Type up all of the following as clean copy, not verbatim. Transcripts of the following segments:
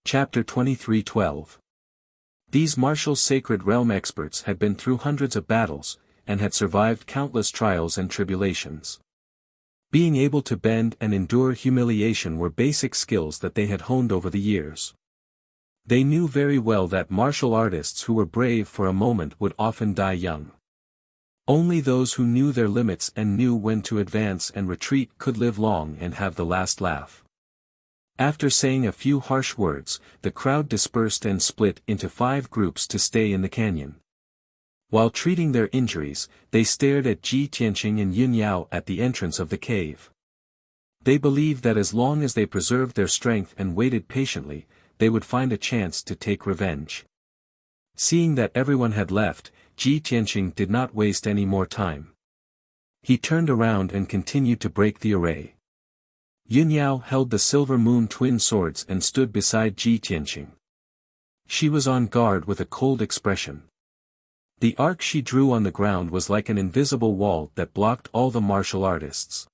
Chapter 23:12. These martial sacred realm experts had been through hundreds of battles, and had survived countless trials and tribulations. Being able to bend and endure humiliation were basic skills that they had honed over the years. They knew very well that martial artists who were brave for a moment would often die young. Only those who knew their limits and knew when to advance and retreat could live long and have the last laugh. After saying a few harsh words, the crowd dispersed and split into 5 groups to stay in the canyon. While treating their injuries, they stared at Ji Tianqing and Yun Yao at the entrance of the cave. They believed that as long as they preserved their strength and waited patiently, they would find a chance to take revenge. Seeing that everyone had left, Ji Tianqing did not waste any more time. He turned around and continued to break the array. Yun Yao held the silver moon twin swords and stood beside Ji Tianqing. She was on guard with a cold expression. The arc she drew on the ground was like an invisible wall that blocked all the martial artists.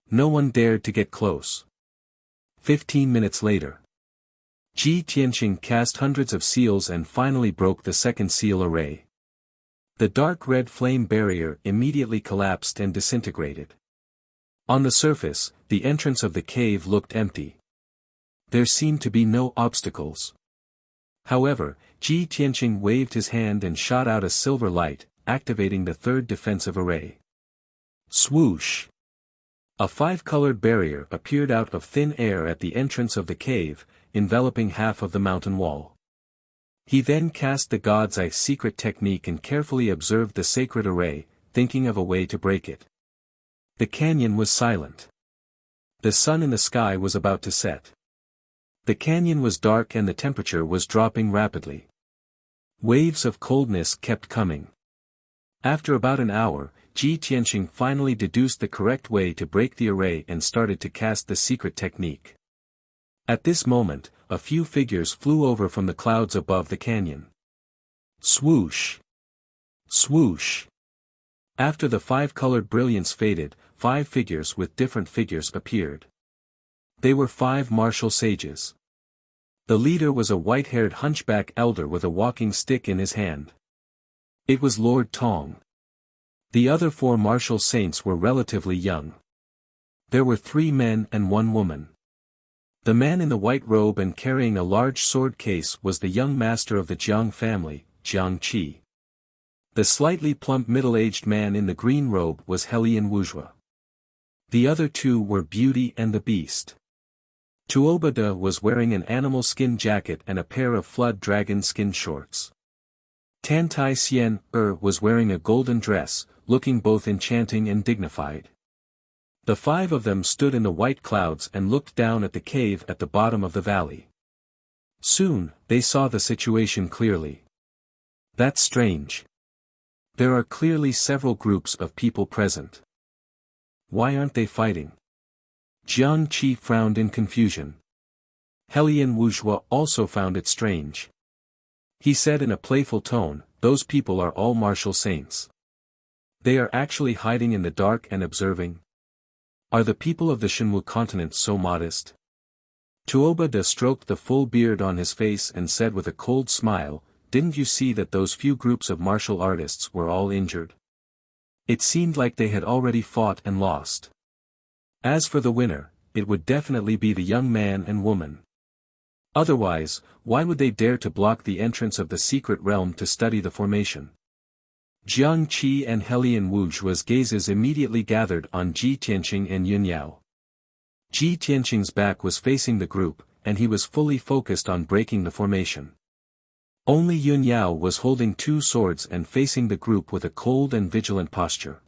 No one dared to get close. 15 minutes later, Ji Tianqing cast hundreds of seals and finally broke the second seal array. The dark red flame barrier immediately collapsed and disintegrated. On the surface, the entrance of the cave looked empty. There seemed to be no obstacles. However, Ji Tianqing waved his hand and shot out a silver light, activating the third defensive array. Swoosh! A 5-colored barrier appeared out of thin air at the entrance of the cave, enveloping half of the mountain wall. He then cast the God's Eye secret technique and carefully observed the sacred array, thinking of a way to break it. The canyon was silent. The sun in the sky was about to set. The canyon was dark and the temperature was dropping rapidly. Waves of coldness kept coming. After about an hour, Ji Tianqing finally deduced the correct way to break the array and started to cast the secret technique. At this moment, a few figures flew over from the clouds above the canyon. Swoosh! Swoosh! After the 5-colored brilliance faded, 5 figures with different figures appeared. They were 5 martial sages. The leader was a white-haired hunchback elder with a walking stick in his hand. It was Lord Tong. The other 4 martial saints were relatively young. There were 3 men and 1 woman. The man in the white robe and carrying a large sword case was the young master of the Jiang family, Jiang Qi. The slightly plump middle-aged man in the green robe was Helian Wuxia. The other 2 were Beauty and the Beast. Tuobada was wearing an animal skin jacket and a pair of flood dragon skin shorts. Tantai Xian was wearing a golden dress, looking both enchanting and dignified. The 5 of them stood in the white clouds and looked down at the cave at the bottom of the valley. Soon, they saw the situation clearly. That's strange. There are clearly several groups of people present. Why aren't they fighting? Jiang Qi frowned in confusion. Helian Wuxia also found it strange. He said in a playful tone, "Those people are all martial saints. They are actually hiding in the dark and observing. Are the people of the Shenwu continent so modest?" Tuobada stroked the full beard on his face and said with a cold smile, "Didn't you see that those few groups of martial artists were all injured? It seemed like they had already fought and lost. As for the winner, it would definitely be the young man and woman. Otherwise, why would they dare to block the entrance of the secret realm to study the formation?" Jiang Qi and Helian Wuxia's gazes immediately gathered on Ji Tianqing and Yun Yao. Ji Tianqing's back was facing the group, and he was fully focused on breaking the formation. Only Yun Yao was holding 2 swords and facing the group with a cold and vigilant posture.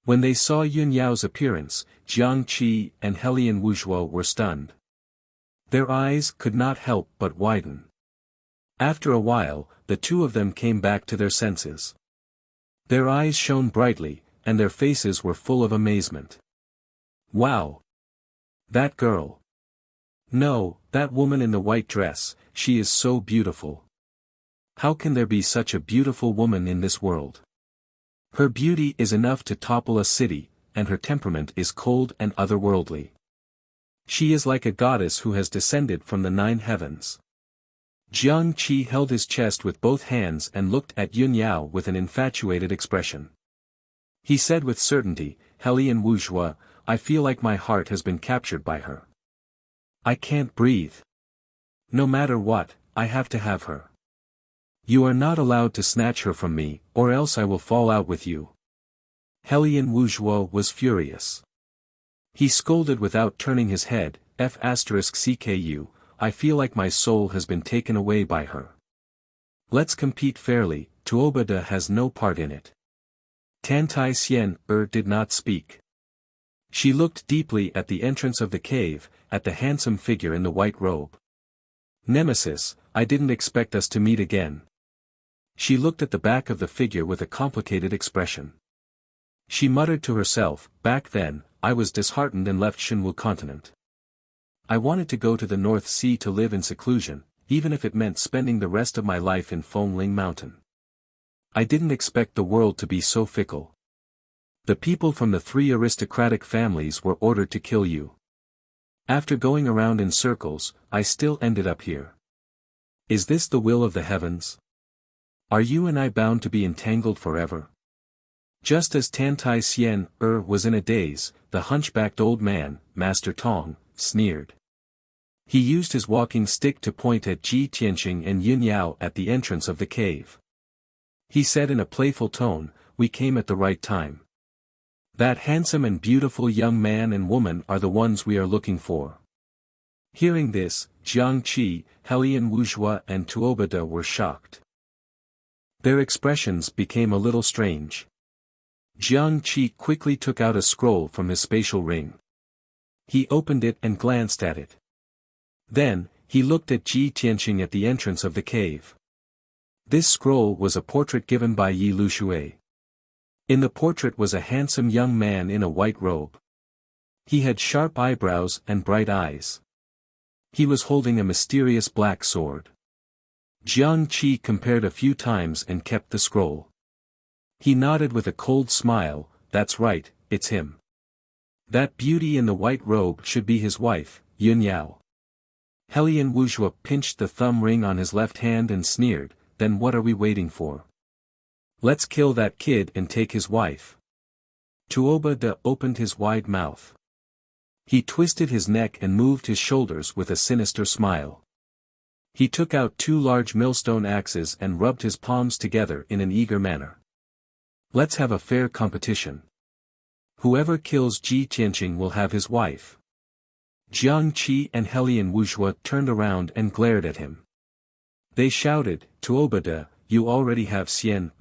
When they saw Yun Yao's appearance, Jiang Qi and Helian Wuxia were stunned. Their eyes could not help but widen. After a while, the 2 of them came back to their senses. Their eyes shone brightly, and their faces were full of amazement. "Wow! That girl! No, that woman in the white dress, she is so beautiful. How can there be such a beautiful woman in this world? Her beauty is enough to topple a city, and her temperament is cold and otherworldly. She is like a goddess who has descended from the 9 heavens. Jiang Qi held his chest with both hands and looked at Yun Yao with an infatuated expression. He said with certainty, "Helian Wuxia, I feel like my heart has been captured by her. I can't breathe. No matter what, I have to have her. You are not allowed to snatch her from me, or else I will fall out with you." Helian Wuxia was furious. He scolded without turning his head, "F***CKU, I feel like my soul has been taken away by her. Let's compete fairly, Tuobada has no part in it." Tantai Xian did not speak. She looked deeply at the entrance of the cave, at the handsome figure in the white robe. "Nemesis, I didn't expect us to meet again." She looked at the back of the figure with a complicated expression. She muttered to herself, "Back then, I was disheartened and left Shenwu continent. I wanted to go to the North Sea to live in seclusion, even if it meant spending the rest of my life in Fengling Mountain. I didn't expect the world to be so fickle. The people from the 3 aristocratic families were ordered to kill you. After going around in circles, I still ended up here. Is this the will of the heavens? Are you and I bound to be entangled forever?" Just as Tantai Xian was in a daze, the hunchbacked old man, Master Tong, sneered. He used his walking stick to point at Ji Tianqing and Yun Yao at the entrance of the cave. He said in a playful tone, "We came at the right time. That handsome and beautiful young man and woman are the ones we are looking for." Hearing this, Jiang Qi, Helian Wuxia and Tuobada were shocked. Their expressions became a little strange. Jiang Qi quickly took out a scroll from his spatial ring. He opened it and glanced at it. Then, he looked at Ji Tianqing at the entrance of the cave. This scroll was a portrait given by Yi Lushui. In the portrait was a handsome young man in a white robe. He had sharp eyebrows and bright eyes. He was holding a mysterious black sword. Jiang Qi compared a few times and kept the scroll. He nodded with a cold smile, "That's right, it's him. That beauty in the white robe should be his wife, Yun Yao." Helian Wuxia pinched the thumb ring on his left hand and sneered, "Then what are we waiting for? Let's kill that kid and take his wife." Tuobada opened his wide mouth. He twisted his neck and moved his shoulders with a sinister smile. He took out 2 large millstone axes and rubbed his palms together in an eager manner. "Let's have a fair competition. Whoever kills Ji Tianqing will have his wife." Jiang Qi and Helian Wuxia turned around and glared at him. They shouted, "Tuobada, you already have Xian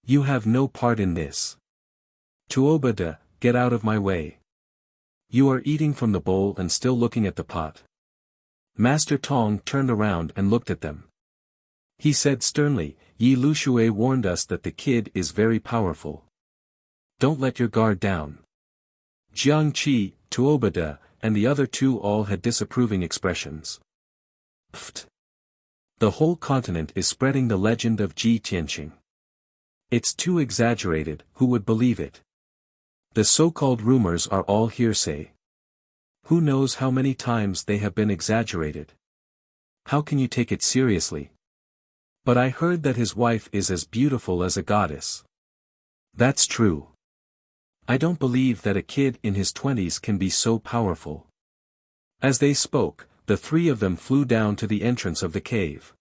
You have no part in this. Tuobada, get out of my way. You are eating from the bowl and still looking at the pot." Master Tong turned around and looked at them. He said sternly, "Yi Lushui warned us that the kid is very powerful. Don't let your guard down." Jiang Qi, Tuobada, and the other 2 all had disapproving expressions. Pfft. The whole continent is spreading the legend of Ji Tianqing. It's too exaggerated, who would believe it? The so-called rumors are all hearsay. Who knows how many times they have been exaggerated? How can you take it seriously? But I heard that his wife is as beautiful as a goddess. That's true. I don't believe that a kid in his 20s can be so powerful. As they spoke, the 3 of them flew down to the entrance of the cave.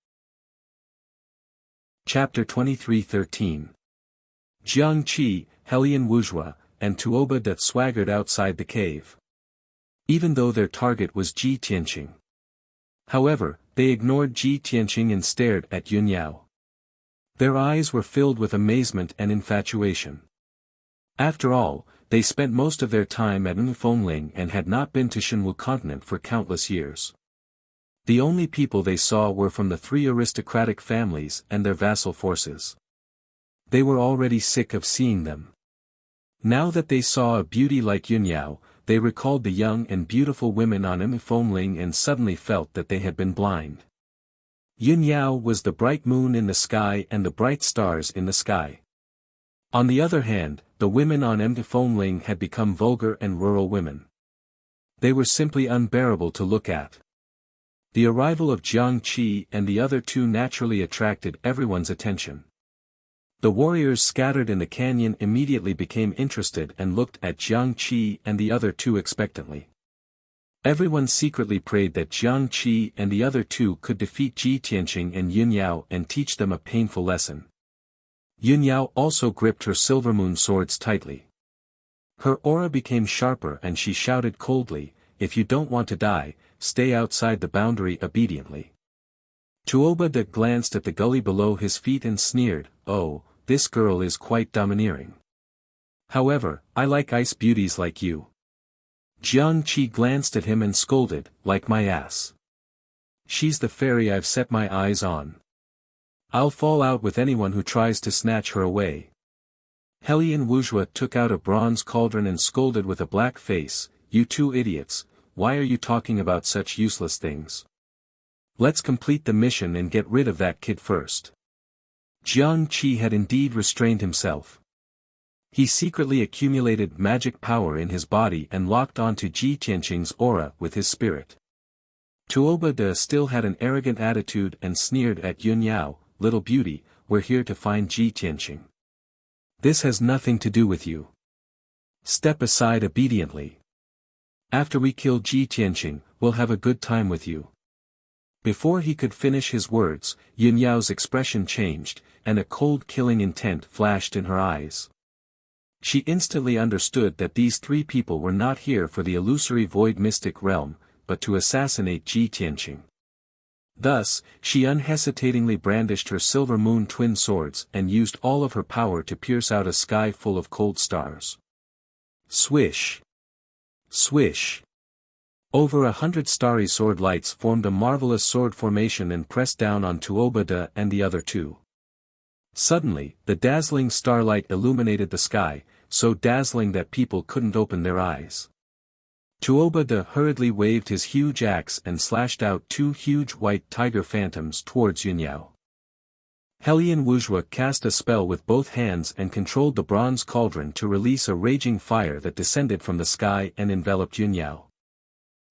Chapter 23:13. Jiang Qi, Helian Wuxia, and Tuobada swaggered outside the cave. Even though their target was Ji Tianqing. However, they ignored Ji Tianqing and stared at Yun Yao. Their eyes were filled with amazement and infatuation. After all, they spent most of their time at Fengling and had not been to Shenwu continent for countless years. The only people they saw were from the 3 aristocratic families and their vassal forces. They were already sick of seeing them. Now that they saw a beauty like Yun Yao, they recalled the young and beautiful women on Fengling and suddenly felt that they had been blind. Yun Yao was the bright moon in the sky and the bright stars in the sky. On the other hand, the women on Fengling had become vulgar and rural women. They were simply unbearable to look at. The arrival of Jiang Qi and the other two naturally attracted everyone's attention. The warriors scattered in the canyon immediately became interested and looked at Jiang Qi and the other two expectantly. Everyone secretly prayed that Jiang Qi and the other two could defeat Ji Tianqing and Yun Yao and teach them a painful lesson. Yun Yao also gripped her silver moon swords tightly. Her aura became sharper and she shouted coldly, "If you don't want to die, stay outside the boundary obediently." Tuoba glanced at the gully below his feet and sneered, "Oh, this girl is quite domineering. However, I like ice beauties like you." Jiang Qi glanced at him and scolded, "Like my ass. She's the fairy I've set my eyes on. I'll fall out with anyone who tries to snatch her away." Hellion Wuxia took out a bronze cauldron and scolded with a black face, "You two idiots, why are you talking about such useless things? Let's complete the mission and get rid of that kid first." Jiang Qi had indeed restrained himself. He secretly accumulated magic power in his body and locked onto Ji Tianqing's aura with his spirit. Tuoba still had an arrogant attitude and sneered at Yun Yao, "Little beauty, we're here to find Ji Tianqing. This has nothing to do with you. Step aside obediently. After we kill Ji Tianqing, we'll have a good time with you." Before he could finish his words, Yun Yao's expression changed, and a cold killing intent flashed in her eyes. She instantly understood that these three people were not here for the illusory void mystic realm, but to assassinate Ji Tianqing. Thus, she unhesitatingly brandished her silver moon twin swords and used all of her power to pierce out a sky full of cold stars. Swish! Swish! Over 100 starry sword lights formed a marvelous sword formation and pressed down on Tuoba and the other two. Suddenly, the dazzling starlight illuminated the sky, so dazzling that people couldn't open their eyes. Tuoba hurriedly waved his huge axe and slashed out two huge white tiger phantoms towards Yun Yao. Hellion Wuxia cast a spell with both hands and controlled the bronze cauldron to release a raging fire that descended from the sky and enveloped Yun Yao.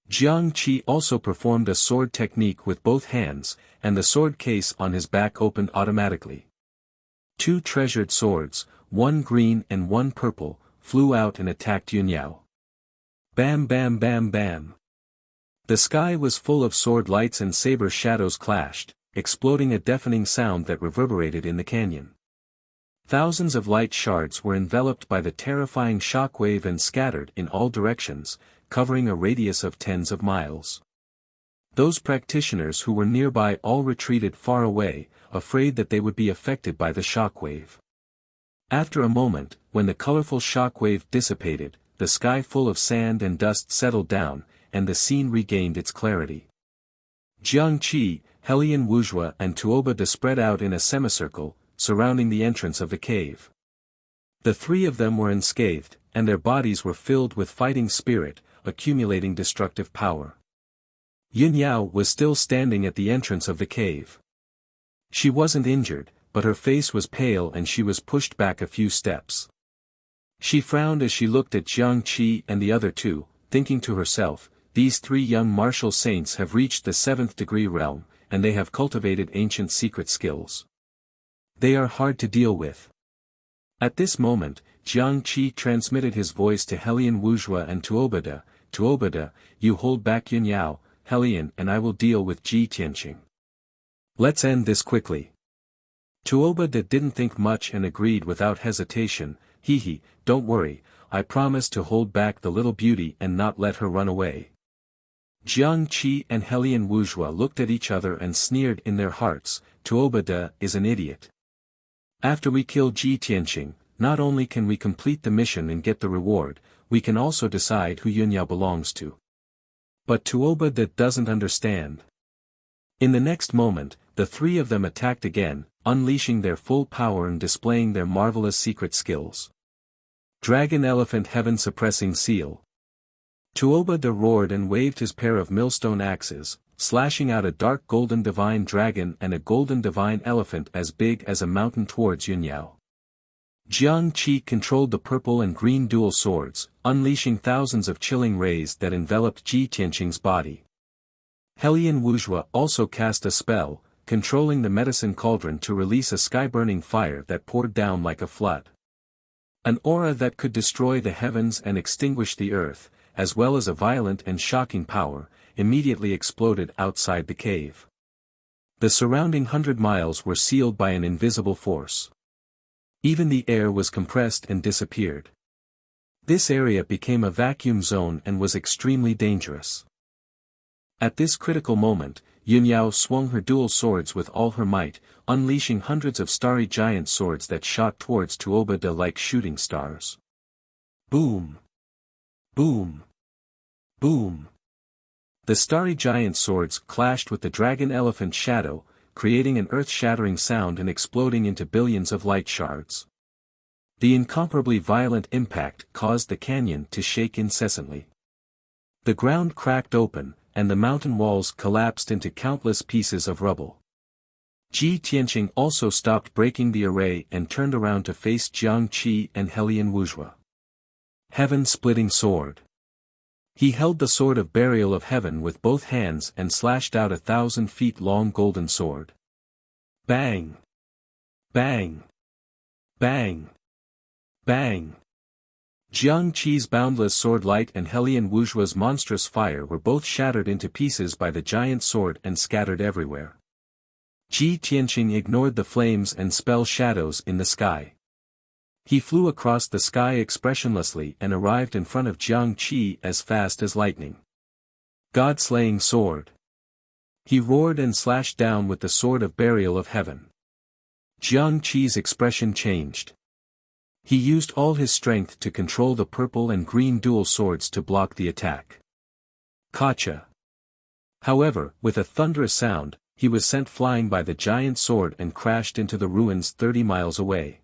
Jiang Qi also performed a sword technique with both hands, and the sword case on his back opened automatically. Two treasured swords, one green and one purple, flew out and attacked Yun Yao. Bam bam bam bam. The sky was full of sword lights and saber shadows clashed, exploding a deafening sound that reverberated in the canyon. Thousands of light shards were enveloped by the terrifying shockwave and scattered in all directions, covering a radius of tens of miles. Those practitioners who were nearby all retreated far away, afraid that they would be affected by the shockwave. After a moment, when the colorful shockwave dissipated, the sky full of sand and dust settled down, and the scene regained its clarity. Jiang Qi, Hellion Wuxia and Tuoba spread out in a semicircle, surrounding the entrance of the cave. The three of them were unscathed, and their bodies were filled with fighting spirit, accumulating destructive power. Yun Yao was still standing at the entrance of the cave. She wasn't injured, but her face was pale and she was pushed back a few steps. She frowned as she looked at Jiang Qi and the other two, thinking to herself, "These three young martial saints have reached the 7th degree realm, and they have cultivated ancient secret skills. They are hard to deal with." At this moment, Jiang Qi transmitted his voice to Hellion Wuxia and Tuoba. "Tuoba, you hold back Yun Yao, Hellion, and I will deal with Ji Tianqing. Let's end this quickly." Tuoba didn't think much and agreed without hesitation, "Hee, don't worry, I promise to hold back the little beauty and not let her run away." Jiang Qi and Hellion Wuxia looked at each other and sneered in their hearts, "Tuoba is an idiot. After we kill Ji Tianqing, not only can we complete the mission and get the reward, we can also decide who Yun Yao belongs to." But Tuoba doesn't understand. In the next moment, the three of them attacked again, unleashing their full power and displaying their marvelous secret skills. Dragon Elephant Heaven Suppressing Seal. Tuoba roared and waved his pair of millstone axes, slashing out a dark golden divine dragon and a golden divine elephant as big as a mountain towards Yun Yao. Jiang Qi controlled the purple and green dual swords, unleashing thousands of chilling rays that enveloped Ji Tianqing's body. Helian Wuxia also cast a spell, controlling the medicine cauldron to release a sky-burning fire that poured down like a flood. An aura that could destroy the heavens and extinguish the earth, as well as a violent and shocking power, immediately exploded outside the cave. The surrounding 100 miles were sealed by an invisible force. Even the air was compressed and disappeared. This area became a vacuum zone and was extremely dangerous. At this critical moment, Yunyao swung her dual swords with all her might, unleashing hundreds of starry giant swords that shot towards Tuobada like shooting stars. Boom! Boom! Boom! The starry giant swords clashed with the dragon elephant shadow, creating an earth-shattering sound and exploding into billions of light shards. The incomparably violent impact caused the canyon to shake incessantly. The ground cracked open, and the mountain walls collapsed into countless pieces of rubble. Ji Tianqing also stopped breaking the array and turned around to face Jiang Qi and Helian Wuxia. Heaven-splitting sword. He held the sword of burial of heaven with both hands and slashed out a 1,000-feet-long golden sword. Bang! Bang! Bang! Bang! Jiang Qi's boundless sword light and Helian Wuxia's monstrous fire were both shattered into pieces by the giant sword and scattered everywhere. Ji Tianqing ignored the flames and spell shadows in the sky. He flew across the sky expressionlessly and arrived in front of Jiang Qi as fast as lightning. God-slaying sword. He roared and slashed down with the sword of burial of heaven. Jiang Qi's expression changed. He used all his strength to control the purple and green dual swords to block the attack. Gotcha! However, with a thunderous sound, he was sent flying by the giant sword and crashed into the ruins 30 miles away.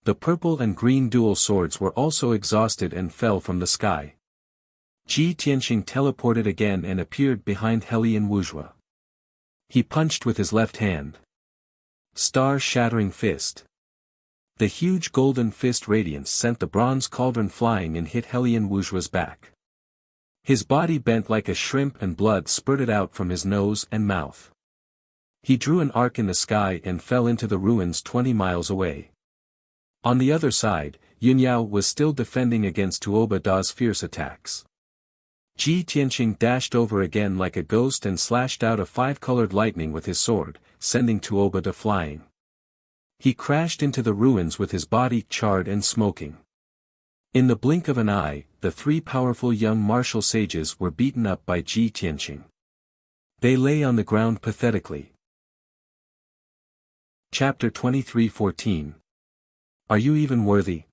The purple and green dual swords were also exhausted and fell from the sky. Ji Tianqing teleported again and appeared behind Helian Wuxia. He punched with his left hand. Star-shattering fist. The huge golden fist radiance sent the bronze cauldron flying and hit Helian Wuxia's back. His body bent like a shrimp and blood spurted out from his nose and mouth. He drew an arc in the sky and fell into the ruins 20 miles away. On the other side, Yunyao was still defending against Tuobada's fierce attacks. Ji Tianqing dashed over again like a ghost and slashed out a 5-colored lightning with his sword, sending Tuobada flying. He crashed into the ruins with his body charred and smoking. In the blink of an eye, the 3 powerful young martial sages were beaten up by Ji Tianqing. They lay on the ground pathetically. Chapter 23:14. Are you even worthy?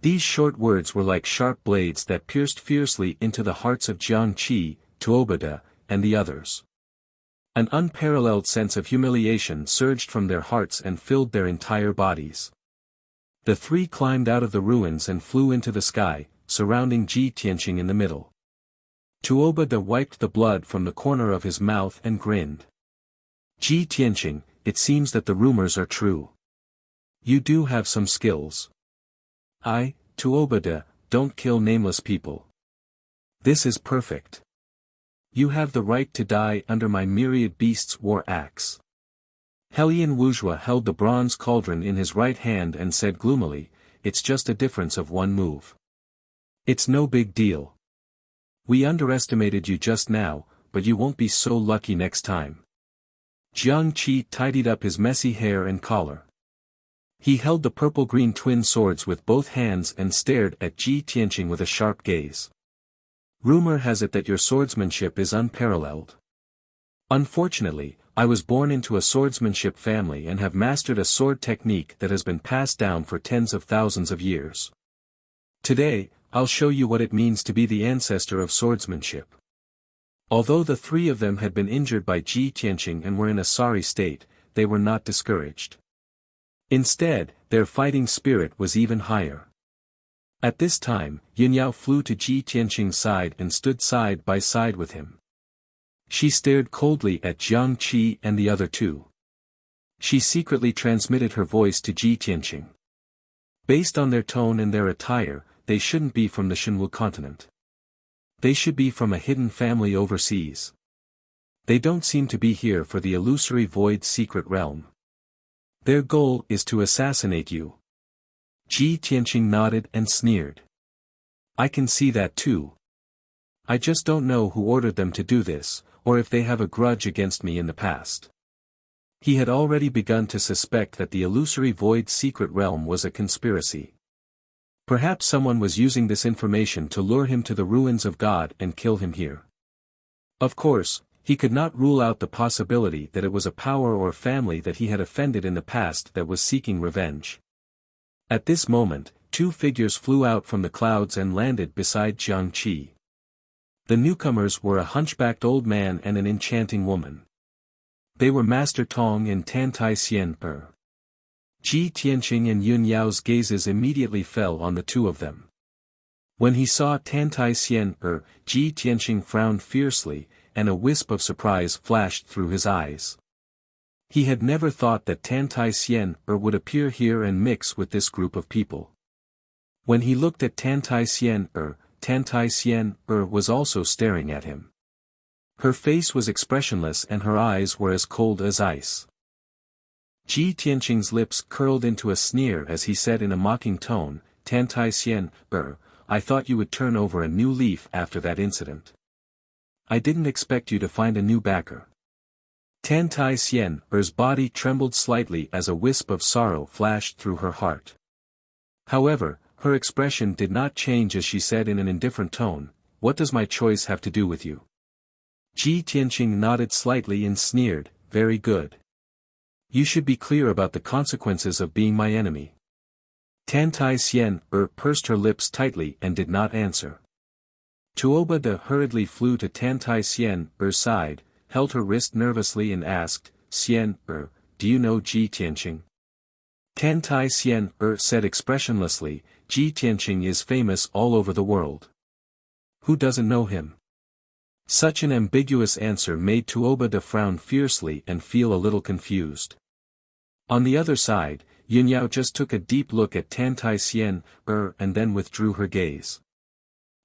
These short words were like sharp blades that pierced fiercely into the hearts of Jiang Qi, Tuobada, and the others. An unparalleled sense of humiliation surged from their hearts and filled their entire bodies. The 3 climbed out of the ruins and flew into the sky, surrounding Ji Tianqing in the middle. Tuobada wiped the blood from the corner of his mouth and grinned. Ji Tianqing, it seems that the rumors are true. You do have some skills. I, Tuobada, don't kill nameless people. This is perfect. You have the right to die under my myriad beasts' war axe. Helian Wuxia held the bronze cauldron in his right hand and said gloomily, it's just a difference of 1 move. It's no big deal. We underestimated you just now, but you won't be so lucky next time. Jiang Qi tidied up his messy hair and collar. He held the purple-green twin swords with both hands and stared at Ji Tianqing with a sharp gaze. Rumor has it that your swordsmanship is unparalleled. Unfortunately, I was born into a swordsmanship family and have mastered a sword technique that has been passed down for tens of thousands of years. Today, I'll show you what it means to be the ancestor of swordsmanship. Although the 3 of them had been injured by Ji Tianqing and were in a sorry state, they were not discouraged. Instead, their fighting spirit was even higher. At this time, Yunyao flew to Ji Tianqing's side and stood side by side with him. She stared coldly at Jiang Qi and the other 2. She secretly transmitted her voice to Ji Tianqing. Based on their tone and their attire, they shouldn't be from the Shenwu continent. They should be from a hidden family overseas. They don't seem to be here for the illusory void secret realm. Their goal is to assassinate you. Ji Tianqing nodded and sneered. I can see that too. I just don't know who ordered them to do this, or if they have a grudge against me in the past. He had already begun to suspect that the illusory void secret realm was a conspiracy. Perhaps someone was using this information to lure him to the ruins of God and kill him here. Of course, he could not rule out the possibility that it was a power or family that he had offended in the past that was seeking revenge. At this moment, two figures flew out from the clouds and landed beside Jiang Qi. The newcomers were a hunchbacked old man and an enchanting woman. They were Master Tong and Tantai Xian Er. Ji Tianqing and Yun Yao's gazes immediately fell on the two of them. When he saw Tantai Xian Er, Ji Tianqing frowned fiercely, and a wisp of surprise flashed through his eyes. He had never thought that Tantai Xian Er would appear here and mix with this group of people. When he looked at Tantai Xian Er was also staring at him. Her face was expressionless and her eyes were as cold as ice. Ji Tianqing's lips curled into a sneer as he said in a mocking tone, Tantai Xian Er, I thought you would turn over a new leaf after that incident. I didn't expect you to find a new backer. Tantai Xian Er's body trembled slightly as a wisp of sorrow flashed through her heart. However, her expression did not change as she said in an indifferent tone, what does my choice have to do with you? Ji Tianqing nodded slightly and sneered, very good. You should be clear about the consequences of being my enemy. Tantai Xian Er pursed her lips tightly and did not answer. Tuoba De hurriedly flew to Tantai Xian Er's side, held her wrist nervously and asked, Xian Er, do you know Ji Tianqing? Tantai Xian Er said expressionlessly, Ji Tianqing is famous all over the world. Who doesn't know him? Such an ambiguous answer made Tuoba De frown fiercely and feel a little confused. On the other side, Yun Yao just took a deep look at Tantai Xian Er and then withdrew her gaze.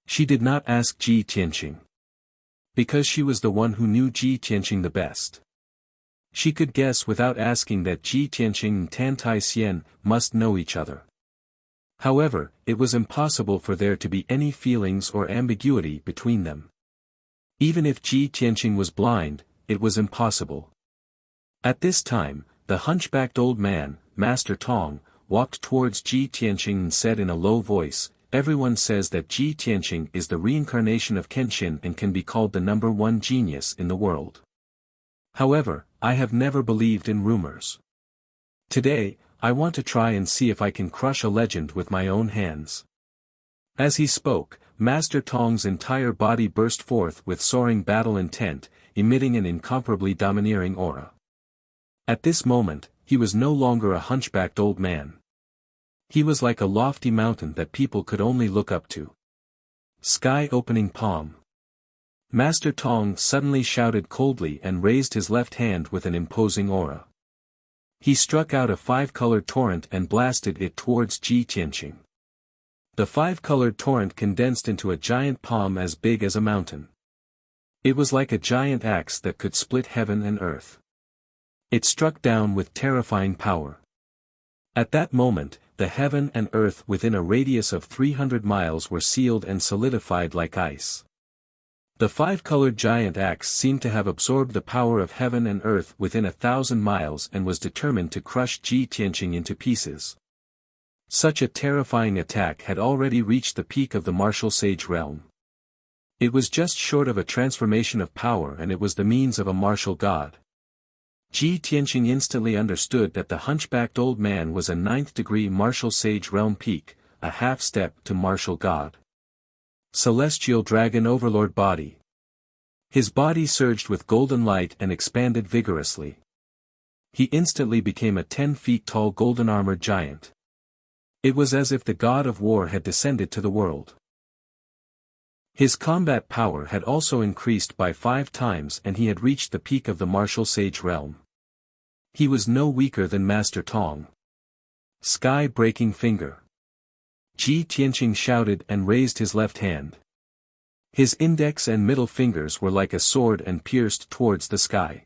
She did not ask Ji Tianqing. Because she was the one who knew Ji Tianqing the best. She could guess without asking that Ji Tianqing and Tantai Xian must know each other. However, it was impossible for there to be any feelings or ambiguity between them. Even if Ji Tianqing was blind, it was impossible. At this time, the hunchbacked old man, Master Tong, walked towards Ji Tianqing and said in a low voice, everyone says that Ji Tianqing is the reincarnation of Kenshin and can be called the number one genius in the world. However, I have never believed in rumors. Today, I want to try and see if I can crush a legend with my own hands. As he spoke, Master Tong's entire body burst forth with soaring battle intent, emitting an incomparably domineering aura. At this moment, he was no longer a hunchbacked old man. He was like a lofty mountain that people could only look up to. Sky opening palm. Master Tong suddenly shouted coldly and raised his left hand with an imposing aura. He struck out a five-colored torrent and blasted it towards Ji Tianqing. The five-colored torrent condensed into a giant palm as big as a mountain. It was like a giant axe that could split heaven and earth. It struck down with terrifying power. At that moment, the heaven and earth within a radius of 300 miles were sealed and solidified like ice. The five-colored giant axe seemed to have absorbed the power of heaven and earth within 1,000 miles and was determined to crush Ji Tianqing into pieces. Such a terrifying attack had already reached the peak of the martial sage realm. It was just short of a transformation of power and it was the means of a martial god. Ji Tianqing instantly understood that the hunchbacked old man was a 9th-degree martial sage realm peak, a half-step to martial god. Celestial Dragon Overlord Body. His body surged with golden light and expanded vigorously. He instantly became a 10 feet tall golden-armored giant. It was as if the god of war had descended to the world. His combat power had also increased by 5 times and he had reached the peak of the martial sage realm. He was no weaker than Master Tong. Sky-breaking finger. Ji Tianqing shouted and raised his left hand. His index and middle fingers were like a sword and pierced towards the sky.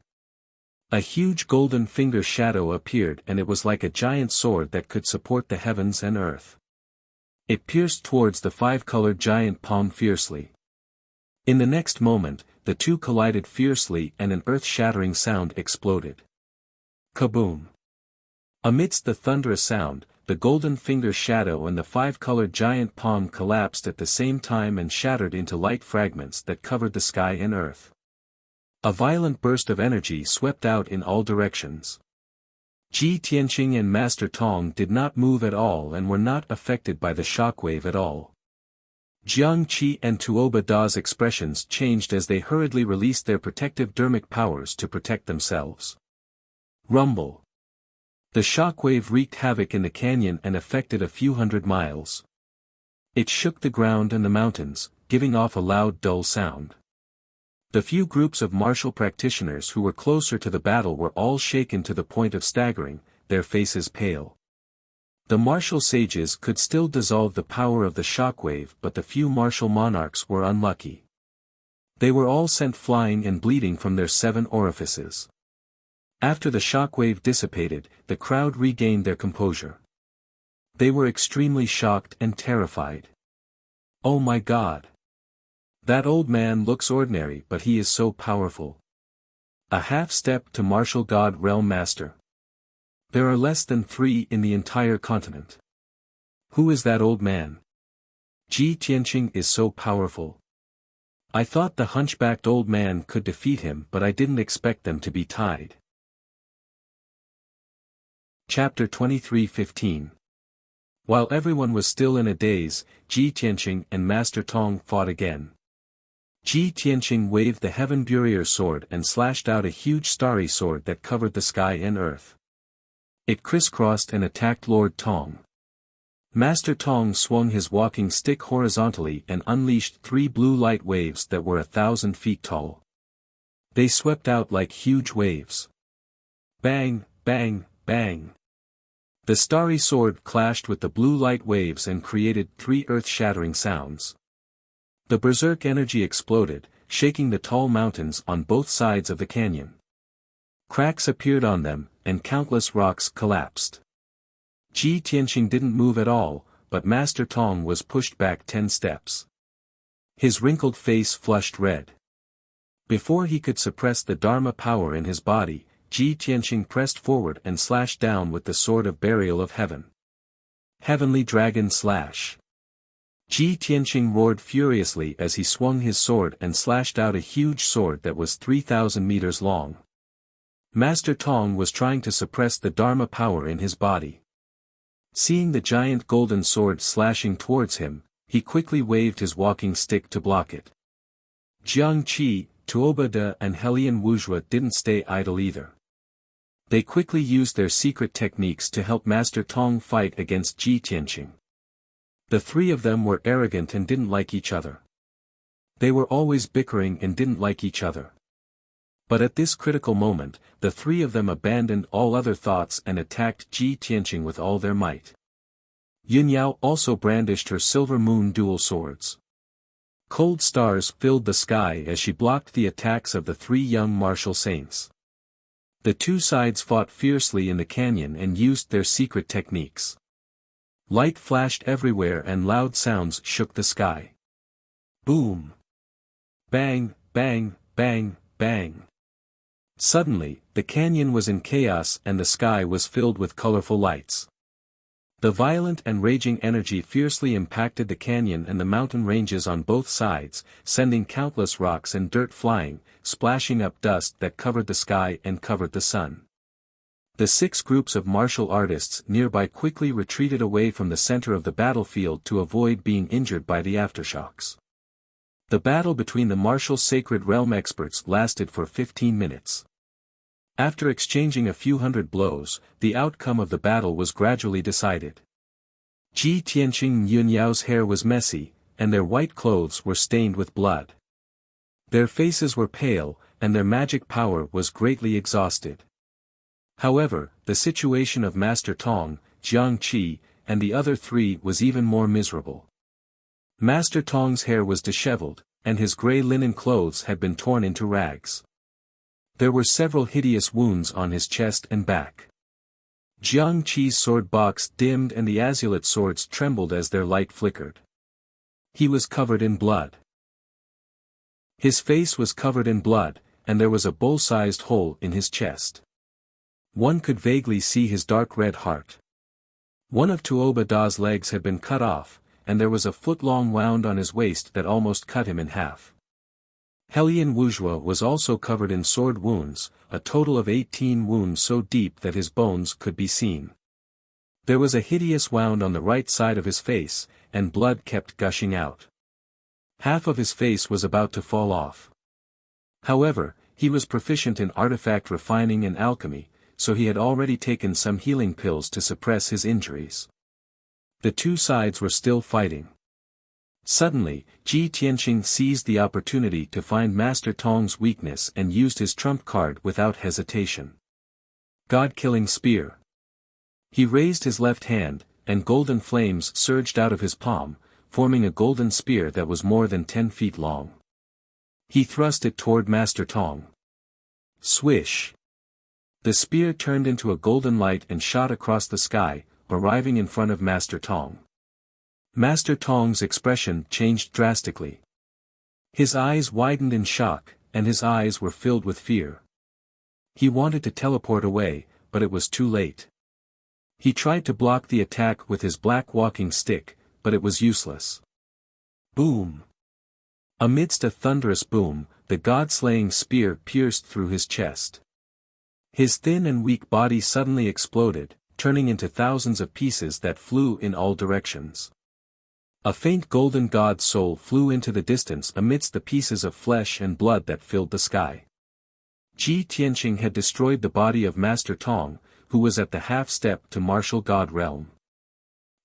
A huge golden finger shadow appeared and it was like a giant sword that could support the heavens and earth. It pierced towards the five-colored giant palm fiercely. In the next moment, the two collided fiercely and an earth-shattering sound exploded. Kaboom! Amidst the thunderous sound, the golden finger shadow and the five-colored giant palm collapsed at the same time and shattered into light fragments that covered the sky and earth. A violent burst of energy swept out in all directions. Ji Tianqing and Master Tong did not move at all and were not affected by the shockwave at all. Jiang Qi and Tuoba Da's expressions changed as they hurriedly released their protective dermic powers to protect themselves. Rumble. The shockwave wreaked havoc in the canyon and affected a few hundred miles. It shook the ground and the mountains, giving off a loud dull sound. The few groups of martial practitioners who were closer to the battle were all shaken to the point of staggering, their faces pale. The martial sages could still dissolve the power of the shockwave, but the few martial monarchs were unlucky. They were all sent flying and bleeding from their 7 orifices. After the shockwave dissipated, the crowd regained their composure. They were extremely shocked and terrified. Oh my God! That old man looks ordinary, but he is so powerful. A half-step to martial god realm master. There are less than 3 in the entire continent. Who is that old man? Ji Tianqing is so powerful. I thought the hunchbacked old man could defeat him, but I didn't expect them to be tied. Chapter 23:15. While everyone was still in a daze, Ji Tianqing and Master Tong fought again. Ji Tianqing waved the Heaven Burier sword and slashed out a huge starry sword that covered the sky and earth. It crisscrossed and attacked Lord Tong. Master Tong swung his walking stick horizontally and unleashed 3 blue light waves that were 1,000 feet tall. They swept out like huge waves. Bang, bang, bang. The starry sword clashed with the blue light waves and created 3 earth-shattering sounds. The berserk energy exploded, shaking the tall mountains on both sides of the canyon. Cracks appeared on them, and countless rocks collapsed. Ji Tianqing didn't move at all, but Master Tong was pushed back 10 steps. His wrinkled face flushed red. Before he could suppress the Dharma power in his body, Ji Tianqing pressed forward and slashed down with the Sword of Burial of Heaven. Heavenly Dragon Slash. Ji Tianqing roared furiously as he swung his sword and slashed out a huge sword that was 3,000 meters long. Master Tong was trying to suppress the Dharma power in his body. Seeing the giant golden sword slashing towards him, he quickly waved his walking stick to block it. Jiang Qi, Tuoba Da and Helian Wuxia didn't stay idle either. They quickly used their secret techniques to help Master Tong fight against Ji Tianqing. The 3 of them were arrogant and didn't like each other. They were always bickering and didn't like each other. But at this critical moment, the 3 of them abandoned all other thoughts and attacked Ji Tianqing with all their might. Yunyao also brandished her silver moon dual swords. Cold stars filled the sky as she blocked the attacks of the 3 young martial saints. The 2 sides fought fiercely in the canyon and used their secret techniques. Light flashed everywhere and loud sounds shook the sky. Boom! Bang, bang, bang, bang. Suddenly, the canyon was in chaos and the sky was filled with colorful lights. The violent and raging energy fiercely impacted the canyon and the mountain ranges on both sides, sending countless rocks and dirt flying, splashing up dust that covered the sky and covered the sun. The 6 groups of martial artists nearby quickly retreated away from the center of the battlefield to avoid being injured by the aftershocks. The battle between the martial sacred realm experts lasted for 15 minutes. After exchanging a few hundred blows, the outcome of the battle was gradually decided. Ji Tianqing and Yunyao's hair was messy, and their white clothes were stained with blood. Their faces were pale, and their magic power was greatly exhausted. However, the situation of Master Tong, Jiang Qi, and the other 3 was even more miserable. Master Tong's hair was disheveled, and his grey linen clothes had been torn into rags. There were several hideous wounds on his chest and back. Jiang Qi's sword box dimmed and the azulate swords trembled as their light flickered. He was covered in blood. His face was covered in blood, and there was a bowl-sized hole in his chest. One could vaguely see his dark red heart. One of Tuoba Da's legs had been cut off, and there was a foot-long wound on his waist that almost cut him in half. Helian Wuxia was also covered in sword wounds, a total of 18 wounds so deep that his bones could be seen. There was a hideous wound on the right side of his face, and blood kept gushing out. Half of his face was about to fall off. However, he was proficient in artifact refining and alchemy, so he had already taken some healing pills to suppress his injuries. The 2 sides were still fighting. Suddenly, Ji Tianqing seized the opportunity to find Master Tong's weakness and used his trump card without hesitation. God-killing spear. He raised his left hand, and golden flames surged out of his palm, forming a golden spear that was more than 10 feet long. He thrust it toward Master Tong. Swish! The spear turned into a golden light and shot across the sky, arriving in front of Master Tong. Master Tong's expression changed drastically. His eyes widened in shock, and his eyes were filled with fear. He wanted to teleport away, but it was too late. He tried to block the attack with his black walking stick, but it was useless. Boom! Amidst a thunderous boom, the god-slaying spear pierced through his chest. His thin and weak body suddenly exploded, turning into thousands of pieces that flew in all directions. A faint golden god soul flew into the distance amidst the pieces of flesh and blood that filled the sky. Ji Tianqing had destroyed the body of Master Tong, who was at the half-step to martial god realm.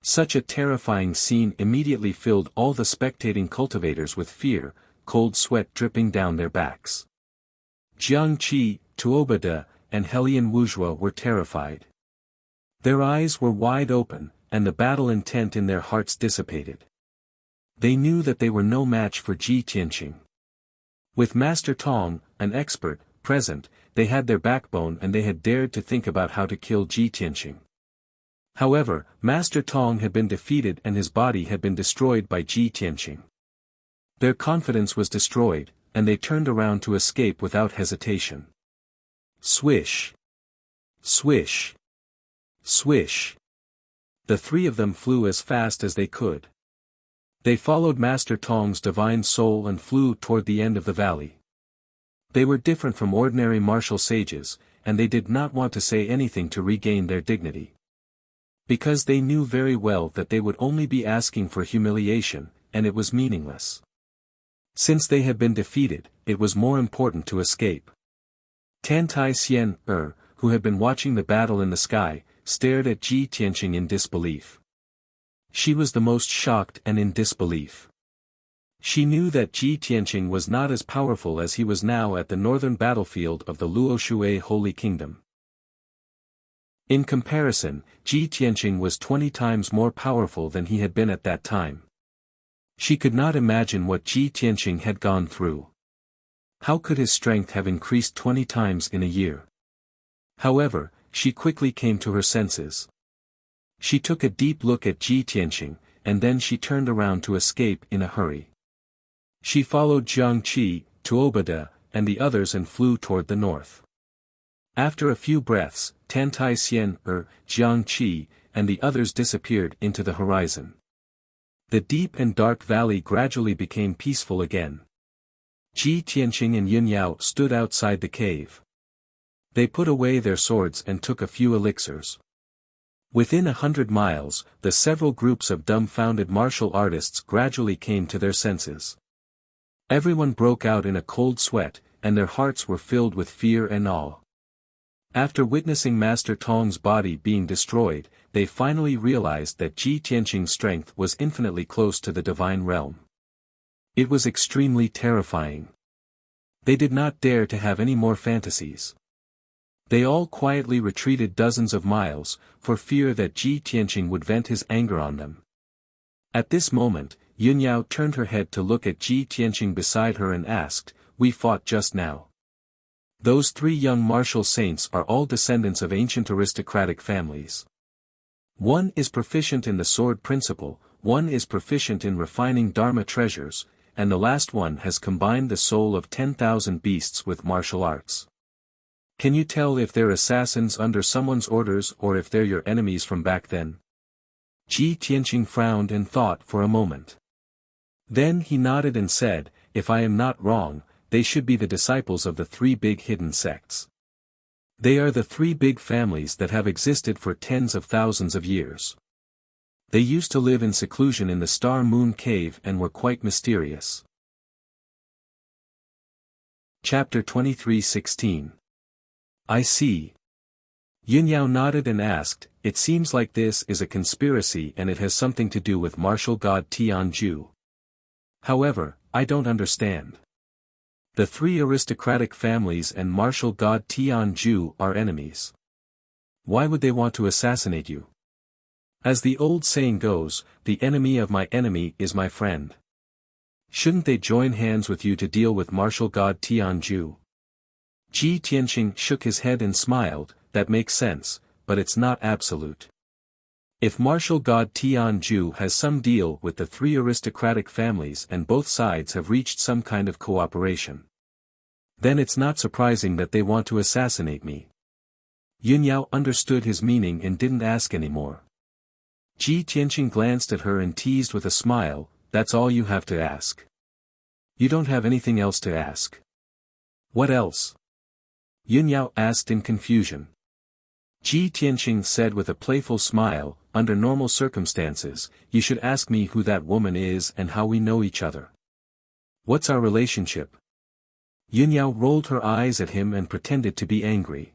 Such a terrifying scene immediately filled all the spectating cultivators with fear, cold sweat dripping down their backs. Jiang Qi, Tuoba Da, and Helian Wuxia were terrified. Their eyes were wide open, and the battle intent in their hearts dissipated. They knew that they were no match for Ji Tianqing. With Master Tong, an expert, present, they had their backbone and they had dared to think about how to kill Ji Tianqing. However, Master Tong had been defeated and his body had been destroyed by Ji Tianqing. Their confidence was destroyed, and they turned around to escape without hesitation. Swish! Swish! Swish! The 3 of them flew as fast as they could. They followed Master Tong's divine soul and flew toward the end of the valley. They were different from ordinary martial sages, and they did not want to say anything to regain their dignity. Because they knew very well that they would only be asking for humiliation, and it was meaningless. Since they had been defeated, it was more important to escape. Tan Tai Xian, who had been watching the battle in the sky, stared at Ji Tianqing in disbelief. She was the most shocked and in disbelief. She knew that Ji Tianqing was not as powerful as he was now at the northern battlefield of the Luoshui Holy Kingdom. In comparison, Ji Tianqing was 20 times more powerful than he had been at that time. She could not imagine what Ji Tianqing had gone through. How could his strength have increased 20 times in a year? However, she quickly came to her senses. She took a deep look at Ji Tianqing, and then she turned around to escape in a hurry. She followed Jiang Qi, Tuoba Da, and the others and flew toward the north. After a few breaths, Tan Tai Xian, Jiang Qi, and the others disappeared into the horizon. The deep and dark valley gradually became peaceful again. Ji Tianqing and Yun Yao stood outside the cave. They put away their swords and took a few elixirs. Within 100 miles, the several groups of dumbfounded martial artists gradually came to their senses. Everyone broke out in a cold sweat, and their hearts were filled with fear and awe. After witnessing Master Tong's body being destroyed, they finally realized that Ji Tianqing's strength was infinitely close to the divine realm. It was extremely terrifying. They did not dare to have any more fantasies. They all quietly retreated dozens of miles, for fear that Ji Tianqing would vent his anger on them. At this moment, Yun Yao turned her head to look at Ji Tianqing beside her and asked, "We fought just now. Those three young martial saints are all descendants of ancient aristocratic families. One is proficient in the sword principle, one is proficient in refining Dharma treasures, and the last one has combined the soul of 10,000 beasts with martial arts. Can you tell if they're assassins under someone's orders or if they're your enemies from back then?" Ji Tianqing frowned and thought for a moment. Then he nodded and said, "If I am not wrong, they should be the disciples of the three big hidden sects. They are the three big families that have existed for tens of thousands of years. They used to live in seclusion in the Star Moon Cave and were quite mysterious." Chapter 23:16. I see. Yun Yao nodded and asked, "It seems like this is a conspiracy and it has something to do with martial god Tianju. However, I don't understand. The three aristocratic families and martial god Tianju are enemies. Why would they want to assassinate you? As the old saying goes, the enemy of my enemy is my friend. Shouldn't they join hands with you to deal with martial god Tianju?" Ji Tianqing shook his head and smiled, "That makes sense, but it's not absolute. If martial god Tianju has some deal with the three aristocratic families and both sides have reached some kind of cooperation, then it's not surprising that they want to assassinate me." Yun Yao understood his meaning and didn't ask any more. Ji Tianqing glanced at her and teased with a smile, "That's all you have to ask? You don't have anything else to ask?" "What else?" Yun Yao asked in confusion. Ji Tianqing said with a playful smile, "Under normal circumstances, you should ask me who that woman is and how we know each other. What's our relationship?" Yun Yao rolled her eyes at him and pretended to be angry.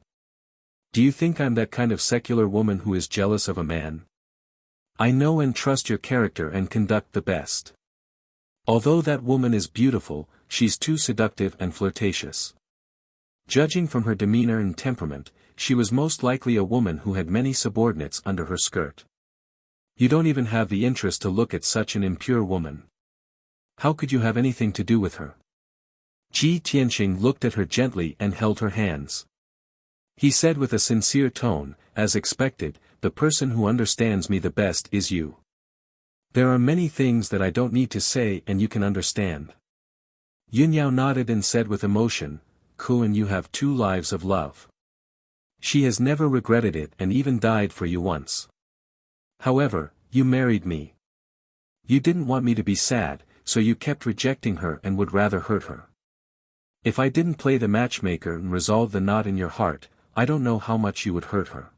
"Do you think I'm that kind of secular woman who is jealous of a man? I know and trust your character and conduct the best. Although that woman is beautiful, she's too seductive and flirtatious. Judging from her demeanor and temperament, she was most likely a woman who had many subordinates under her skirt. You don't even have the interest to look at such an impure woman. How could you have anything to do with her?" Ji Tianqing looked at her gently and held her hands. He said with a sincere tone, "As expected, the person who understands me the best is you. There are many things that I don't need to say and you can understand." Yun Yao nodded and said with emotion, "Ku and you have 2 lives of love. She has never regretted it and even died for you once. However, you married me. You didn't want me to be sad, so you kept rejecting her and would rather hurt her. If I didn't play the matchmaker and resolve the knot in your heart, I don't know how much you would hurt her.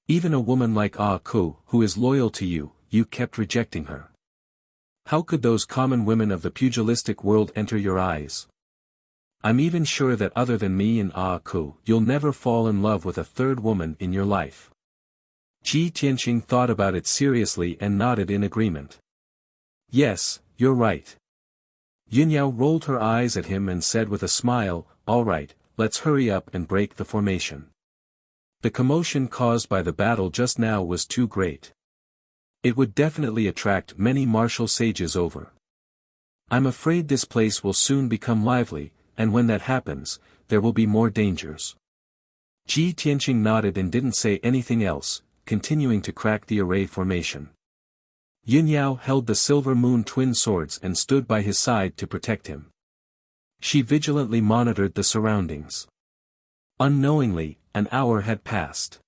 Even a woman like Ah Ku, who is loyal to you, you kept rejecting her. How could those common women of the pugilistic world enter your eyes? I'm even sure that other than me and Ah Ku, you'll never fall in love with a third woman in your life." Ji Tianqing thought about it seriously and nodded in agreement. "Yes, you're right." Yun Yao rolled her eyes at him and said with a smile, "All right, let's hurry up and break the formation. The commotion caused by the battle just now was too great. It would definitely attract many martial sages over. I'm afraid this place will soon become lively, and when that happens, there will be more dangers." Ji Tianqing nodded and didn't say anything else, continuing to crack the array formation. Yun Yao held the silver moon twin swords and stood by his side to protect him. She vigilantly monitored the surroundings. Unknowingly, an hour had passed.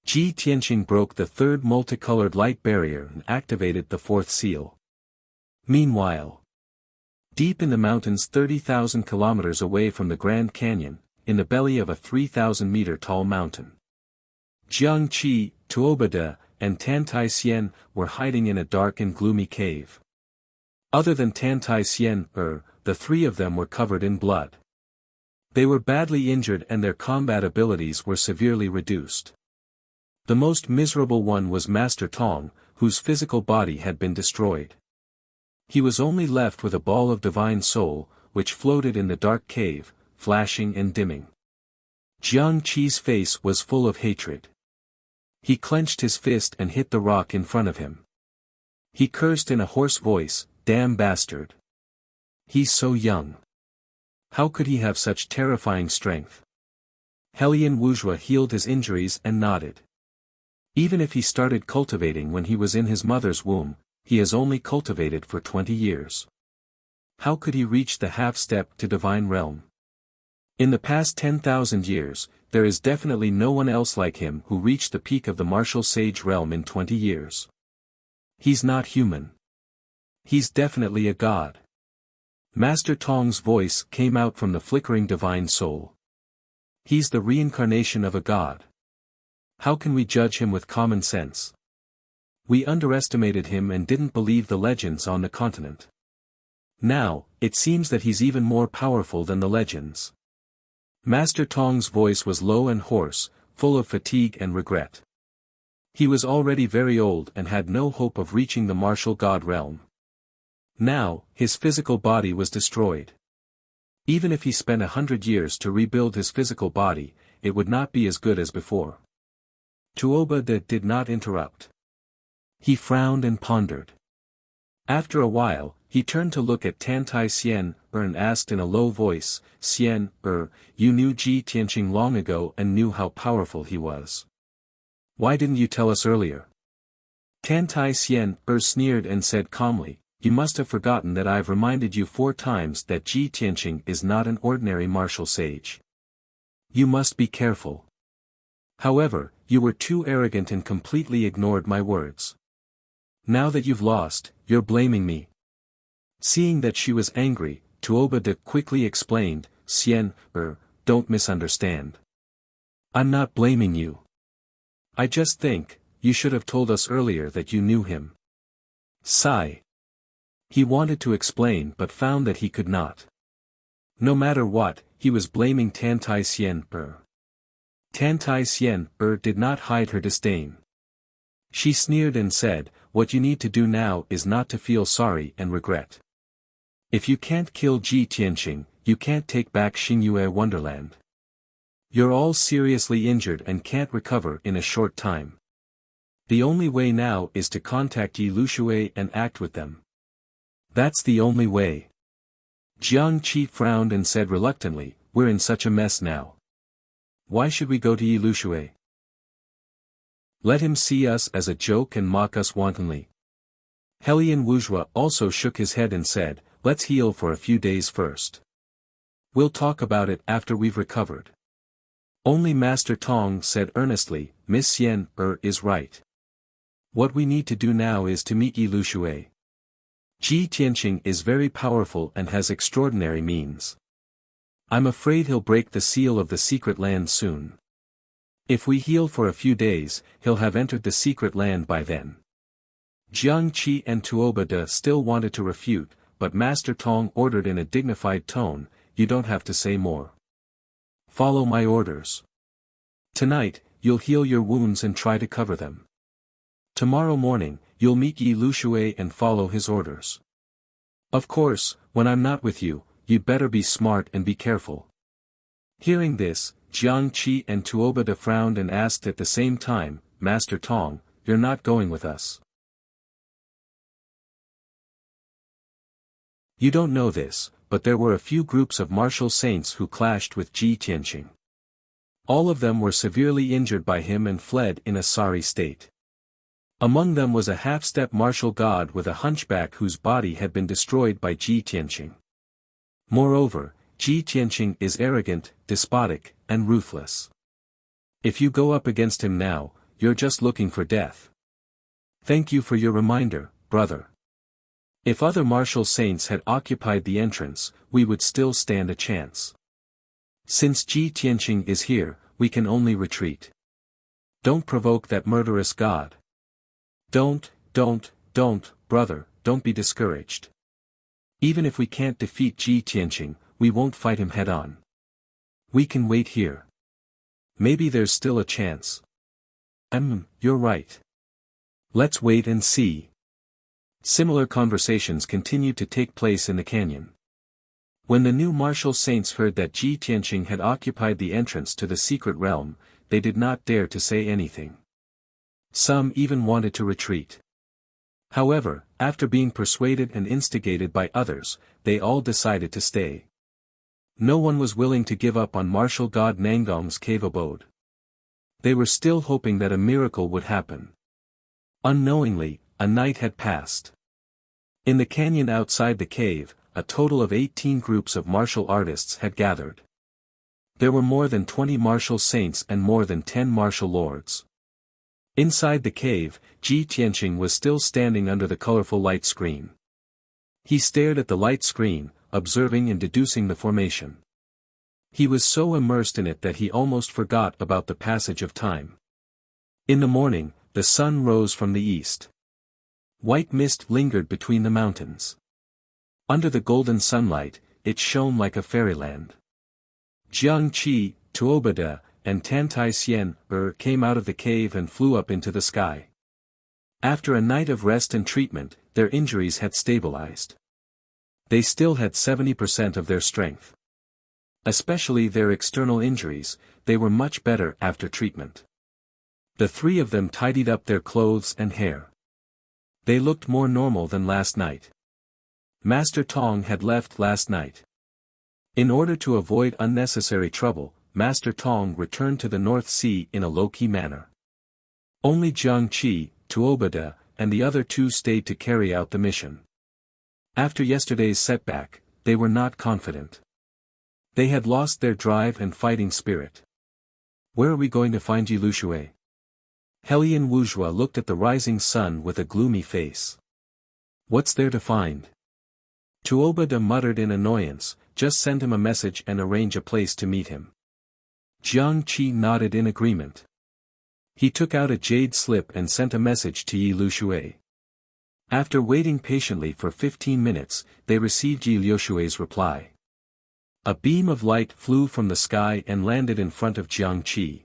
Ji Tianqing broke the 3rd multicolored light barrier and activated the 4th seal. Meanwhile, deep in the mountains 30,000 kilometers away from the Grand Canyon, in the belly of a 3,000-meter tall mountain, Jiang Qi, Tuobada, and Tantai Xian were hiding in a dark and gloomy cave. Other than Tantai Xian, the 3 of them were covered in blood. They were badly injured and their combat abilities were severely reduced. The most miserable one was Master Tong, whose physical body had been destroyed. He was only left with a ball of divine soul, which floated in the dark cave, flashing and dimming. Jiang Qi's face was full of hatred. He clenched his fist and hit the rock in front of him. He cursed in a hoarse voice, "Damn bastard. He's so young. How could he have such terrifying strength?" Hellion Wuxia healed his injuries and nodded. Even if he started cultivating when he was in his mother's womb, he has only cultivated for 20 years. How could he reach the half-step to divine realm? In the past 10,000 years, there is definitely no one else like him who reached the peak of the martial sage realm in 20 years. He's not human. He's definitely a god. Master Tong's voice came out from the flickering divine soul. He's the reincarnation of a god. How can we judge him with common sense? We underestimated him and didn't believe the legends on the continent. Now, it seems that he's even more powerful than the legends. Master Tong's voice was low and hoarse, full of fatigue and regret. He was already very old and had no hope of reaching the martial god realm. Now, his physical body was destroyed. Even if he spent 100 years to rebuild his physical body, it would not be as good as before. Tuoba did not interrupt. He frowned and pondered. After a while, he turned to look at Tantai Xian and asked in a low voice, "Xian, you knew Ji Tianqing long ago and knew how powerful he was. Why didn't you tell us earlier?" Tantai Xian sneered and said calmly, "You must have forgotten that I've reminded you 4 times that Ji Tianqing is not an ordinary martial sage. You must be careful. However, you were too arrogant and completely ignored my words. Now that you've lost, you're blaming me." Seeing that she was angry, Tuoba quickly explained, "Xian, don't misunderstand. I'm not blaming you. I just think, you should have told us earlier that you knew him." Sigh. He wanted to explain but found that he could not. No matter what, he was blaming Tantai Xian. Tantai Xian did not hide her disdain. She sneered and said, "What you need to do now is not to feel sorry and regret. If you can't kill Ji Tianqing, you can't take back Xingyue Wonderland. You're all seriously injured and can't recover in a short time. The only way now is to contact Yi Lushui and act with them. That's the only way." Jiang Qi frowned and said reluctantly, "We're in such a mess now. Why should we go to Yi Lushui? Let him see us as a joke and mock us wantonly." Hellion Wuxia also shook his head and said, "Let's heal for a few days first. We'll talk about it after we've recovered." Only Master Tong said earnestly, "Miss Xian is right. What we need to do now is to meet Yi Lushui. Ji Tianqing is very powerful and has extraordinary means. I'm afraid he'll break the seal of the secret land soon. If we heal for a few days, he'll have entered the secret land by then." Jiang Qi and Tuoba still wanted to refute, but Master Tong ordered in a dignified tone, "You don't have to say more. Follow my orders. Tonight, you'll heal your wounds and try to cover them. Tomorrow morning, you'll meet Yi Lushui and follow his orders. Of course, when I'm not with you, you'd better be smart and be careful." Hearing this, Jiang Qi and Tuoba frowned and asked at the same time, "Master Tong, you're not going with us?" You don't know this, but there were a few groups of martial saints who clashed with Ji Tianqing. All of them were severely injured by him and fled in a sorry state. Among them was a half-step martial god with a hunchback whose body had been destroyed by Ji Tianqing. Moreover, Ji Tianqing is arrogant, despotic, and ruthless. If you go up against him now, you're just looking for death. Thank you for your reminder, brother. If other martial saints had occupied the entrance, we would still stand a chance. Since Ji Tianqing is here, we can only retreat. Don't provoke that murderous god. Don't, brother, don't be discouraged. Even if we can't defeat Ji Tianqing, we won't fight him head-on. We can wait here. Maybe there's still a chance. You're right. Let's wait and see." Similar conversations continued to take place in the canyon. When the new martial saints heard that Ji Tianqing had occupied the entrance to the secret realm, they did not dare to say anything. Some even wanted to retreat. However, after being persuaded and instigated by others, they all decided to stay. No one was willing to give up on martial god Nangong's cave abode. They were still hoping that a miracle would happen. Unknowingly, a night had passed. In the canyon outside the cave, a total of 18 groups of martial artists had gathered. There were more than 20 martial saints and more than 10 martial lords. Inside the cave, Ji Tianqing was still standing under the colorful light screen. He stared at the light screen, observing and deducing the formation. He was so immersed in it that he almost forgot about the passage of time. In the morning, the sun rose from the east. White mist lingered between the mountains. Under the golden sunlight, it shone like a fairyland. Jiang Qi, Tuobada, and Tantai Xian came out of the cave and flew up into the sky. After a night of rest and treatment, their injuries had stabilized. They still had 70% of their strength. Especially their external injuries, they were much better after treatment. The three of them tidied up their clothes and hair. They looked more normal than last night. Master Tong had left last night. In order to avoid unnecessary trouble, Master Tong returned to the North Sea in a low-key manner. Only Jiang Qi, Tuobada, and the other two stayed to carry out the mission. After yesterday's setback, they were not confident. They had lost their drive and fighting spirit. Where are we going to find Yi Lushui? Helian Wuzhua looked at the rising sun with a gloomy face. What's there to find? Tuobada muttered in annoyance, just send him a message and arrange a place to meet him. Jiang Qi nodded in agreement. He took out a jade slip and sent a message to Yi Lushui. After waiting patiently for 15 minutes, they received Yi Lushui's reply. A beam of light flew from the sky and landed in front of Jiang Qi.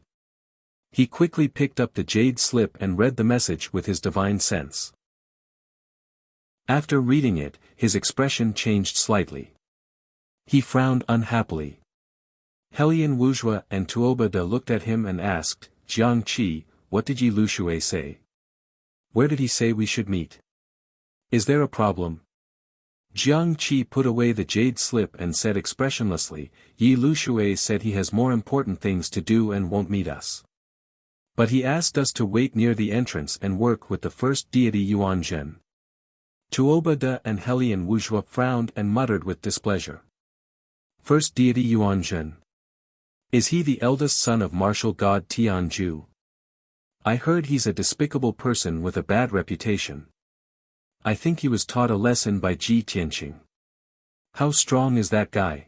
He quickly picked up the jade slip and read the message with his divine sense. After reading it, his expression changed slightly. He frowned unhappily. Helian Wuzhua and Tuobada looked at him and asked, Jiang Qi, what did Yi Lushui say? Where did he say we should meet? Is there a problem? Jiang Qi put away the jade slip and said expressionlessly, Yi Lushui said he has more important things to do and won't meet us. But he asked us to wait near the entrance and work with the first deity Yuanzhen. Tuobada and Helian Wuzhua frowned and muttered with displeasure. First deity Yuanzhen. Is he the eldest son of martial god Tianju? I heard he's a despicable person with a bad reputation. I think he was taught a lesson by Ji Tianqing. How strong is that guy?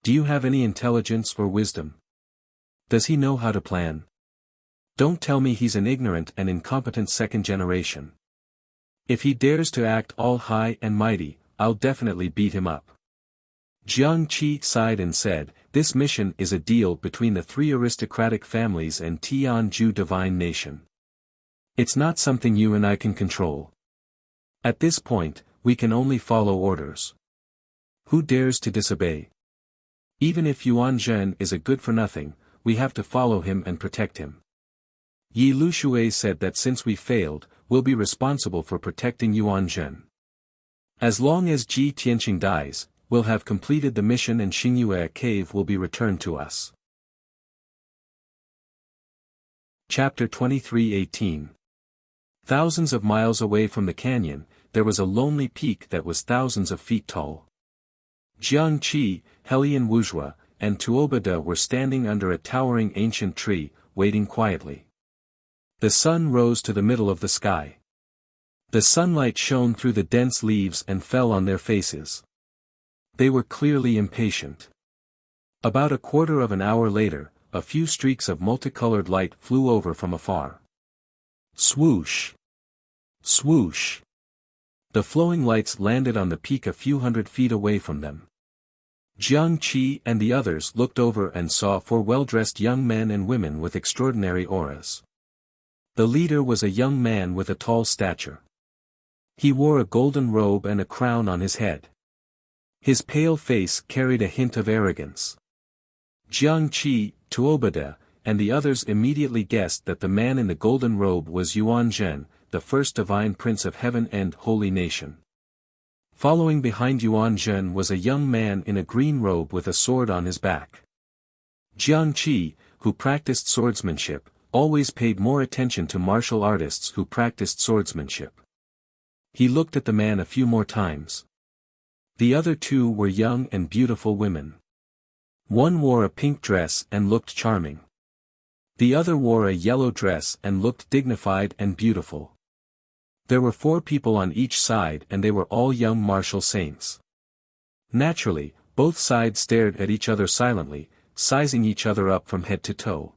Do you have any intelligence or wisdom? Does he know how to plan? Don't tell me he's an ignorant and incompetent second generation. If he dares to act all high and mighty, I'll definitely beat him up. Jiang Qi sighed and said, this mission is a deal between the three aristocratic families and Tianju divine nation. It's not something you and I can control. At this point, we can only follow orders. Who dares to disobey? Even if Yuanzhen is a good-for-nothing, we have to follow him and protect him. Yi Lushui said that since we failed, we'll be responsible for protecting Yuanzhen. As long as Ji Tianqing dies, we'll have completed the mission and Xingyue cave will be returned to us. Chapter 23:18. Thousands of miles away from the canyon, there was a lonely peak that was thousands of feet tall. Jiang Qi, Helian Wuzhua, and Tuobada were standing under a towering ancient tree, waiting quietly. The sun rose to the middle of the sky. The sunlight shone through the dense leaves and fell on their faces. They were clearly impatient. About a quarter of an hour later, a few streaks of multicolored light flew over from afar. Swoosh! Swoosh! The flowing lights landed on the peak a few hundred feet away from them. Jiang Qi and the others looked over and saw four well-dressed young men and women with extraordinary auras. The leader was a young man with a tall stature. He wore a golden robe and a crown on his head. His pale face carried a hint of arrogance. Jiang Qi, Tuobada, and the others immediately guessed that the man in the golden robe was Yuan Zhen, the first divine prince of heaven and holy nation. Following behind Yuan Zhen was a young man in a green robe with a sword on his back. Jiang Qi, who practiced swordsmanship, always paid more attention to martial artists who practiced swordsmanship. He looked at the man a few more times. The other two were young and beautiful women. One wore a pink dress and looked charming. The other wore a yellow dress and looked dignified and beautiful. There were 4 people on each side and they were all young martial saints. Naturally, both sides stared at each other silently, sizing each other up from head to toe.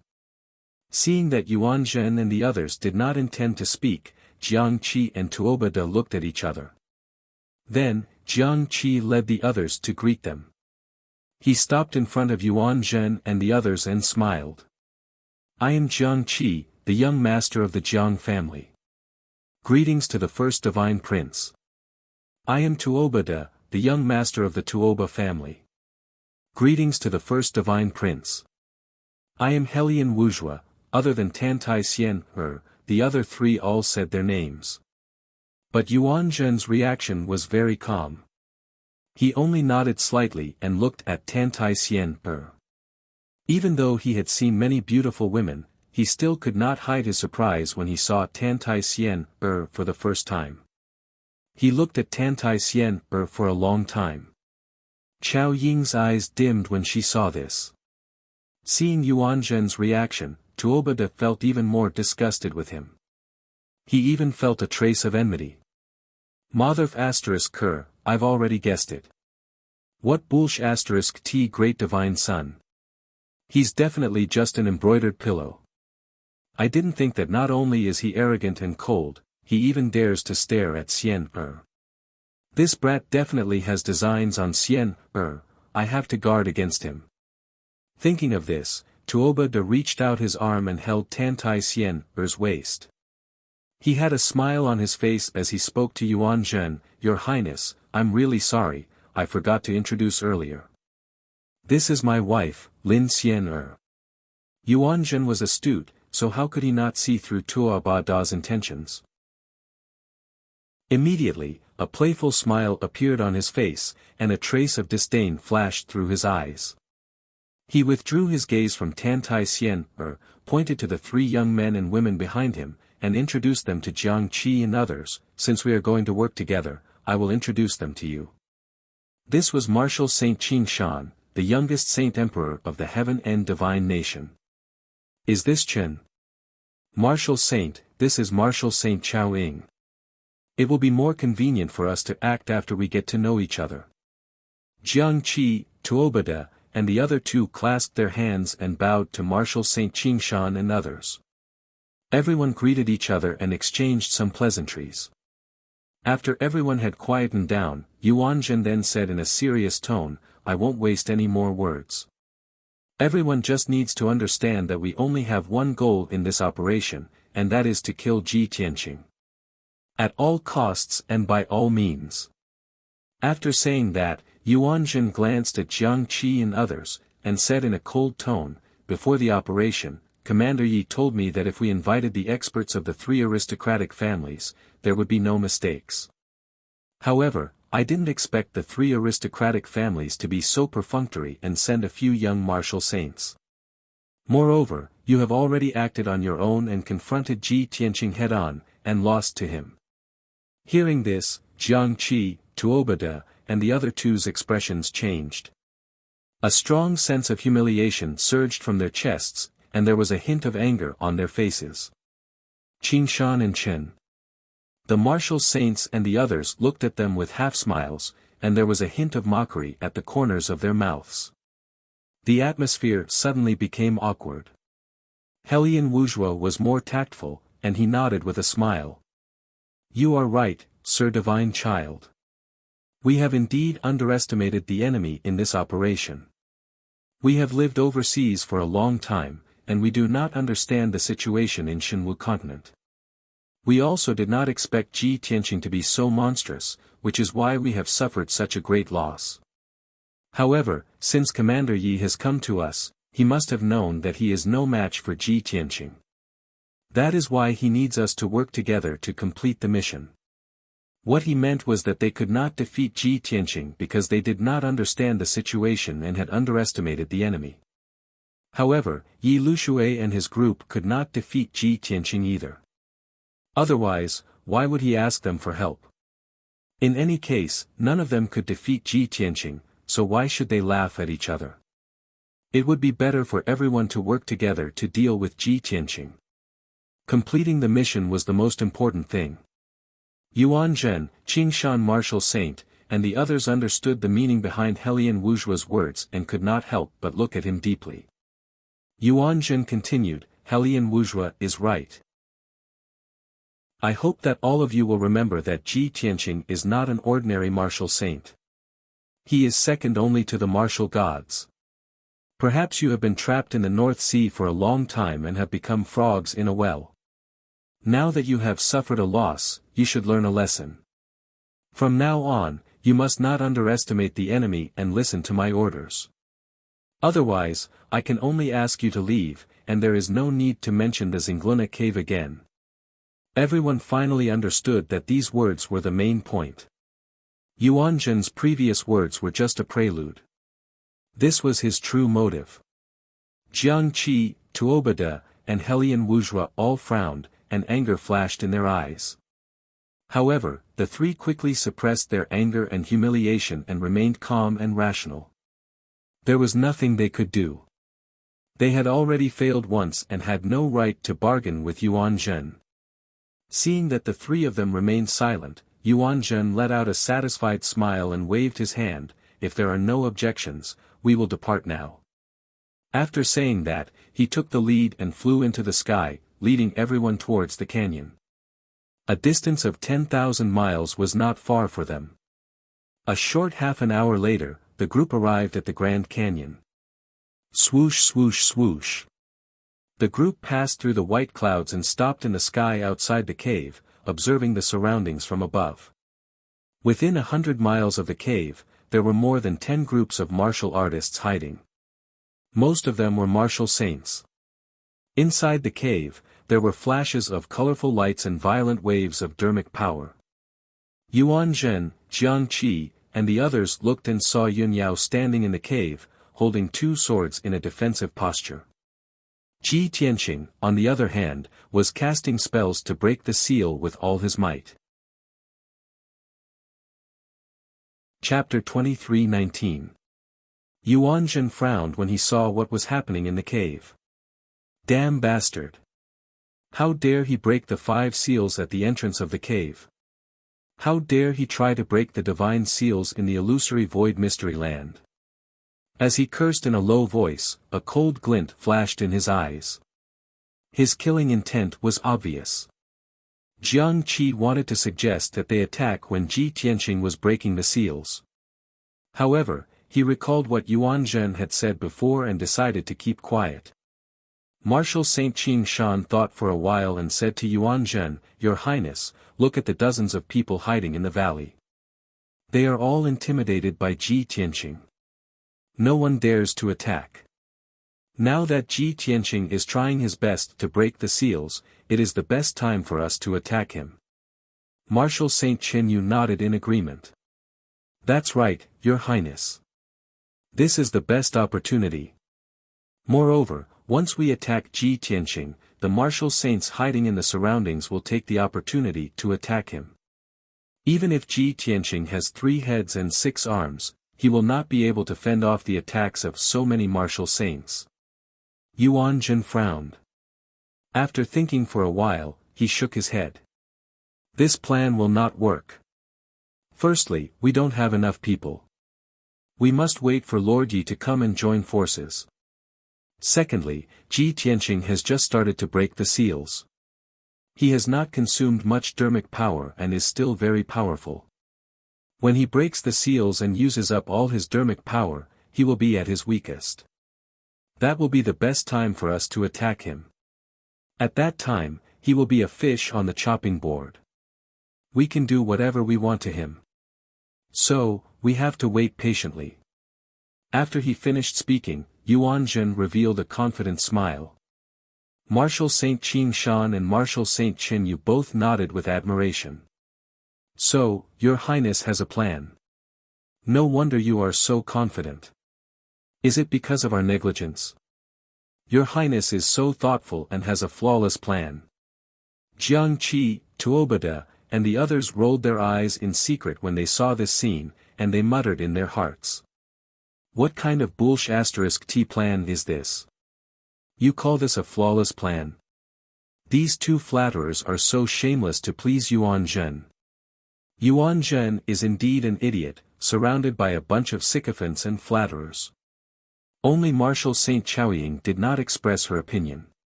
Seeing that Yuan Zhen and the others did not intend to speak, Jiang Qi and Tuobada looked at each other. Then, Jiang Qi led the others to greet them. He stopped in front of Yuan Zhen and the others and smiled. "I am Jiang Qi, the young master of the Jiang family. Greetings to the first divine prince. I am Tuobada, the young master of the Tuoba family. Greetings to the first divine prince. I am Helian Wuxia, other than Tantai Xian, the other 3 all said their names. But Yuan Zhen's reaction was very calm. He only nodded slightly and looked at Tantai Xian. Even though he had seen many beautiful women, he still could not hide his surprise when he saw Tantai Xian for the first time. He looked at Tantai Xian for a long time. Chao Ying's eyes dimmed when she saw this. Seeing Yuan Zhen's reaction, Tuobada felt even more disgusted with him. He even felt a trace of enmity. Motherf *Ker, I've already guessed it. What bullsh *T great divine son. He's definitely just an embroidered pillow. I didn't think that not only is he arrogant and cold, he even dares to stare at Xian. This brat definitely has designs on Xian. I have to guard against him. Thinking of this, Tuobada reached out his arm and held Tantai Xian's waist. He had a smile on his face as he spoke to Yuan Zhen. "Your Highness, I'm really sorry, I forgot to introduce earlier. This is my wife, Lin Xian. Yuan Zhen was astute, so how could he not see through Tuobada's intentions? Immediately, a playful smile appeared on his face, and a trace of disdain flashed through his eyes. He withdrew his gaze from Tantai Xian, pointed to the 3 young men and women behind him, and introduced them to Jiang Qi and others. "Since we are going to work together, I will introduce them to you. This was Martial Saint Qing Shan, the youngest Saint Emperor of the Heaven and Divine Nation. Is this Chen? Martial Saint, this is Martial Saint Chao Ying. It will be more convenient for us to act after we get to know each other." Jiang Qi, Tuobada, and the other 2 clasped their hands and bowed to Martial Saint Qing Shan and others. Everyone greeted each other and exchanged some pleasantries. After everyone had quietened down, Yuan Zhen then said in a serious tone, "I won't waste any more words. Everyone just needs to understand that we only have one goal in this operation, and that is to kill Ji Tianqing. At all costs and by all means." After saying that, Yuan Zhen glanced at Jiang Qi and others, and said in a cold tone, "Before the operation, Commander Yi told me that if we invited the experts of the 3 aristocratic families, there would be no mistakes. However, I didn't expect the 3 aristocratic families to be so perfunctory and send a few young martial saints. Moreover, you have already acted on your own and confronted Ji Tianqing head-on, and lost to him." Hearing this, Jiang Qi, Tuobada, and the other 2's expressions changed. A strong sense of humiliation surged from their chests, and there was a hint of anger on their faces. Qing Shan and Chen. The martial saints and the others looked at them with half-smiles, and there was a hint of mockery at the corners of their mouths. The atmosphere suddenly became awkward. Helian Wuxia was more tactful, and he nodded with a smile. "You are right, Sir Divine Child. We have indeed underestimated the enemy in this operation. We have lived overseas for a long time, and we do not understand the situation in Shenwu continent. We also did not expect Ji Tianqing to be so monstrous, which is why we have suffered such a great loss. However, since Commander Yi has come to us, he must have known that he is no match for Ji Tianqing. That is why he needs us to work together to complete the mission. What he meant was that they could not defeat Ji Tianqing because they did not understand the situation and had underestimated the enemy. However, Yi Lushui and his group could not defeat Ji Tianqing either. Otherwise, why would he ask them for help? In any case, none of them could defeat Ji Tianqing, so why should they laugh at each other? It would be better for everyone to work together to deal with Ji Tianqing. Completing the mission was the most important thing. Yuan Zhen, Qingshan Martial Saint, and the others understood the meaning behind Helian Wujua's words and could not help but look at him deeply. Yuan Zhen continued, Helian Wujua is right. I hope that all of you will remember that Ji Tianqing is not an ordinary martial saint. He is second only to the martial gods. Perhaps you have been trapped in the North Sea for a long time and have become frogs in a well. Now that you have suffered a loss, you should learn a lesson. From now on, you must not underestimate the enemy and listen to my orders. Otherwise, I can only ask you to leave, and there is no need to mention the Zingluna cave again. Everyone finally understood that these words were the main point. Yuan Zhen's previous words were just a prelude. This was his true motive. Jiang Qi, Tuobada, and Helian Wujua all frowned, and anger flashed in their eyes. However, the three quickly suppressed their anger and humiliation and remained calm and rational. There was nothing they could do. They had already failed once and had no right to bargain with Yuan Zhen. Seeing that the three of them remained silent, Yuan Zhen let out a satisfied smile and waved his hand, if there are no objections, we will depart now. After saying that, he took the lead and flew into the sky, leading everyone towards the canyon. A distance of 10,000 miles was not far for them. A short half an hour later, the group arrived at the Grand Canyon. Swoosh swoosh swoosh. The group passed through the white clouds and stopped in the sky outside the cave, observing the surroundings from above. Within 100 miles of the cave, there were more than 10 groups of martial artists hiding. Most of them were martial saints. Inside the cave, there were flashes of colorful lights and violent waves of dermic power. Yuan Zhen, Jiang Qi, and the others looked and saw Yun Yao standing in the cave, holding two swords in a defensive posture. Ji Tianqing, on the other hand, was casting spells to break the seal with all his might. Chapter 23:19. Yuan Zhen frowned when he saw what was happening in the cave. Damn bastard! How dare he break the 5 seals at the entrance of the cave? How dare he try to break the divine seals in the illusory void mystery land? As he cursed in a low voice, a cold glint flashed in his eyes. His killing intent was obvious. Jiang Qi wanted to suggest that they attack when Ji Tianqing was breaking the seals. However, he recalled what Yuan Zhen had said before and decided to keep quiet. Martial Saint Qing Shan thought for a while and said to Yuan Zhen, Your Highness, look at the dozens of people hiding in the valley. They are all intimidated by Ji Tianqing. No one dares to attack. Now that Ji Tianqing is trying his best to break the seals, it is the best time for us to attack him. Martial Saint Qinyu nodded in agreement. That's right, Your Highness. This is the best opportunity. Moreover, once we attack Ji Tianqing, the martial saints hiding in the surroundings will take the opportunity to attack him. Even if Ji Tianqing has 3 heads and 6 arms, he will not be able to fend off the attacks of so many martial saints. Yuan Zhen frowned. After thinking for a while, he shook his head. This plan will not work. Firstly, we don't have enough people. We must wait for Lord Yi to come and join forces. Secondly, Ji Tianqing has just started to break the seals. He has not consumed much dermic power and is still very powerful. When he breaks the seals and uses up all his dermic power, he will be at his weakest. That will be the best time for us to attack him. At that time, he will be a fish on the chopping board. We can do whatever we want to him. So, we have to wait patiently. After he finished speaking, Yuan Zhen revealed a confident smile. Marshal Saint Qing Shan and Marshal Saint Qin Yu both nodded with admiration. So, your Highness has a plan. No wonder you are so confident. Is it because of our negligence? Your Highness is so thoughtful and has a flawless plan. Jiang Qi, Tuobada, and the others rolled their eyes in secret when they saw this scene, and they muttered in their hearts. What kind of *T plan is this? You call this a flawless plan? These two flatterers are so shameless to please Yuan Zhen. Yuan Zhen is indeed an idiot, surrounded by a bunch of sycophants and flatterers. Only Marshal Saint Chaoying did not express her opinion.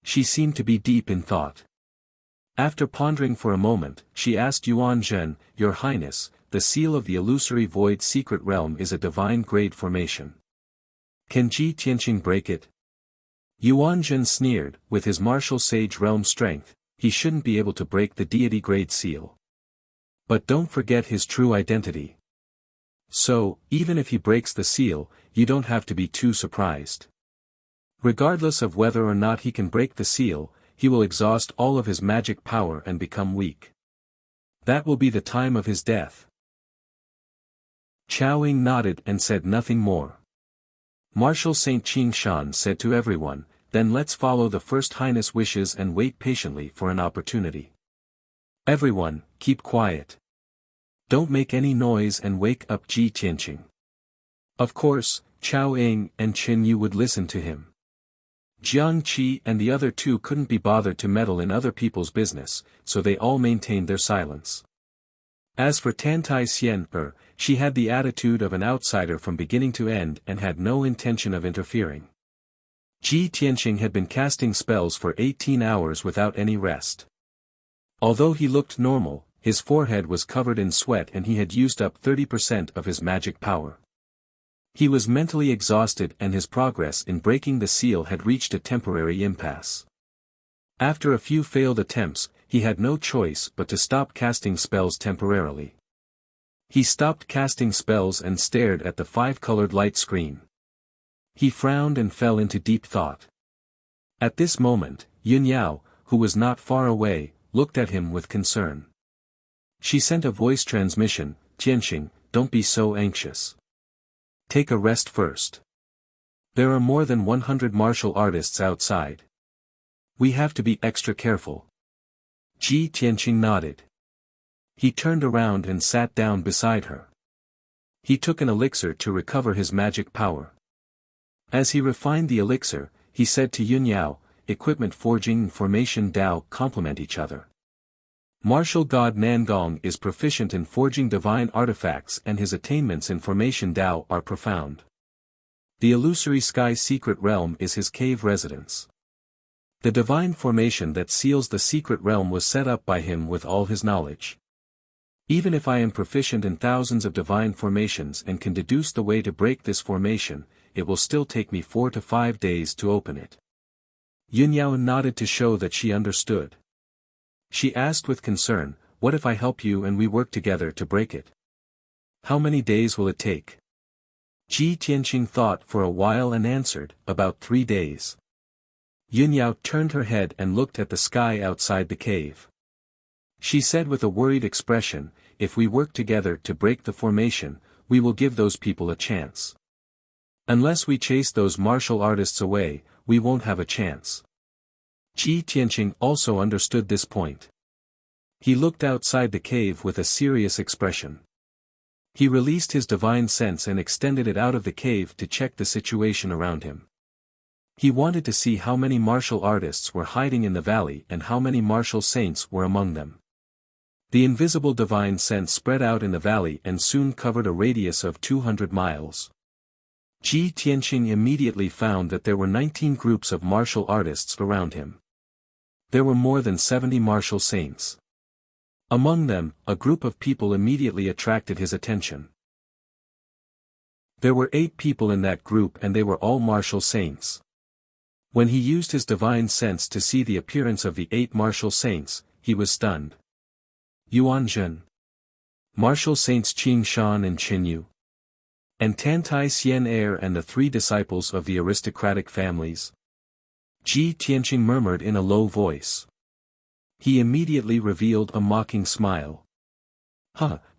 She seemed to be deep in thought. After pondering for a moment, she asked Yuan Zhen, Your Highness, the seal of the illusory void secret realm is a divine grade formation. Can Ji Tianqing break it? Yuan Zhen sneered, with his martial sage realm strength, he shouldn't be able to break the deity grade seal. But don't forget his true identity. So, even if he breaks the seal, you don't have to be too surprised. Regardless of whether or not he can break the seal, he will exhaust all of his magic power and become weak. That will be the time of his death. Chaoying nodded and said nothing more. Marshal Saint Qing Shan said to everyone, Then let's follow the First Highness' wishes and wait patiently for an opportunity. Everyone, keep quiet. Don't make any noise and wake up Ji Tianqing. Of course, Chaoying and Qin Yu would listen to him. Jiang Qi and the other two couldn't be bothered to meddle in other people's business, so they all maintained their silence. As for Tantai Xian, she had the attitude of an outsider from beginning to end and had no intention of interfering. Ji Tianqing had been casting spells for 18 hours without any rest. Although he looked normal, his forehead was covered in sweat and he had used up 30% of his magic power. He was mentally exhausted and his progress in breaking the seal had reached a temporary impasse. After a few failed attempts, he had no choice but to stop casting spells temporarily. He stopped casting spells and stared at the 5-colored light screen. He frowned and fell into deep thought. At this moment, Yun Yao, who was not far away, looked at him with concern. She sent a voice transmission, Tianqing, don't be so anxious. Take a rest first. There are more than 100 martial artists outside. We have to be extra careful. Ji Tianqing nodded. He turned around and sat down beside her. He took an elixir to recover his magic power. As he refined the elixir, he said to Yun Yao, equipment forging and formation Dao complement each other. Martial god Nangong is proficient in forging divine artifacts and his attainments in formation Dao are profound. The illusory sky secret realm is his cave residence. The divine formation that seals the secret realm was set up by him with all his knowledge. Even if I am proficient in thousands of divine formations and can deduce the way to break this formation, it will still take me 4 to 5 days to open it. Yun Yao nodded to show that she understood. She asked with concern, what if I help you and we work together to break it? How many days will it take? Ji Tianqing thought for a while and answered, about 3 days. Yun Yao turned her head and looked at the sky outside the cave. She said with a worried expression, if we work together to break the formation, we will give those people a chance. Unless we chase those martial artists away, we won't have a chance. Ji Tianqing also understood this point. He looked outside the cave with a serious expression. He released his divine sense and extended it out of the cave to check the situation around him. He wanted to see how many martial artists were hiding in the valley and how many martial saints were among them. The invisible divine sense spread out in the valley and soon covered a radius of 200 miles. Ji Tianqing immediately found that there were 19 groups of martial artists around him. There were more than 70 martial saints. Among them, a group of people immediately attracted his attention. There were 8 people in that group and they were all martial saints. When he used his divine sense to see the appearance of the 8 martial saints, he was stunned. Yuan Zhen. Martial saints Qing Shan and Qin Yu. And Tantai Xian heir and the three disciples of the aristocratic families? Ji Tianqing murmured in a low voice. He immediately revealed a mocking smile.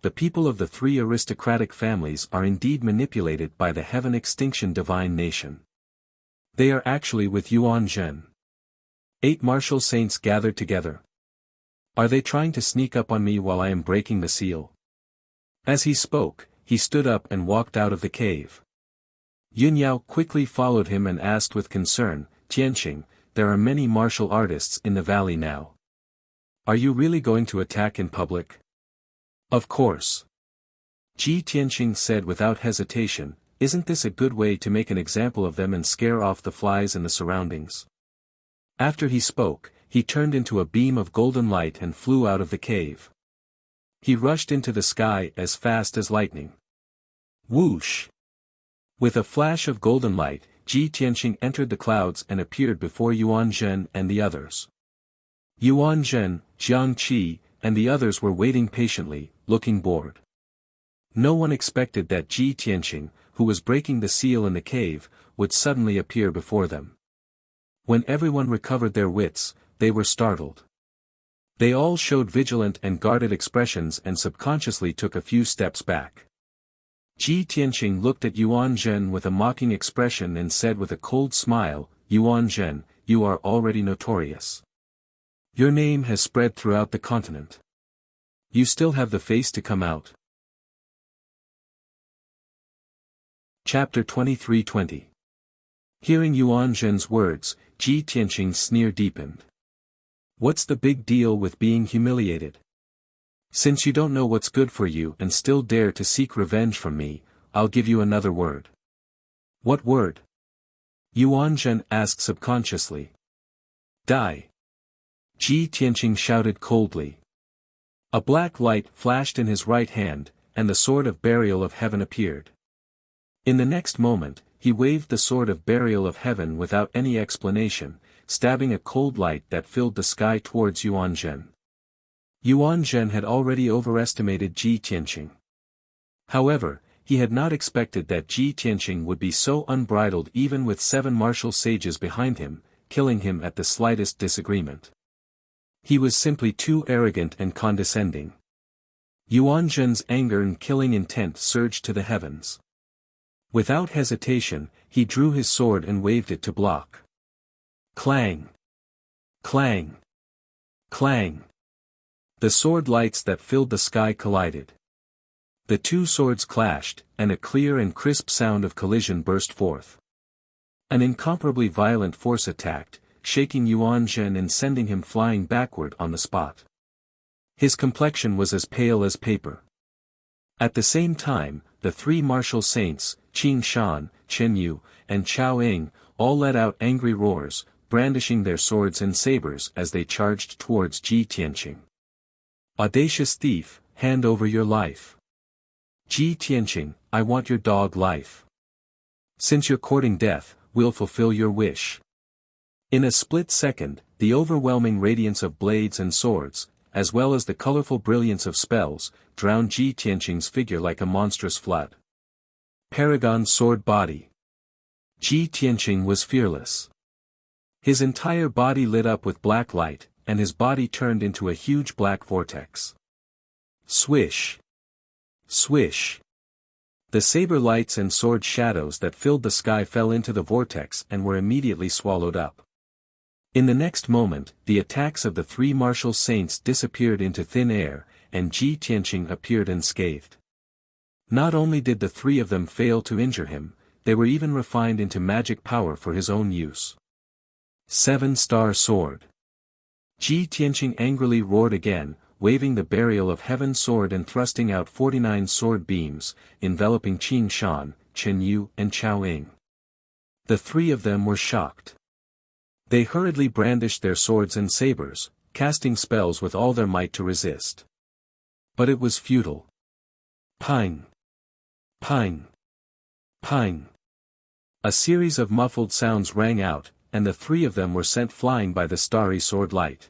The people of the three aristocratic families are indeed manipulated by the heaven extinction divine nation. They are actually with Yuan Zhen. 8 martial saints gathered together. Are they trying to sneak up on me while I am breaking the seal? As he spoke, he stood up and walked out of the cave. Yun Yao quickly followed him and asked with concern, Tianqing, there are many martial artists in the valley now. Are you really going to attack in public? Of course. Ji Tianqing said without hesitation, isn't this a good way to make an example of them and scare off the flies in the surroundings? After he spoke, he turned into a beam of golden light and flew out of the cave. He rushed into the sky as fast as lightning. Whoosh! With a flash of golden light, Ji Tianqing entered the clouds and appeared before Yuan Zhen and the others. Yuan Zhen, Jiang Qi, and the others were waiting patiently, looking bored. No one expected that Ji Tianqing, who was breaking the seal in the cave, would suddenly appear before them. When everyone recovered their wits, they were startled. They all showed vigilant and guarded expressions and subconsciously took a few steps back. Ji Tianqing looked at Yuan Zhen with a mocking expression and said with a cold smile, Yuan Zhen, you are already notorious. Your name has spread throughout the continent. You still have the face to come out. Chapter 23:20. Hearing Yuan Zhen's words, Ji Tianqing's sneer deepened. What's the big deal with being humiliated? Since you don't know what's good for you and still dare to seek revenge from me, I'll give you another word. What word? Yuan Zhen asked subconsciously. Die. Ji Tianqing shouted coldly. A black light flashed in his right hand, and the sword of burial of heaven appeared. In the next moment, he waved the sword of burial of heaven without any explanation, stabbing a cold light that filled the sky towards Yuan Zhen. Yuan Zhen had already overestimated Ji Tianqing. However, he had not expected that Ji Tianqing would be so unbridled even with 7 martial sages behind him, killing him at the slightest disagreement. He was simply too arrogant and condescending. Yuan Zhen's anger and killing intent surged to the heavens. Without hesitation, he drew his sword and waved it to block. Clang! Clang! Clang! The sword lights that filled the sky collided. The two swords clashed, and a clear and crisp sound of collision burst forth. An incomparably violent force attacked, shaking Yuan Zhen and sending him flying backward on the spot. His complexion was as pale as paper. At the same time, the 3 martial saints, Qing Shan, Chen Yu, and Chao Ing, all let out angry roars, brandishing their swords and sabers as they charged towards Ji Tianqing. Audacious thief, hand over your life. Ji Tianqing, I want your dog life. Since you're courting death, we'll fulfill your wish. In a split second, the overwhelming radiance of blades and swords, as well as the colorful brilliance of spells, drowned Ji Tianqing's figure like a monstrous flood. Paragon sword body. Ji Tianqing was fearless. His entire body lit up with black light, and his body turned into a huge black vortex. Swish! Swish! The saber lights and sword shadows that filled the sky fell into the vortex and were immediately swallowed up. In the next moment, the attacks of the 3 martial saints disappeared into thin air, and Ji Tianqing appeared unscathed. Not only did the 3 of them fail to injure him, they were even refined into magic power for his own use. 7-star sword. Ji Tianqing angrily roared again, waving the burial of heaven sword and thrusting out 49 sword beams, enveloping Qing Shan, Chen Yu and Chao Ing. The 3 of them were shocked. They hurriedly brandished their swords and sabers, casting spells with all their might to resist. But it was futile. Ping! Ping! Ping! A series of muffled sounds rang out, and the 3 of them were sent flying by the starry sword light.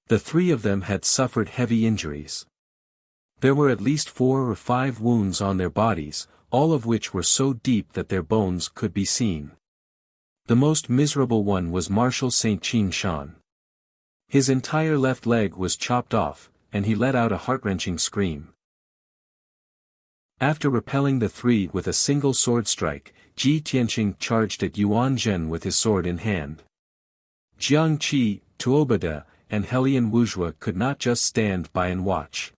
The 3 of them had suffered heavy injuries. There were at least 4 or 5 wounds on their bodies, all of which were so deep that their bones could be seen. The most miserable one was Marshal St. Ching Shan. His entire left leg was chopped off, and he let out a heart-wrenching scream. After repelling the three with a single sword strike, Ji Tianqing charged at Yuan Zhen with his sword in hand. Jiang Qi, Tuobada, and Helian Wuxia could not just stand by and watch.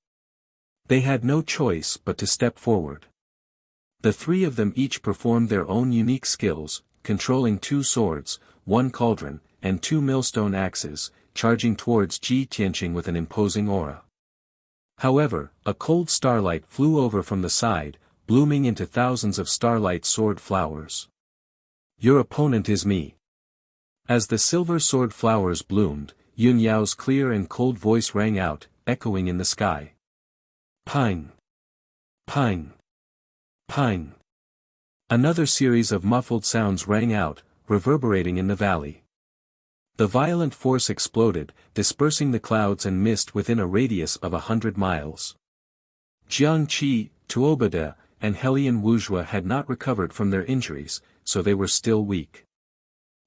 They had no choice but to step forward. The three of them each performed their own unique skills, controlling 2 swords, 1 cauldron, and 2 millstone axes, charging towards Ji Tianqing with an imposing aura. However, a cold starlight flew over from the side, blooming into thousands of starlight sword flowers. "Your opponent is me." As the silver sword flowers bloomed, Yun Yao's clear and cold voice rang out, echoing in the sky. Pine! Pine! Pine! Another series of muffled sounds rang out, reverberating in the valley. The violent force exploded, dispersing the clouds and mist within a radius of 100 miles. Jiang Qi, Tuobada, and Helian Wuxia had not recovered from their injuries, so they were still weak.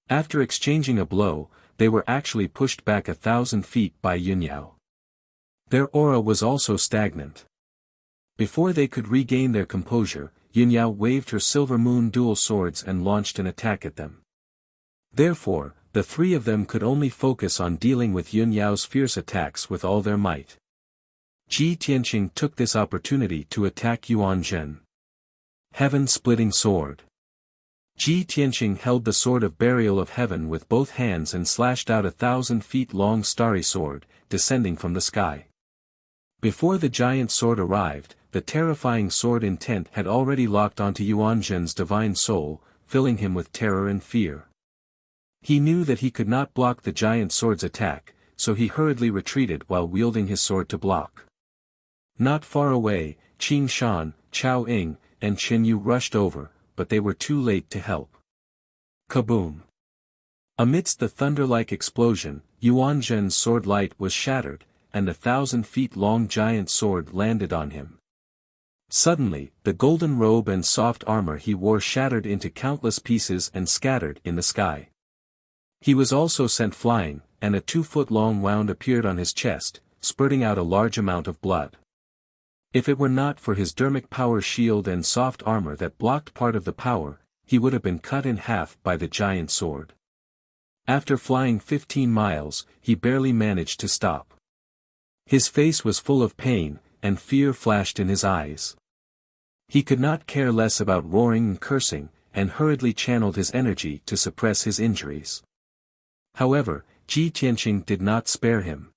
After exchanging a blow, they were actually pushed back 1,000 feet by Yun Yao. Their aura was also stagnant. Before they could regain their composure, Yun Yao waved her silver moon dual swords and launched an attack at them. Therefore, the three of them could only focus on dealing with Yun Yao's fierce attacks with all their might. Ji Tianqing took this opportunity to attack Yuan Zhen. Heaven-splitting sword. Ji Tianqing held the sword of burial of heaven with both hands and slashed out 1,000 feet long starry sword, descending from the sky. Before the giant sword arrived, the terrifying sword intent had already locked onto Yuan Zhen's divine soul, filling him with terror and fear. He knew that he could not block the giant sword's attack, so he hurriedly retreated while wielding his sword to block. Not far away, Qing Shan, Chao Ying, and Chen Yu rushed over, but they were too late to help. Kaboom! Amidst the thunder-like explosion, Yuan Zhen's sword light was shattered, and the 1,000 feet long giant sword landed on him. Suddenly, the golden robe and soft armor he wore shattered into countless pieces and scattered in the sky. He was also sent flying, and a 2-foot-long wound appeared on his chest, spurting out a large amount of blood. If it were not for his dermic power shield and soft armor that blocked part of the power, he would have been cut in half by the giant sword. After flying 15 miles, he barely managed to stop. His face was full of pain, and fear flashed in his eyes. He could not care less about roaring and cursing, and hurriedly channeled his energy to suppress his injuries. However, Ji Tianqing did not spare him.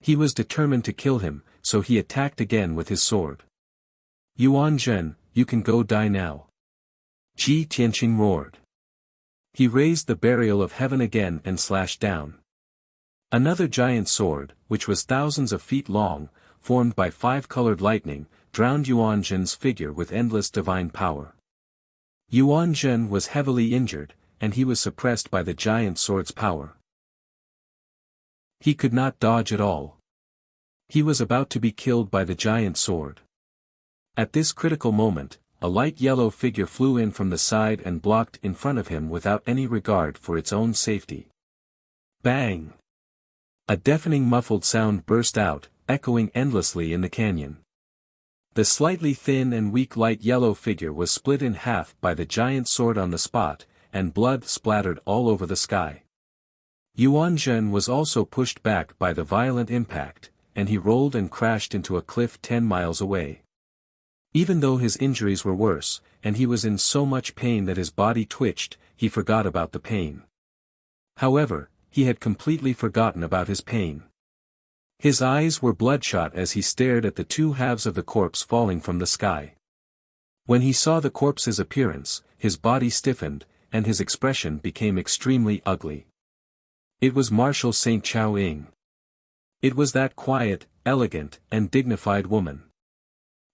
He was determined to kill him, so he attacked again with his sword. "Yuan Zhen, you can go die now." Ji Tianqing roared. He raised the burial of heaven again and slashed down. Another giant sword, which was thousands of feet long, formed by 5-colored lightning, drowned Yuan Zhen's figure with endless divine power. Yuan Zhen was heavily injured, and he was suppressed by the giant sword's power. He could not dodge at all. He was about to be killed by the giant sword. At this critical moment, a light yellow figure flew in from the side and blocked in front of him without any regard for its own safety. Bang! A deafening muffled sound burst out, echoing endlessly in the canyon. The slightly thin and weak light yellow figure was split in half by the giant sword on the spot, and blood splattered all over the sky. Yuan Zhen was also pushed back by the violent impact, and he rolled and crashed into a cliff 10 miles away. Even though his injuries were worse, and he was in so much pain that his body twitched, he forgot about the pain. However, he had completely forgotten about his pain. His eyes were bloodshot as he stared at the 2 halves of the corpse falling from the sky. When he saw the corpse's appearance, his body stiffened, and his expression became extremely ugly. It was Marshal St. Chao Ying. It was that quiet, elegant, and dignified woman.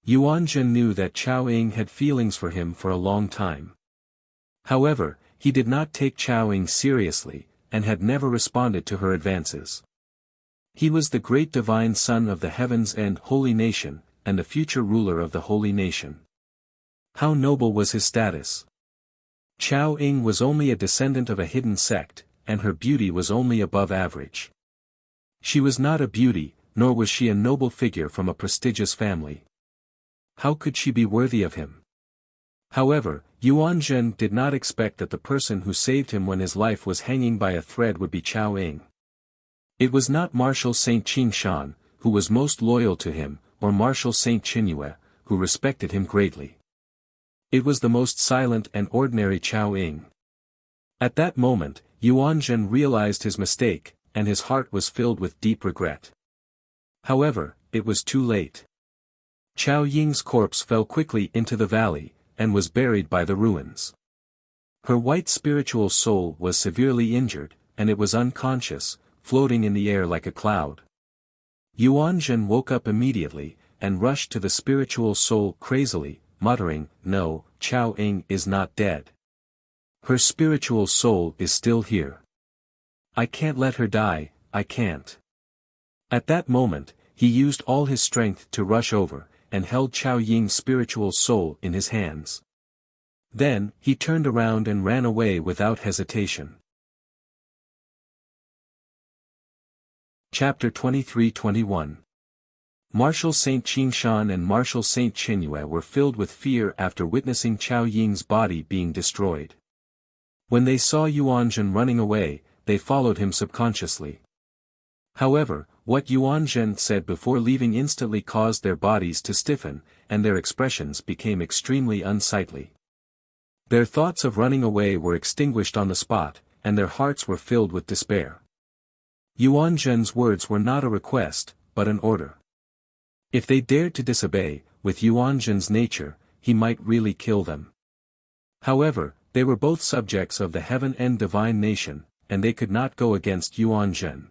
Yuan Zhen knew that Chao Ying had feelings for him for a long time. However, he did not take Chao Ying seriously, and had never responded to her advances. He was the great divine son of the heavens and holy nation, and the future ruler of the holy nation. How noble was his status! Chao Ying was only a descendant of a hidden sect, and her beauty was only above average. She was not a beauty, nor was she a noble figure from a prestigious family. How could she be worthy of him? However, Yuan Zhen did not expect that the person who saved him when his life was hanging by a thread would be Chao Ying. It was not Marshal Saint Qingshan, who was most loyal to him, or Marshal Saint Qinyue, who respected him greatly. It was the most silent and ordinary Chao Ying. At that moment, Yuan Zhen realized his mistake, and his heart was filled with deep regret. However, it was too late. Chao Ying's corpse fell quickly into the valley, and was buried by the ruins. Her white spiritual soul was severely injured, and it was unconscious, floating in the air like a cloud. Yuan Zhen woke up immediately, and rushed to the spiritual soul crazily, muttering, "No, Chao Ying is not dead. Her spiritual soul is still here. I can't let her die, I can't." At that moment, he used all his strength to rush over, and held Chao Ying's spiritual soul in his hands. Then, he turned around and ran away without hesitation. Chapter 23-21. Marshal Saint Qingshan and Marshal Saint Qinyue were filled with fear after witnessing Chao Ying's body being destroyed. When they saw Yuan Zhen running away, they followed him subconsciously. However, what Yuan Zhen said before leaving instantly caused their bodies to stiffen, and their expressions became extremely unsightly. Their thoughts of running away were extinguished on the spot, and their hearts were filled with despair. Yuan Zhen's words were not a request, but an order. If they dared to disobey, with Yuan Zhen's nature, he might really kill them. However, they were both subjects of the heaven and divine nation, and they could not go against Yuan Zhen.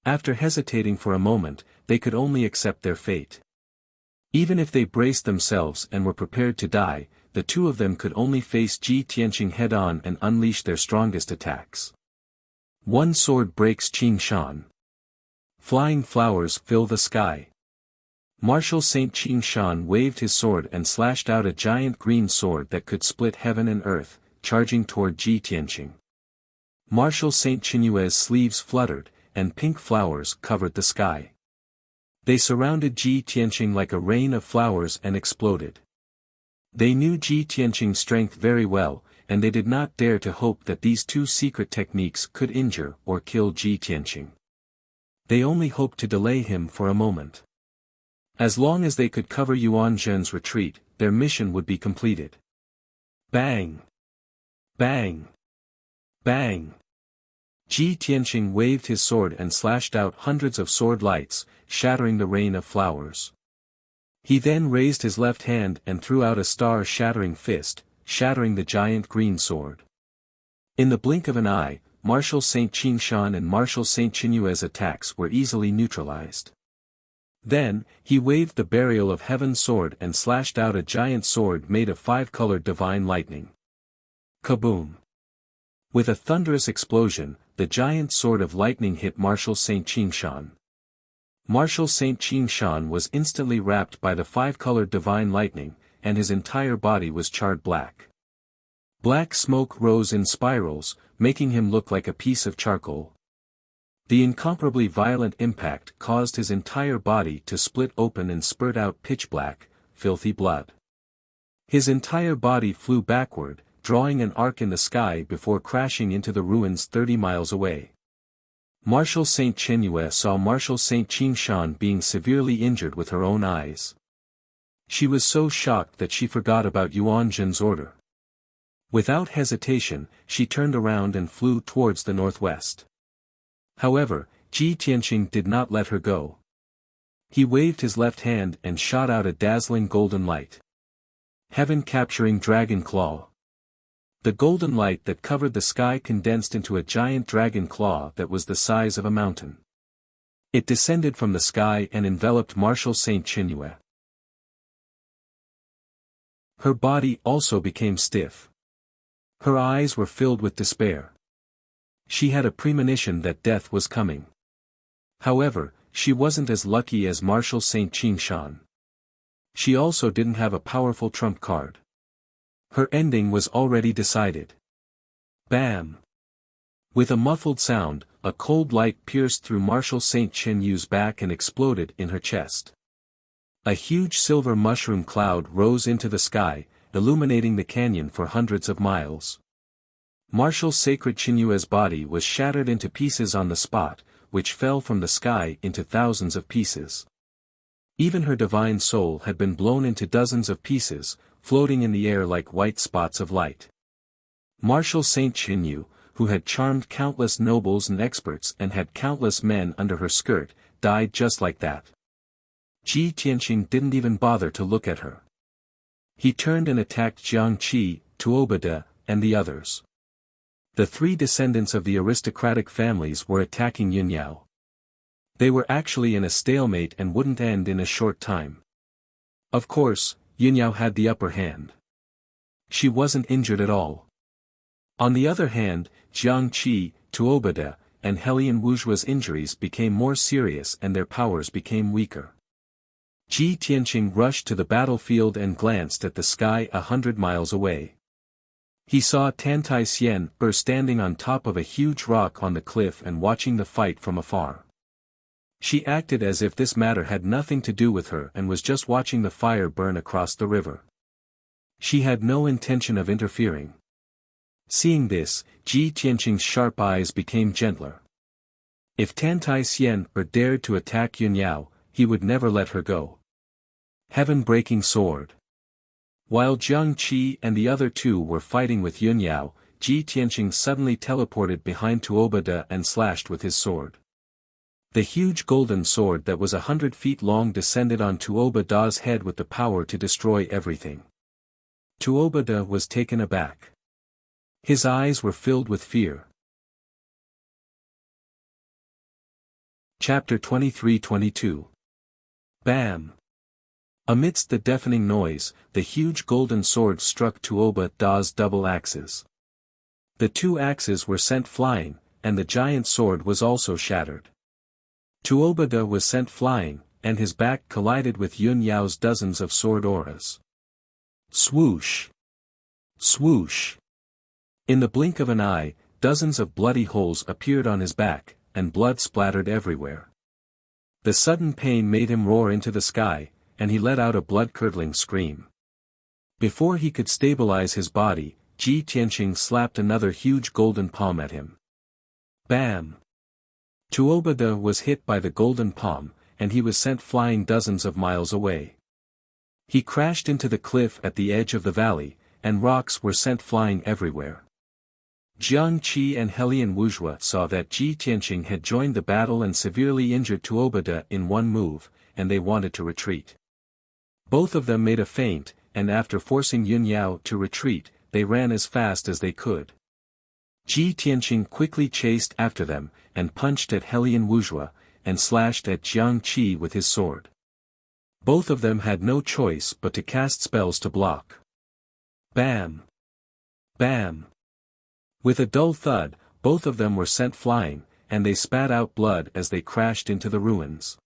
After hesitating for a moment, they could only accept their fate. Even if they braced themselves and were prepared to die, the two of them could only face Ji Tianqing head-on and unleash their strongest attacks. One sword breaks Qingshan. Flying flowers fill the sky. Marshal Saint Qingshan waved his sword and slashed out a giant green sword that could split heaven and earth, charging toward Ji Tianqing. Marshal Saint Qinyue's sleeves fluttered, and pink flowers covered the sky. They surrounded Ji Tianqing like a rain of flowers and exploded. They knew Ji Tianqing's strength very well, and they did not dare to hope that these two secret techniques could injure or kill Ji Tianqing. They only hoped to delay him for a moment. As long as they could cover Yuan Zhen's retreat, their mission would be completed. Bang! Bang! Bang! Ji Tianqing waved his sword and slashed out hundreds of sword lights, shattering the rain of flowers. He then raised his left hand and threw out a star-shattering fist, shattering the giant green sword. In the blink of an eye, Marshal Saint Qingshan and Marshal Saint Qinyue's attacks were easily neutralized. Then, he waved the burial of heaven sword and slashed out a giant sword made of five-colored divine lightning. Kaboom! With a thunderous explosion, the giant sword of lightning hit Marshal Saint Qingshan. Marshal Saint Qingshan was instantly wrapped by the five-colored divine lightning, and his entire body was charred black. Black smoke rose in spirals, making him look like a piece of charcoal. The incomparably violent impact caused his entire body to split open and spurt out pitch-black, filthy blood. His entire body flew backward, drawing an arc in the sky before crashing into the ruins 30 miles away. Marshal Saint Qinyue saw Marshal Saint Qingshan being severely injured with her own eyes. She was so shocked that she forgot about Yuan Zhen's order. Without hesitation, she turned around and flew towards the northwest. However, Ji Tianqing did not let her go. He waved his left hand and shot out a dazzling golden light. Heaven-capturing dragon claw. The golden light that covered the sky condensed into a giant dragon claw that was the size of a mountain. It descended from the sky and enveloped Marshal Saint Qinyue. Her body also became stiff. Her eyes were filled with despair. She had a premonition that death was coming. However, she wasn't as lucky as Marshal Saint Qingshan. She also didn't have a powerful trump card. Her ending was already decided. Bam! With a muffled sound, a cold light pierced through Marshal St. Chinyu's back and exploded in her chest. A huge silver mushroom cloud rose into the sky, illuminating the canyon for hundreds of miles. Marshal Sacred Chinyu's body was shattered into pieces on the spot, which fell from the sky into thousands of pieces. Even her divine soul had been blown into dozens of pieces, floating in the air like white spots of light. Marshal St. Chinyu, who had charmed countless nobles and experts and had countless men under her skirt, died just like that. Ji Tianqing didn't even bother to look at her. He turned and attacked Jiang Qi, Tuobada, and the others. The three descendants of the aristocratic families were attacking Yunyao. They were actually in a stalemate and wouldn't end in a short time. Of course, Yunyao had the upper hand. She wasn't injured at all. On the other hand, Jiang Qi, Tuobada, and Helian Wujua's injuries became more serious and their powers became weaker. Ji Tianqing rushed to the battlefield and glanced at the sky 100 miles away. He saw Tantai Xian standing on top of a huge rock on the cliff and watching the fight from afar. She acted as if this matter had nothing to do with her and was just watching the fire burn across the river. She had no intention of interfering. Seeing this, Ji Tianqing's sharp eyes became gentler. If Tantai Xian dared to attack Yunyao, he would never let her go. Heaven-breaking sword. While Jiang Qi and the other two were fighting with Yunyao, Ji Tianqing suddenly teleported behind Tuobada and slashed with his sword. The huge golden sword that was 100 feet long descended on Tuobada's head with the power to destroy everything. Tuobada was taken aback. His eyes were filled with fear. Chapter 23-22. Bam! Amidst the deafening noise, the huge golden sword struck Tuobada's double axes. The two axes were sent flying, and the giant sword was also shattered. Tuobada was sent flying, and his back collided with Yun Yao's dozens of sword auras. Swoosh! Swoosh! In the blink of an eye, dozens of bloody holes appeared on his back, and blood splattered everywhere. The sudden pain made him roar into the sky, and he let out a blood-curdling scream. Before he could stabilize his body, Ji Tianqing slapped another huge golden palm at him. Bam! Tuobada was hit by the golden palm, and he was sent flying dozens of miles away. He crashed into the cliff at the edge of the valley, and rocks were sent flying everywhere. Jiang Qi and Helian Wujua saw that Ji Tianqing had joined the battle and severely injured Tuobada in one move, and they wanted to retreat. Both of them made a feint, and after forcing Yunyao to retreat, they ran as fast as they could. Ji Tianqing quickly chased after them, and punched at Helian Wujua, and slashed at Jiang Qi with his sword. Both of them had no choice but to cast spells to block. Bam! Bam! With a dull thud, both of them were sent flying, and they spat out blood as they crashed into the ruins.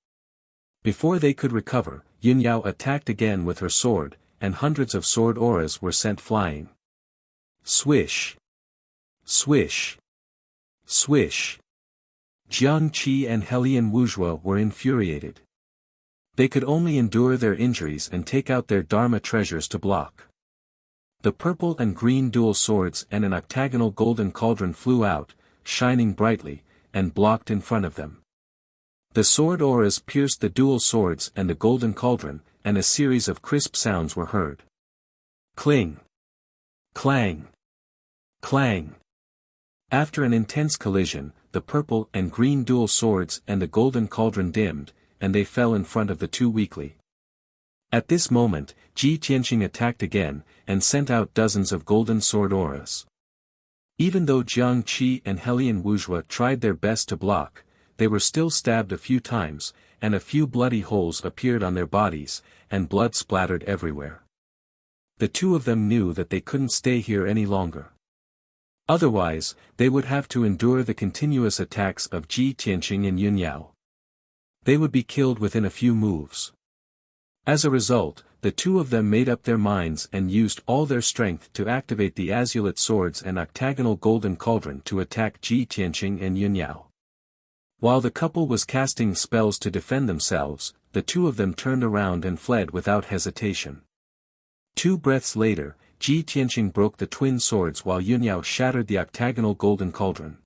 Before they could recover, Yunyao attacked again with her sword, and hundreds of sword auras were sent flying. Swish! Swish! Swish! Jiang Qi and Helian Wujua were infuriated. They could only endure their injuries and take out their Dharma treasures to block. The purple and green dual swords and an octagonal golden cauldron flew out, shining brightly, and blocked in front of them. The sword auras pierced the dual swords and the golden cauldron, and a series of crisp sounds were heard. Cling! Clang! Clang! After an intense collision, the purple and green dual swords and the golden cauldron dimmed, and they fell in front of the two weakly. At this moment, Ji Tianqing attacked again, and sent out dozens of golden sword auras. Even though Jiang Qi and Helian Wujua tried their best to block, they were still stabbed a few times, and a few bloody holes appeared on their bodies, and blood splattered everywhere. The two of them knew that they couldn't stay here any longer. Otherwise, they would have to endure the continuous attacks of Ji Tianqing and Yunyao. They would be killed within a few moves. As a result, the two of them made up their minds and used all their strength to activate the azulate swords and octagonal golden cauldron to attack Ji Tianqing and Yun Yao. While the couple was casting spells to defend themselves, the two of them turned around and fled without hesitation. 2 breaths later, Ji Tianqing broke the twin swords while Yun Yao shattered the octagonal golden cauldron.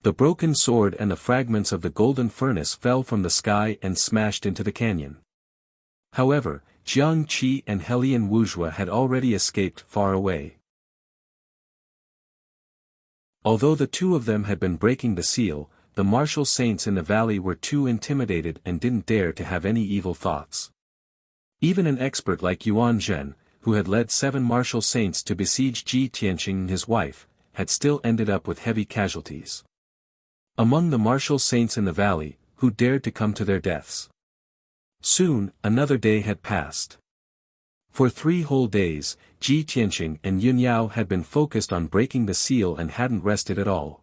The broken sword and the fragments of the golden furnace fell from the sky and smashed into the canyon. However, Jiang Qi and Helian Wuzhua had already escaped far away. Although the two of them had been breaking the seal, the martial saints in the valley were too intimidated and didn't dare to have any evil thoughts. Even an expert like Yuan Zhen, who had led 7 martial saints to besiege Ji Tianqing and his wife, had still ended up with heavy casualties. Among the martial saints in the valley, who dared to come to their deaths. Soon, another day had passed. For 3 whole days, Ji Tianqing and Yun Yao had been focused on breaking the seal and hadn't rested at all.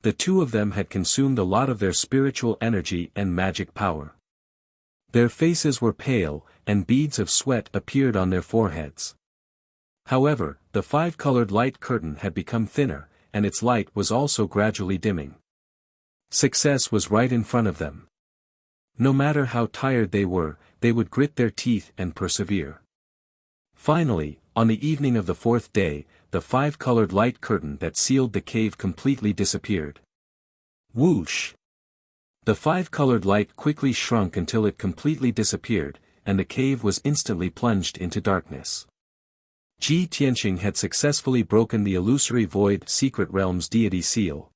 The two of them had consumed a lot of their spiritual energy and magic power. Their faces were pale, and beads of sweat appeared on their foreheads. However, the 5-colored light curtain had become thinner, and its light was also gradually dimming. Success was right in front of them. No matter how tired they would grit their teeth and persevere. Finally, on the evening of the 4th day, the 5-colored light curtain that sealed the cave completely disappeared. Whoosh! The 5-colored light quickly shrunk until it completely disappeared, and the cave was instantly plunged into darkness. Ji Tianqing had successfully broken the illusory void secret realm's deity seal.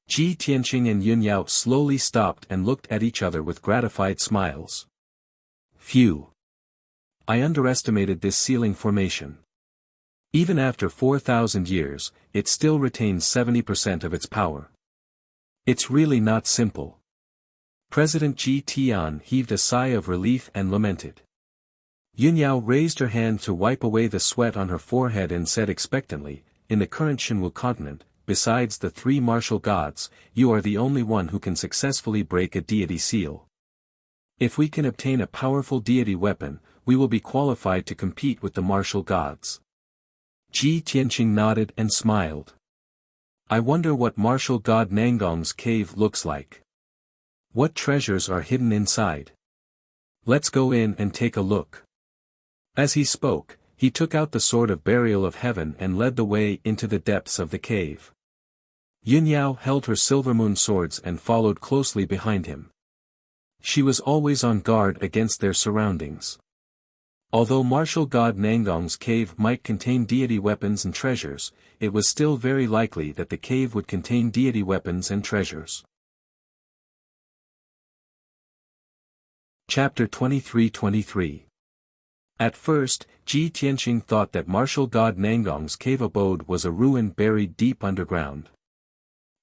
Ji Tianqing and Yun Yao slowly stopped and looked at each other with gratified smiles. Phew! I underestimated this sealing formation. Even after 4,000 years, it still retains 70% of its power. It's really not simple. President Ji Tian heaved a sigh of relief and lamented. Yun Yao raised her hand to wipe away the sweat on her forehead and said expectantly, "In the current Shenwu continent, besides the 3 martial gods, you are the only one who can successfully break a deity seal. If we can obtain a powerful deity weapon, we will be qualified to compete with the martial gods." Ji Tianqing nodded and smiled. I wonder what martial god Nangong's cave looks like. What treasures are hidden inside? Let's go in and take a look. As he spoke, he took out the sword of burial of heaven and led the way into the depths of the cave. Yun Yao held her silver moon swords and followed closely behind him. She was always on guard against their surroundings. Although martial god Nangong's cave might contain deity weapons and treasures, it was still very likely that the cave would contain deity weapons and treasures. Chapter 23-23. At first, Ji Tianqing thought that martial god Nangong's cave abode was a ruin buried deep underground.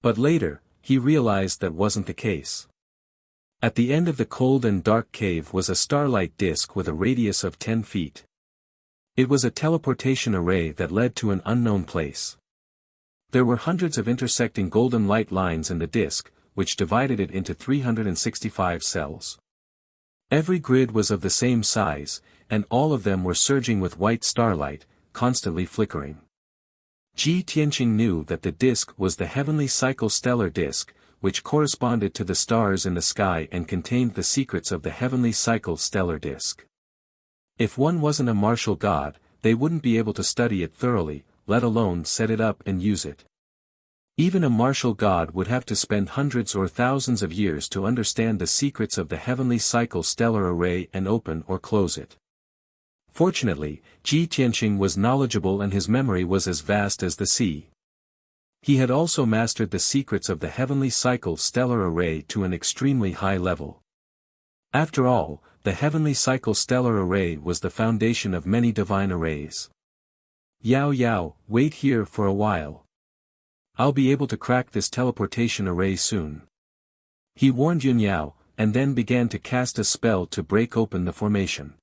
But later, he realized that wasn't the case. At the end of the cold and dark cave was a starlight disk with a radius of 10 feet. It was a teleportation array that led to an unknown place. There were hundreds of intersecting golden light lines in the disk, which divided it into 365 cells. Every grid was of the same size, and all of them were surging with white starlight, constantly flickering. Ji Tianqing knew that the disk was the heavenly cycle stellar disk, which corresponded to the stars in the sky and contained the secrets of the heavenly cycle stellar disk. If one wasn't a martial god, they wouldn't be able to study it thoroughly, let alone set it up and use it. Even a martial god would have to spend hundreds or thousands of years to understand the secrets of the heavenly cycle stellar array and open or close it. Fortunately, Ji Tianqing was knowledgeable and his memory was as vast as the sea. He had also mastered the secrets of the heavenly cycle stellar array to an extremely high level. After all, the heavenly cycle stellar array was the foundation of many divine arrays. Yao Yao, wait here for a while. I'll be able to crack this teleportation array soon. He warned Yun Yao, and then began to cast a spell to break open the formation.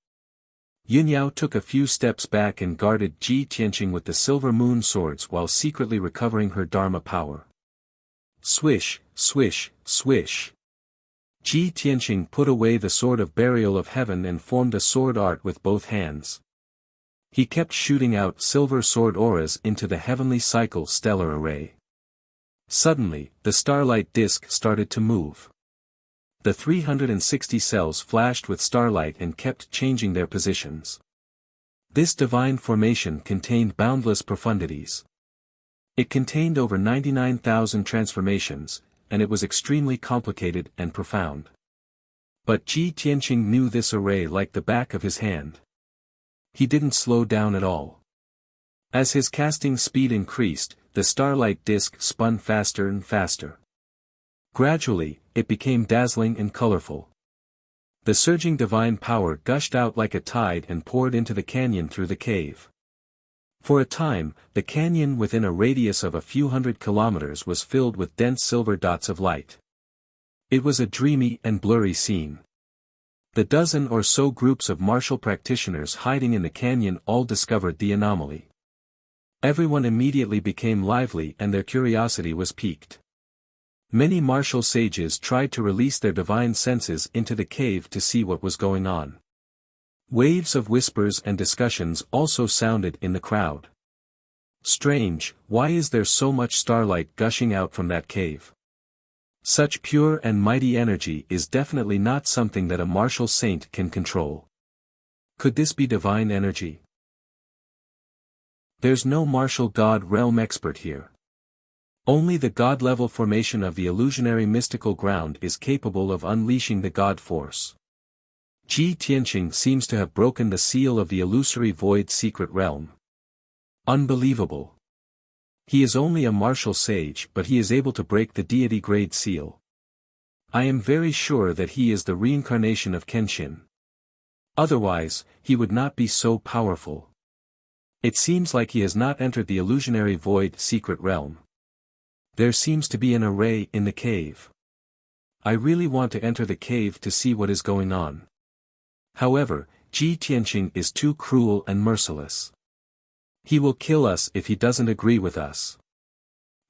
Yun Yao took a few steps back and guarded Ji Tianqing with the silver moon swords while secretly recovering her Dharma power. Swish, swish, swish. Ji Tianqing put away the sword of burial of heaven and formed a sword art with both hands. He kept shooting out silver sword auras into the heavenly cycle stellar array. Suddenly, the starlight disk started to move. The 360 cells flashed with starlight and kept changing their positions. This divine formation contained boundless profundities. It contained over 99,000 transformations, and it was extremely complicated and profound. But Ji Tianqing knew this array like the back of his hand. He didn't slow down at all. As his casting speed increased, the starlight disk spun faster and faster. Gradually, it became dazzling and colorful. The surging divine power gushed out like a tide and poured into the canyon through the cave. For a time, the canyon within a radius of a few hundred kilometers was filled with dense silver dots of light. It was a dreamy and blurry scene. The dozen or so groups of martial practitioners hiding in the canyon all discovered the anomaly. Everyone immediately became lively and their curiosity was piqued. Many martial sages tried to release their divine senses into the cave to see what was going on. Waves of whispers and discussions also sounded in the crowd. Strange, why is there so much starlight gushing out from that cave? Such pure and mighty energy is definitely not something that a martial saint can control. Could this be divine energy? There's no martial god realm expert here. Only the god-level formation of the illusionary mystical ground is capable of unleashing the god force. Ji Tianqing seems to have broken the seal of the illusory void secret realm. Unbelievable. He is only a martial sage but he is able to break the deity grade seal. I am very sure that he is the reincarnation of Kenshin. Otherwise, he would not be so powerful. It seems like he has not entered the illusionary void secret realm. There seems to be an array in the cave. I really want to enter the cave to see what is going on. However, Ji Tianqing is too cruel and merciless. He will kill us if he doesn't agree with us.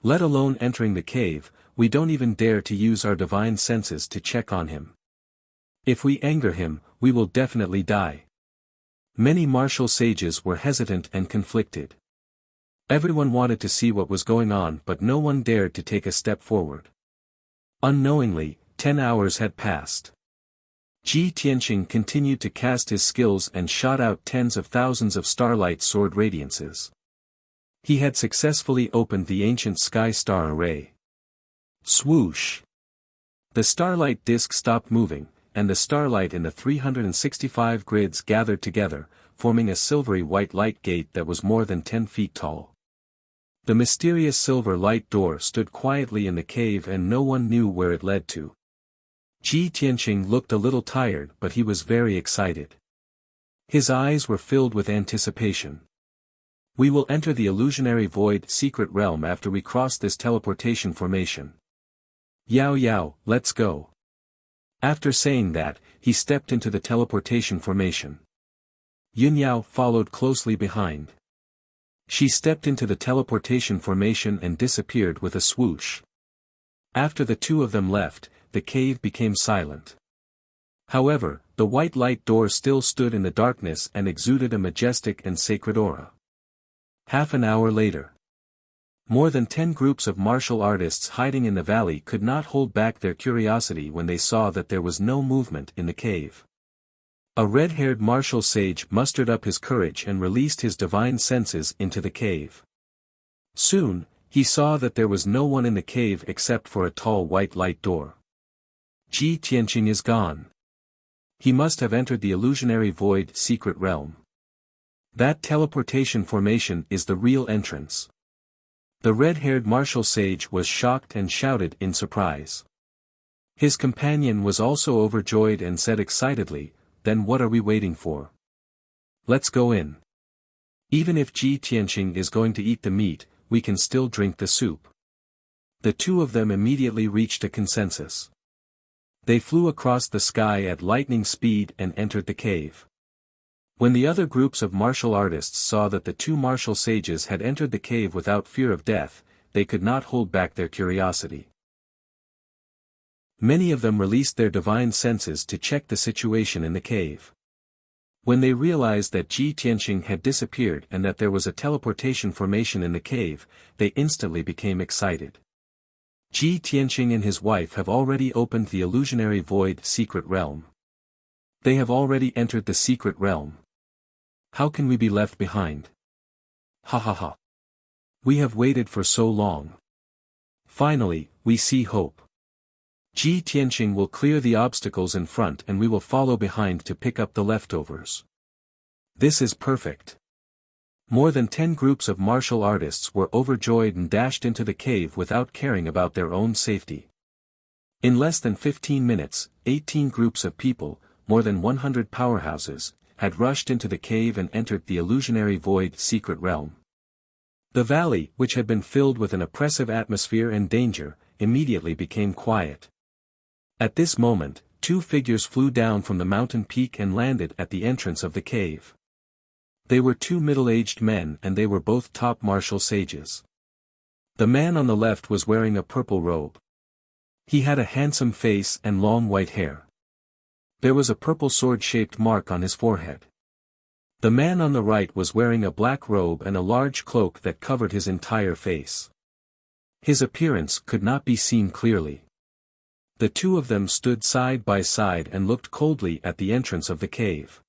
Let alone entering the cave, we don't even dare to use our divine senses to check on him. If we anger him, we will definitely die. Many martial sages were hesitant and conflicted. Everyone wanted to see what was going on but no one dared to take a step forward. Unknowingly, 10 hours had passed. Ji Tianqing continued to cast his skills and shot out tens of thousands of starlight sword radiances. He had successfully opened the ancient sky star array. Swoosh! The starlight disk stopped moving, and the starlight in the 365 grids gathered together, forming a silvery white light gate that was more than 10 feet tall. The mysterious silver light door stood quietly in the cave and no one knew where it led to. Ji Tianqing looked a little tired but he was very excited. His eyes were filled with anticipation. We will enter the illusionary void secret realm after we cross this teleportation formation. Yao Yao, let's go. After saying that, he stepped into the teleportation formation. Yun Yao followed closely behind. She stepped into the teleportation formation and disappeared with a swoosh. After the two of them left, the cave became silent. However, the white light door still stood in the darkness and exuded a majestic and sacred aura. Half an hour later. More than 10 groups of martial artists hiding in the valley could not hold back their curiosity when they saw that there was no movement in the cave. A red-haired martial sage mustered up his courage and released his divine senses into the cave. Soon, he saw that there was no one in the cave except for a tall white light door. Ji Tianqing is gone. He must have entered the illusionary void secret realm. That teleportation formation is the real entrance. The red-haired martial sage was shocked and shouted in surprise. His companion was also overjoyed and said excitedly, "Then what are we waiting for? Let's go in. Even if Ji Tianqing is going to eat the meat, we can still drink the soup." The two of them immediately reached a consensus. They flew across the sky at lightning speed and entered the cave. When the other groups of martial artists saw that the two martial sages had entered the cave without fear of death, they could not hold back their curiosity. Many of them released their divine senses to check the situation in the cave. When they realized that Ji Tianqing had disappeared and that there was a teleportation formation in the cave, they instantly became excited. Ji Tianqing and his wife have already opened the illusionary void secret realm. They have already entered the secret realm. How can we be left behind? Ha ha ha. We have waited for so long. Finally, we see hope. Ji Tianqing will clear the obstacles in front and we will follow behind to pick up the leftovers. This is perfect. More than 10 groups of martial artists were overjoyed and dashed into the cave without caring about their own safety. In less than 15 minutes, 18 groups of people, more than 100 powerhouses, had rushed into the cave and entered the illusionary void secret realm. The valley, which had been filled with an oppressive atmosphere and danger, immediately became quiet. At this moment, 2 figures flew down from the mountain peak and landed at the entrance of the cave. They were 2 middle-aged men and they were both top martial sages. The man on the left was wearing a purple robe. He had a handsome face and long white hair. There was a purple sword-shaped mark on his forehead. The man on the right was wearing a black robe and a large cloak that covered his entire face. His appearance could not be seen clearly. The 2 of them stood side by side and looked coldly at the entrance of the cave.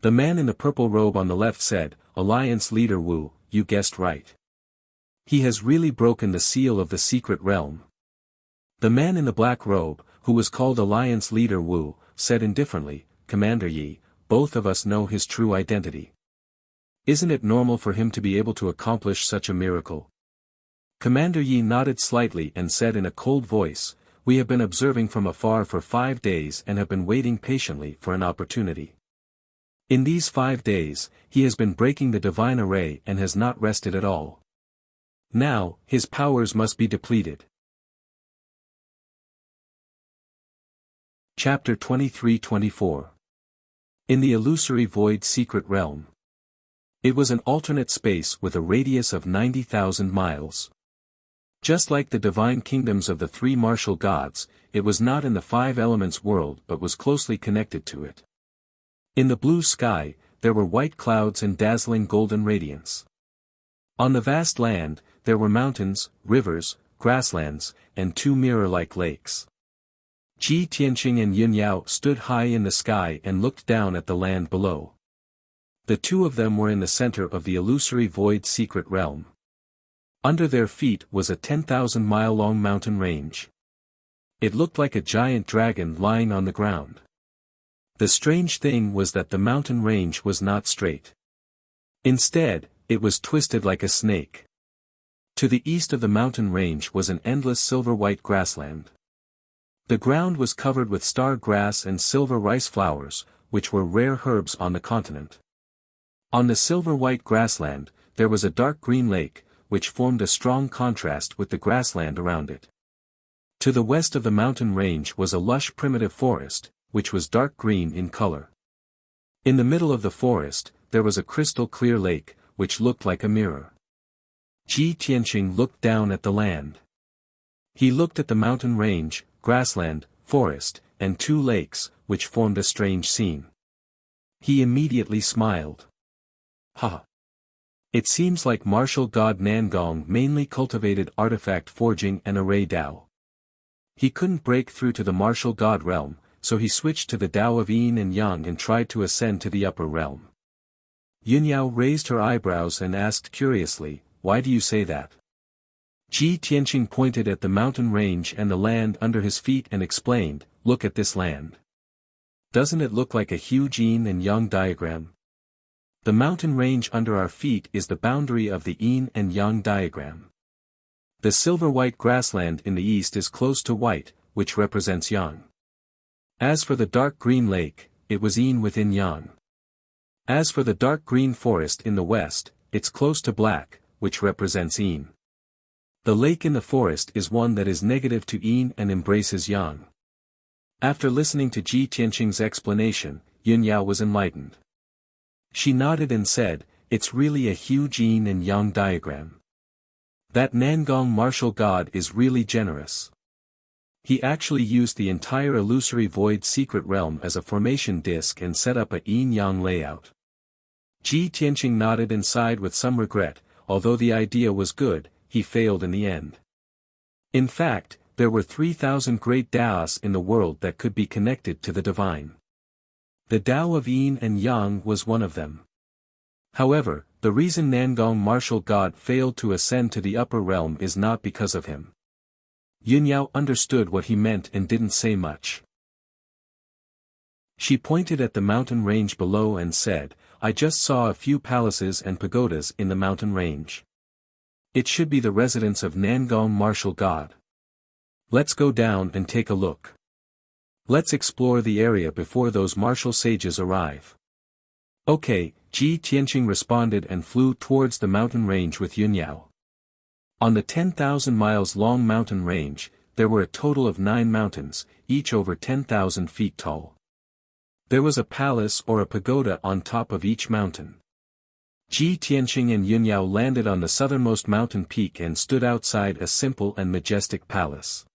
The man in the purple robe on the left said, "Alliance leader Wu, you guessed right. He has really broken the seal of the secret realm." The man in the black robe, who was called Alliance leader Wu, said indifferently, "Commander Yi, both of us know his true identity. Isn't it normal for him to be able to accomplish such a miracle?" Commander Yi nodded slightly and said in a cold voice, "We have been observing from afar for 5 days and have been waiting patiently for an opportunity. In these 5 days, he has been breaking the divine array and has not rested at all. Now, his powers must be depleted." Chapter 23-24. In the illusory void secret realm. It was an alternate space with a radius of 90,000 miles. Just like the divine kingdoms of the 3 martial gods, it was not in the 5 elements world but was closely connected to it. In the blue sky, there were white clouds and dazzling golden radiance. On the vast land, there were mountains, rivers, grasslands, and 2 mirror-like lakes. Ji Tianqing and Yun Yao stood high in the sky and looked down at the land below. The 2 of them were in the center of the illusory void secret realm. Under their feet was a 10,000-mile-long mountain range. It looked like a giant dragon lying on the ground. The strange thing was that the mountain range was not straight. Instead, it was twisted like a snake. To the east of the mountain range was an endless silver-white grassland. The ground was covered with star grass and silver rice flowers, which were rare herbs on the continent. On the silver-white grassland, there was a dark green lake, which formed a strong contrast with the grassland around it. To the west of the mountain range was a lush primitive forest, which was dark green in color. In the middle of the forest, there was a crystal-clear lake, which looked like a mirror. Ji Tianqing looked down at the land. He looked at the mountain range, grassland, forest, and 2 lakes, which formed a strange scene. He immediately smiled. Ha! It seems like martial god Nangong mainly cultivated artifact forging and array Dao. He couldn't break through to the martial god realm, so he switched to the Dao of Yin and Yang and tried to ascend to the upper realm. Yun Yao raised her eyebrows and asked curiously, "Why do you say that?" Ji Tianqing pointed at the mountain range and the land under his feet and explained, "Look at this land. Doesn't it look like a huge yin and yang diagram? The mountain range under our feet is the boundary of the yin and yang diagram. The silver-white grassland in the east is close to white, which represents yang. As for the dark green lake, it was yin within yang. As for the dark green forest in the west, it's close to black, which represents yin. The lake in the forest is one that is negative to yin and embraces yang." After listening to Ji Tianqing's explanation, Yun Yao was enlightened. She nodded and said, "It's really a huge yin and yang diagram. That Nangong martial god is really generous. He actually used the entire illusory void secret realm as a formation disk and set up a yin-yang layout. Ji Tianqing nodded and sighed with some regret. Although the idea was good, he failed in the end. In fact, there were 3,000 great Daos in the world that could be connected to the divine. The Tao of Yin and Yang was one of them. However, the reason Nangong martial god failed to ascend to the upper realm is not because of him. Yunyao understood what he meant and didn't say much. She pointed at the mountain range below and said, "I just saw a few palaces and pagodas in the mountain range. It should be the residence of Nangong martial god. Let's go down and take a look. Let's explore the area before those martial sages arrive." "Okay," Ji Tianqing responded and flew towards the mountain range with Yunyao. On the 10,000 miles long mountain range, there were a total of 9 mountains, each over 10,000 feet tall. There was a palace or a pagoda on top of each mountain. Ji Tianqing and Yunyao landed on the southernmost mountain peak and stood outside a simple and majestic palace.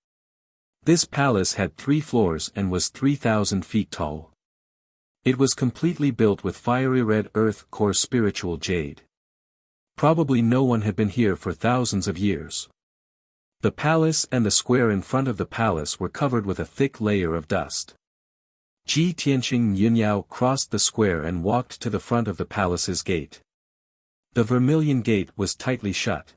This palace had 3 floors and was 3,000 feet tall. It was completely built with fiery red earth core spiritual jade. Probably no one had been here for thousands of years. The palace and the square in front of the palace were covered with a thick layer of dust. Ji Tianqing and Yunyao crossed the square and walked to the front of the palace's gate. The vermilion gate was tightly shut.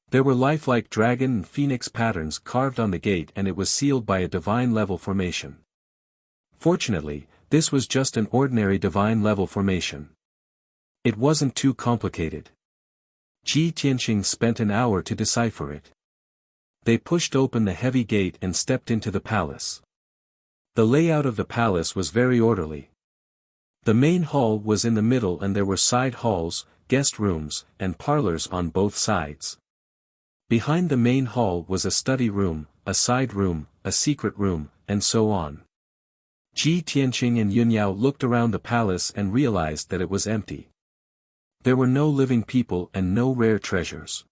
There were lifelike dragon and phoenix patterns carved on the gate and it was sealed by a divine-level formation. Fortunately, this was just an ordinary divine-level formation. It wasn't too complicated. Ji Tianqing spent an hour to decipher it. They pushed open the heavy gate and stepped into the palace. The layout of the palace was very orderly. The main hall was in the middle and there were side halls, guest rooms, and parlors on both sides. Behind the main hall was a study room, a side room, a secret room, and so on. Ji Tianqing and Yunyao looked around the palace and realized that it was empty. There were no living people and no rare treasures.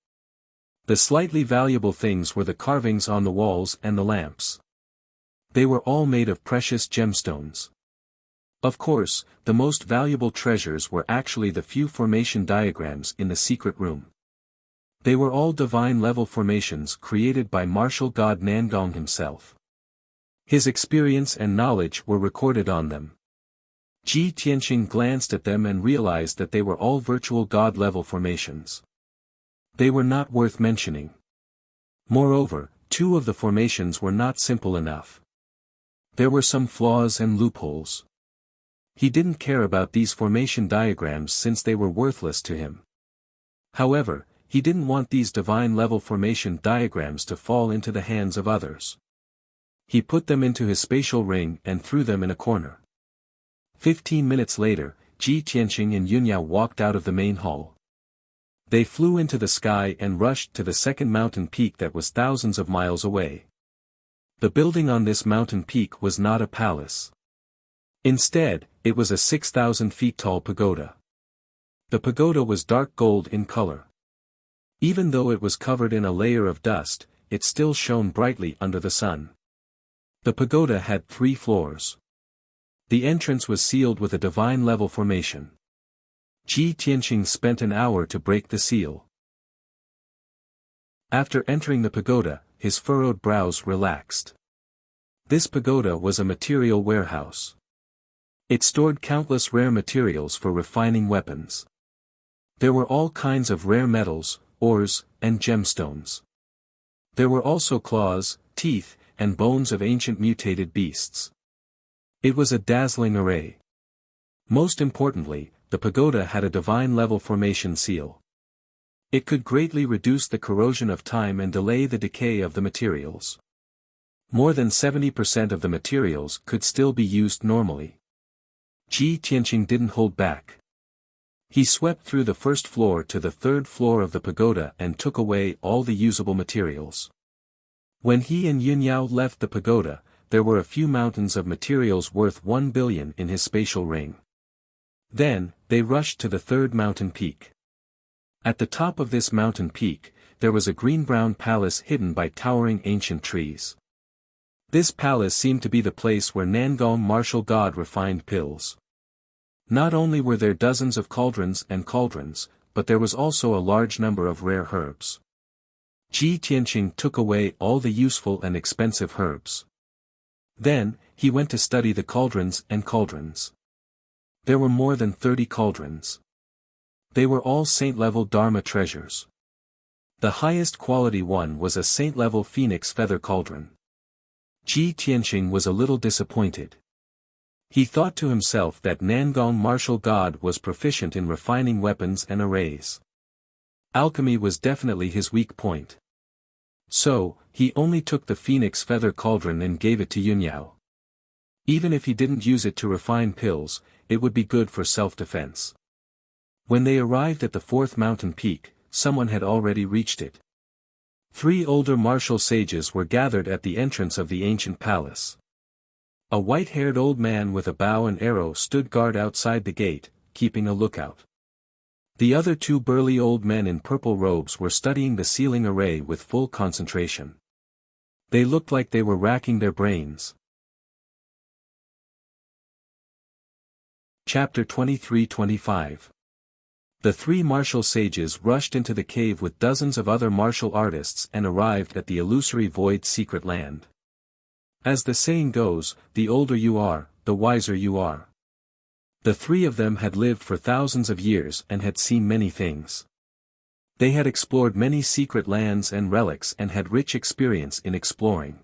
The slightly valuable things were the carvings on the walls and the lamps. They were all made of precious gemstones. Of course, the most valuable treasures were actually the few formation diagrams in the secret room. They were all divine-level formations created by martial god Nangong himself. His experience and knowledge were recorded on them. Ji Tianqing glanced at them and realized that they were all virtual god-level formations. They were not worth mentioning. Moreover, 2 of the formations were not simple enough. There were some flaws and loopholes. He didn't care about these formation diagrams since they were worthless to him. However, he didn't want these divine-level formation diagrams to fall into the hands of others. He put them into his spatial ring and threw them in a corner. 15 minutes later, Ji Tianqing and Yunyao walked out of the main hall. They flew into the sky and rushed to the second mountain peak that was thousands of miles away. The building on this mountain peak was not a palace. Instead, it was a 6,000 feet tall pagoda. The pagoda was dark gold in color. Even though it was covered in a layer of dust, it still shone brightly under the sun. The pagoda had 3 floors. The entrance was sealed with a divine-level formation. Ji Tianqing spent an hour to break the seal. After entering the pagoda, his furrowed brows relaxed. This pagoda was a material warehouse. It stored countless rare materials for refining weapons. There were all kinds of rare metals, ores, and gemstones. There were also claws, teeth, and bones of ancient mutated beasts. It was a dazzling array. Most importantly, the pagoda had a divine-level formation seal. It could greatly reduce the corrosion of time and delay the decay of the materials. More than 70% of the materials could still be used normally. Ji Tianqing didn't hold back. He swept through the first floor to the third floor of the pagoda and took away all the usable materials. When he and Yunyao left the pagoda, there were a few mountains of materials worth 1 billion in his spatial ring. Then, they rushed to the third mountain peak. At the top of this mountain peak, there was a green-brown palace hidden by towering ancient trees. This palace seemed to be the place where Nangong martial god refined pills. Not only were there dozens of cauldrons, but there was also a large number of rare herbs. Ji Tianqing took away all the useful and expensive herbs. Then, he went to study the cauldrons. There were more than 30 cauldrons. They were all saint-level Dharma treasures. The highest quality one was a saint-level phoenix feather cauldron. Ji Tianqing was a little disappointed. He thought to himself that Nangong martial god was proficient in refining weapons and arrays. Alchemy was definitely his weak point. So, he only took the phoenix feather cauldron and gave it to Yunyao. Even if he didn't use it to refine pills, it would be good for self-defense. When they arrived at the fourth mountain peak, someone had already reached it. 3 older martial sages were gathered at the entrance of the ancient palace. A white-haired old man with a bow and arrow stood guard outside the gate, keeping a lookout. The other 2 burly old men in purple robes were studying the ceiling array with full concentration. They looked like they were racking their brains. Chapter 23-25. The 3 martial sages rushed into the cave with dozens of other martial artists and arrived at the illusory void secret land. As the saying goes, the older you are, the wiser you are. The 3 of them had lived for thousands of years and had seen many things. They had explored many secret lands and relics and had rich experience in exploring.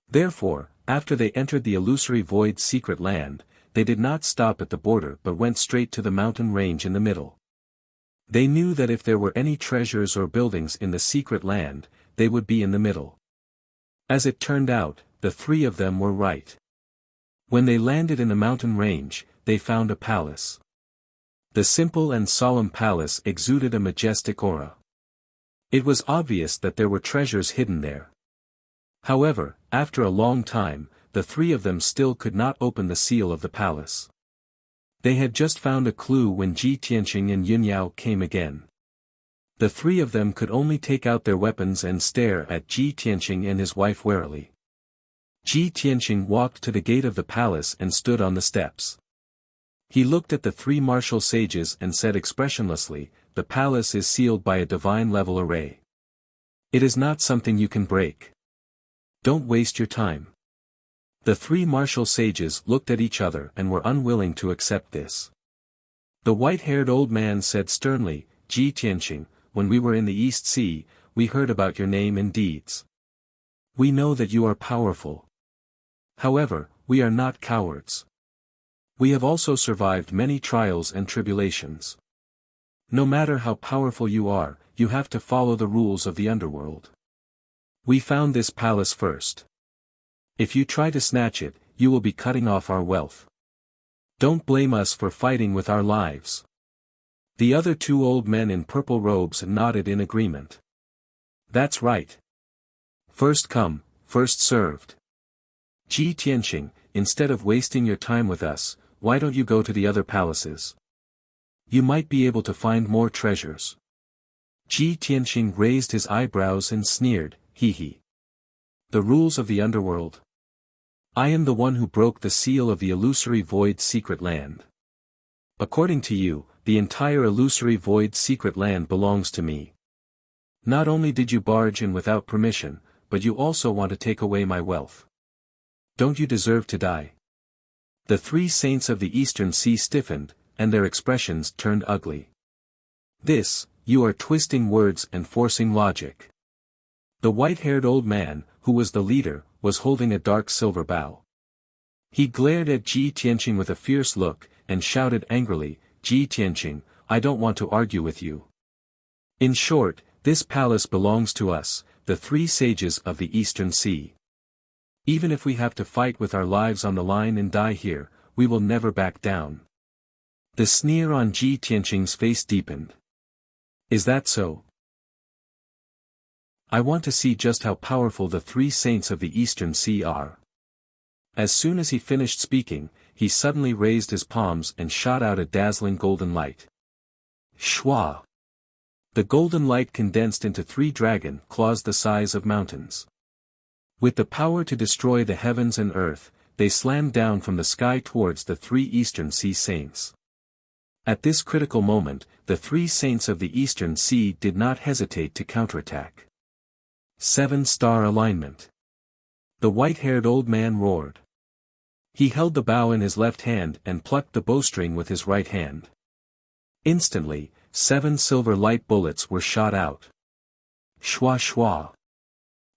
Therefore, after they entered the illusory void secret land, they did not stop at the border but went straight to the mountain range in the middle. They knew that if there were any treasures or buildings in the secret land, they would be in the middle. As it turned out, the 3 of them were right. When they landed in the mountain range, they found a palace. The simple and solemn palace exuded a majestic aura. It was obvious that there were treasures hidden there. However, after a long time, the 3 of them still could not open the seal of the palace. They had just found a clue when Ji Tianqing and Yunyao came again. The 3 of them could only take out their weapons and stare at Ji Tianqing and his wife warily. Ji Tianqing walked to the gate of the palace and stood on the steps. He looked at the 3 martial sages and said expressionlessly, "The palace is sealed by a divine-level array. It is not something you can break. Don't waste your time." The 3 martial sages looked at each other and were unwilling to accept this. The white-haired old man said sternly, "Ji Tianqing, when we were in the East Sea, we heard about your name and deeds. We know that you are powerful. However, we are not cowards. We have also survived many trials and tribulations. No matter how powerful you are, you have to follow the rules of the underworld. We found this palace first. If you try to snatch it, you will be cutting off our wealth. Don't blame us for fighting with our lives." The other 2 old men in purple robes nodded in agreement. "That's right. First come, first served. Ji Tianqing, instead of wasting your time with us, why don't you go to the other palaces? You might be able to find more treasures." Ji Tianqing raised his eyebrows and sneered, "Hee hee. The rules of the underworld? I am the one who broke the seal of the illusory void secret land. According to you, the entire illusory void secret land belongs to me. Not only did you barge in without permission, but you also want to take away my wealth. Don't you deserve to die?" The 3 saints of the Eastern Sea stiffened, and their expressions turned ugly. "This, you are twisting words and forcing logic." The white-haired old man, who was the leader, was holding a dark silver bow. He glared at Ji Tianqing with a fierce look, and shouted angrily, "Ji Tianqing, I don't want to argue with you. In short, this palace belongs to us, the 3 sages of the Eastern Sea. Even if we have to fight with our lives on the line and die here, we will never back down." The sneer on Ji Tianqing's face deepened. "Is that so? I want to see just how powerful the 3 saints of the Eastern Sea are." As soon as he finished speaking, he suddenly raised his palms and shot out a dazzling golden light. Shwa! The golden light condensed into 3 dragon claws the size of mountains. With the power to destroy the heavens and earth, they slammed down from the sky towards the three Eastern Sea Saints. At this critical moment, the three saints of the Eastern Sea did not hesitate to counterattack. 7-star alignment. The white-haired old man roared. He held the bow in his left hand and plucked the bowstring with his right hand. Instantly, 7 silver light bullets were shot out. Shwa shwa.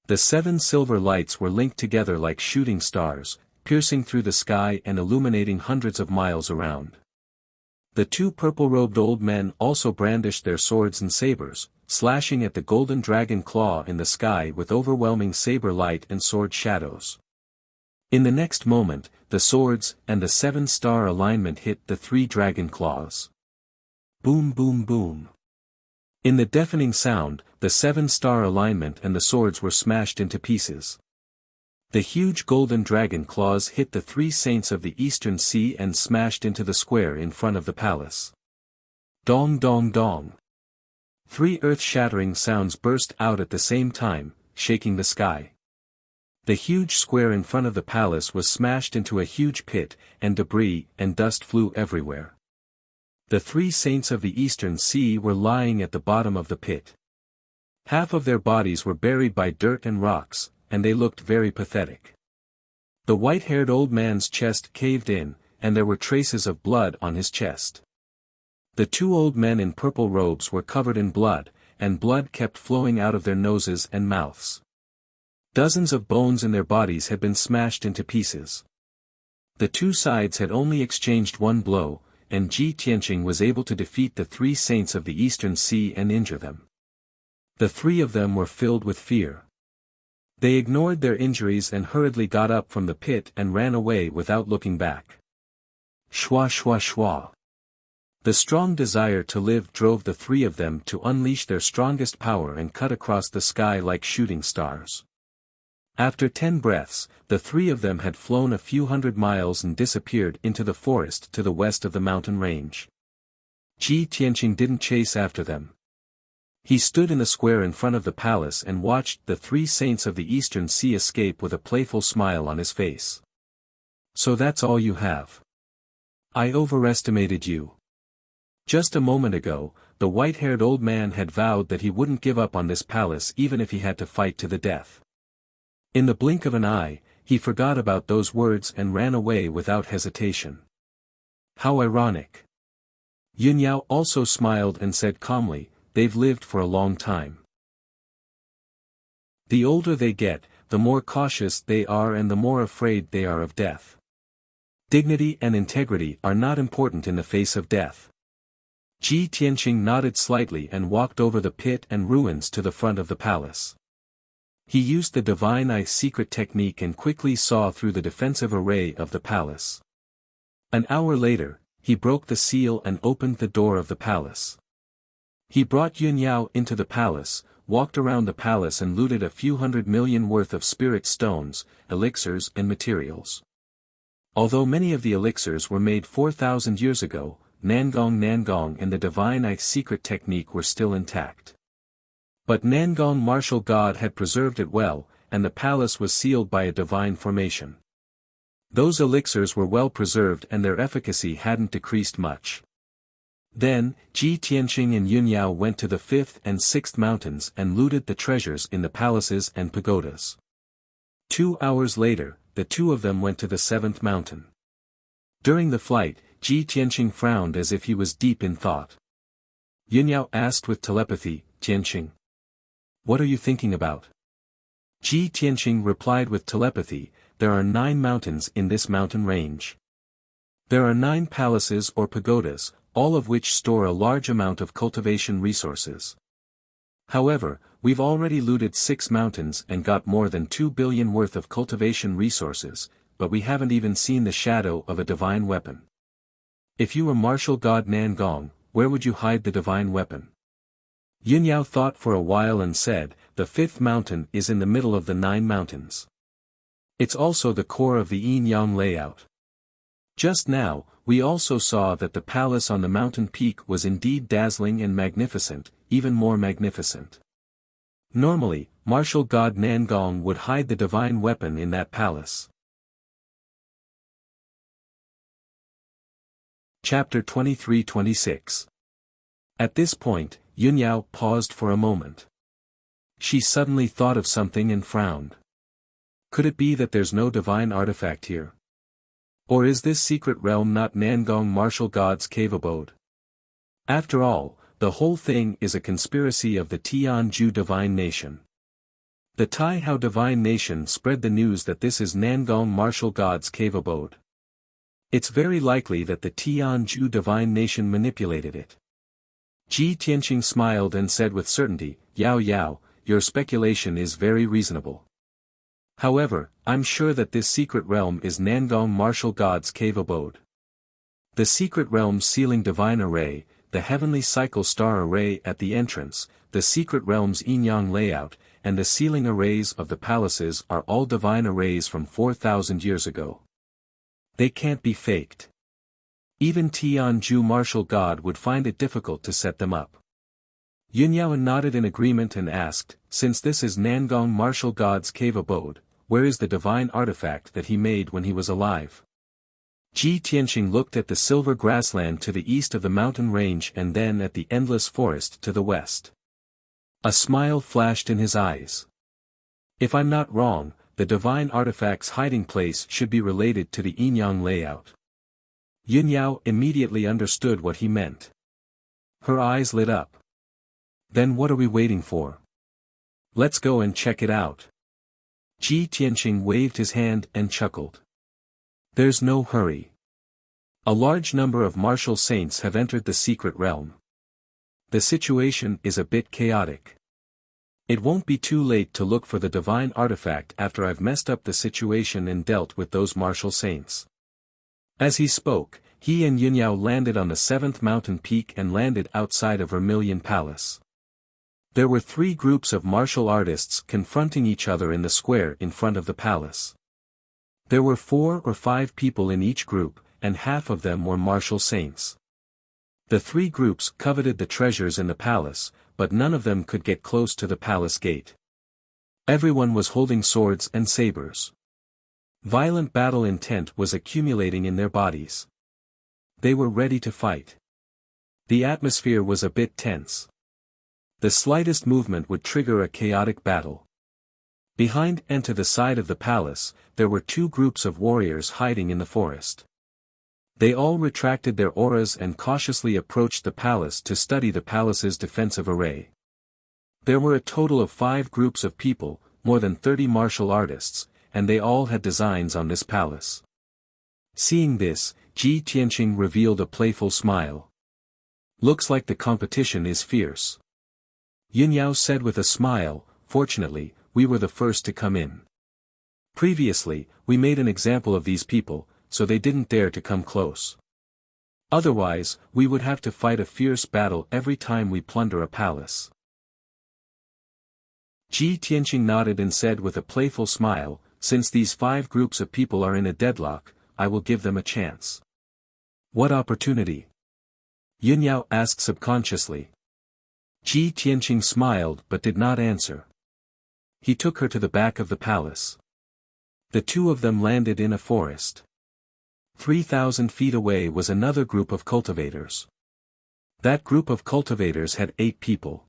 The 7 silver lights were linked together like shooting stars, piercing through the sky and illuminating hundreds of miles around. The 2 purple-robed old men also brandished their swords and sabers, slashing at the golden dragon claw in the sky with overwhelming saber light and sword shadows. In the next moment, the swords and the 7-star alignment hit the 3 dragon claws. Boom boom boom. In the deafening sound, the 7-star alignment and the swords were smashed into pieces. The huge golden dragon claws hit the 3 saints of the Eastern Sea and smashed into the square in front of the palace. Dong dong dong. 3 earth-shattering sounds burst out at the same time, shaking the sky. The huge square in front of the palace was smashed into a huge pit, and debris and dust flew everywhere. The 3 saints of the Eastern Sea were lying at the bottom of the pit. Half of their bodies were buried by dirt and rocks, and they looked very pathetic. The white-haired old man's chest caved in, and there were traces of blood on his chest. The 2 old men in purple robes were covered in blood, and blood kept flowing out of their noses and mouths. Dozens of bones in their bodies had been smashed into pieces. The 2 sides had only exchanged one blow, and Ji Tianqing was able to defeat the 3 saints of the Eastern Sea and injure them. The 3 of them were filled with fear. They ignored their injuries and hurriedly got up from the pit and ran away without looking back. Shwa shwa shwa. The strong desire to live drove the 3 of them to unleash their strongest power and cut across the sky like shooting stars. After 10 breaths, the 3 of them had flown a few hundred miles and disappeared into the forest to the west of the mountain range. Ji Tianqing didn't chase after them. He stood in the square in front of the palace and watched the 3 saints of the Eastern Sea escape with a playful smile on his face. So that's all you have. I overestimated you. Just a moment ago, the white-haired old man had vowed that he wouldn't give up on this palace even if he had to fight to the death. In the blink of an eye, he forgot about those words and ran away without hesitation. How ironic. Yunyao also smiled and said calmly, "They've lived for a long time. The older they get, the more cautious they are and the more afraid they are of death. Dignity and integrity are not important in the face of death." Ji Tianqing nodded slightly and walked over the pit and ruins to the front of the palace. He used the Divine Eye secret technique and quickly saw through the defensive array of the palace. An hour later, he broke the seal and opened the door of the palace. He brought Yunyao into the palace, walked around the palace and looted a few hundred million worth of spirit stones, elixirs and materials. Although many of the elixirs were made 4,000 years ago, Nangong and the Divine Eye secret technique were still intact. But Nangong martial god had preserved it well, and the palace was sealed by a divine formation. Those elixirs were well preserved and their efficacy hadn't decreased much. Then, Ji Tianqing and Yunyao went to the 5th and 6th mountains and looted the treasures in the palaces and pagodas. 2 hours later, the 2 of them went to the 7th mountain. During the flight, Ji Tianqing frowned as if he was deep in thought. Yunyao asked with telepathy, "Tianqing, what are you thinking about?" Ji Tianqing replied with telepathy, "There are 9 mountains in this mountain range. There are 9 palaces or pagodas, all of which store a large amount of cultivation resources. However, we've already looted 6 mountains and got more than 2 billion worth of cultivation resources, but we haven't even seen the shadow of a divine weapon. If you were martial god Nangong, where would you hide the divine weapon?" Yunyao thought for a while and said, "The 5th mountain is in the middle of the 9 mountains. It's also the core of the yin-yang layout. Just now, we also saw that the palace on the mountain peak was indeed dazzling and magnificent, even more magnificent. Normally, martial god Nangong would hide the divine weapon in that palace. Chapter 23-26. At this point, Yunyao paused for a moment. She suddenly thought of something and frowned. Could it be that there's no divine artifact here? Or is this secret realm not Nangong martial god's cave abode? After all, the whole thing is a conspiracy of the Tianju divine nation. The Taihao divine nation spread the news that this is Nangong martial god's cave abode. It's very likely that the Tianju divine nation manipulated it. Ji Tianqing smiled and said with certainty, Yao Yao, your speculation is very reasonable. However, I'm sure that this secret realm is Nangong martial god's cave abode. The secret realm's sealing divine array, the heavenly cycle star array at the entrance, the secret realm's yin-yang layout, and the sealing arrays of the palaces are all divine arrays from 4,000 years ago. They can't be faked. Even Tianju martial god would find it difficult to set them up. Yunyao nodded in agreement and asked, since this is Nangong martial god's cave abode, where is the divine artifact that he made when he was alive? Ji Tianqing looked at the silver grassland to the east of the mountain range and then at the endless forest to the west. A smile flashed in his eyes. If I'm not wrong, the divine artifact's hiding place should be related to the yin-yang layout. Yunyao immediately understood what he meant. Her eyes lit up. Then what are we waiting for? Let's go and check it out. Ji Tianqing waved his hand and chuckled. There's no hurry. A large number of martial saints have entered the secret realm. The situation is a bit chaotic. It won't be too late to look for the divine artifact after I've messed up the situation and dealt with those martial saints. As he spoke, he and Yunyao landed on the 7th mountain peak and landed outside of Vermilion Palace. There were 3 groups of martial artists confronting each other in the square in front of the palace. There were 4 or 5 people in each group, and half of them were martial saints. The 3 groups coveted the treasures in the palace, but none of them could get close to the palace gate. Everyone was holding swords and sabers. Violent battle intent was accumulating in their bodies. They were ready to fight. The atmosphere was a bit tense. The slightest movement would trigger a chaotic battle. Behind and to the side of the palace, there were 2 groups of warriors hiding in the forest. They all retracted their auras and cautiously approached the palace to study the palace's defensive array. There were a total of 5 groups of people, more than 30 martial artists, and they all had designs on this palace. Seeing this, Ji Tianqing revealed a playful smile. Looks like the competition is fierce. Yunyao said with a smile, fortunately, we were the first to come in. Previously, we made an example of these people, so they didn't dare to come close. Otherwise, we would have to fight a fierce battle every time we plunder a palace. Ji Tianqing nodded and said with a playful smile, since these 5 groups of people are in a deadlock, I will give them a chance. What opportunity? Yunyao asked subconsciously. Ji Tianqing smiled but did not answer. He took her to the back of the palace. The 2 of them landed in a forest. 3,000 feet away was another group of cultivators. That group of cultivators had 8 people.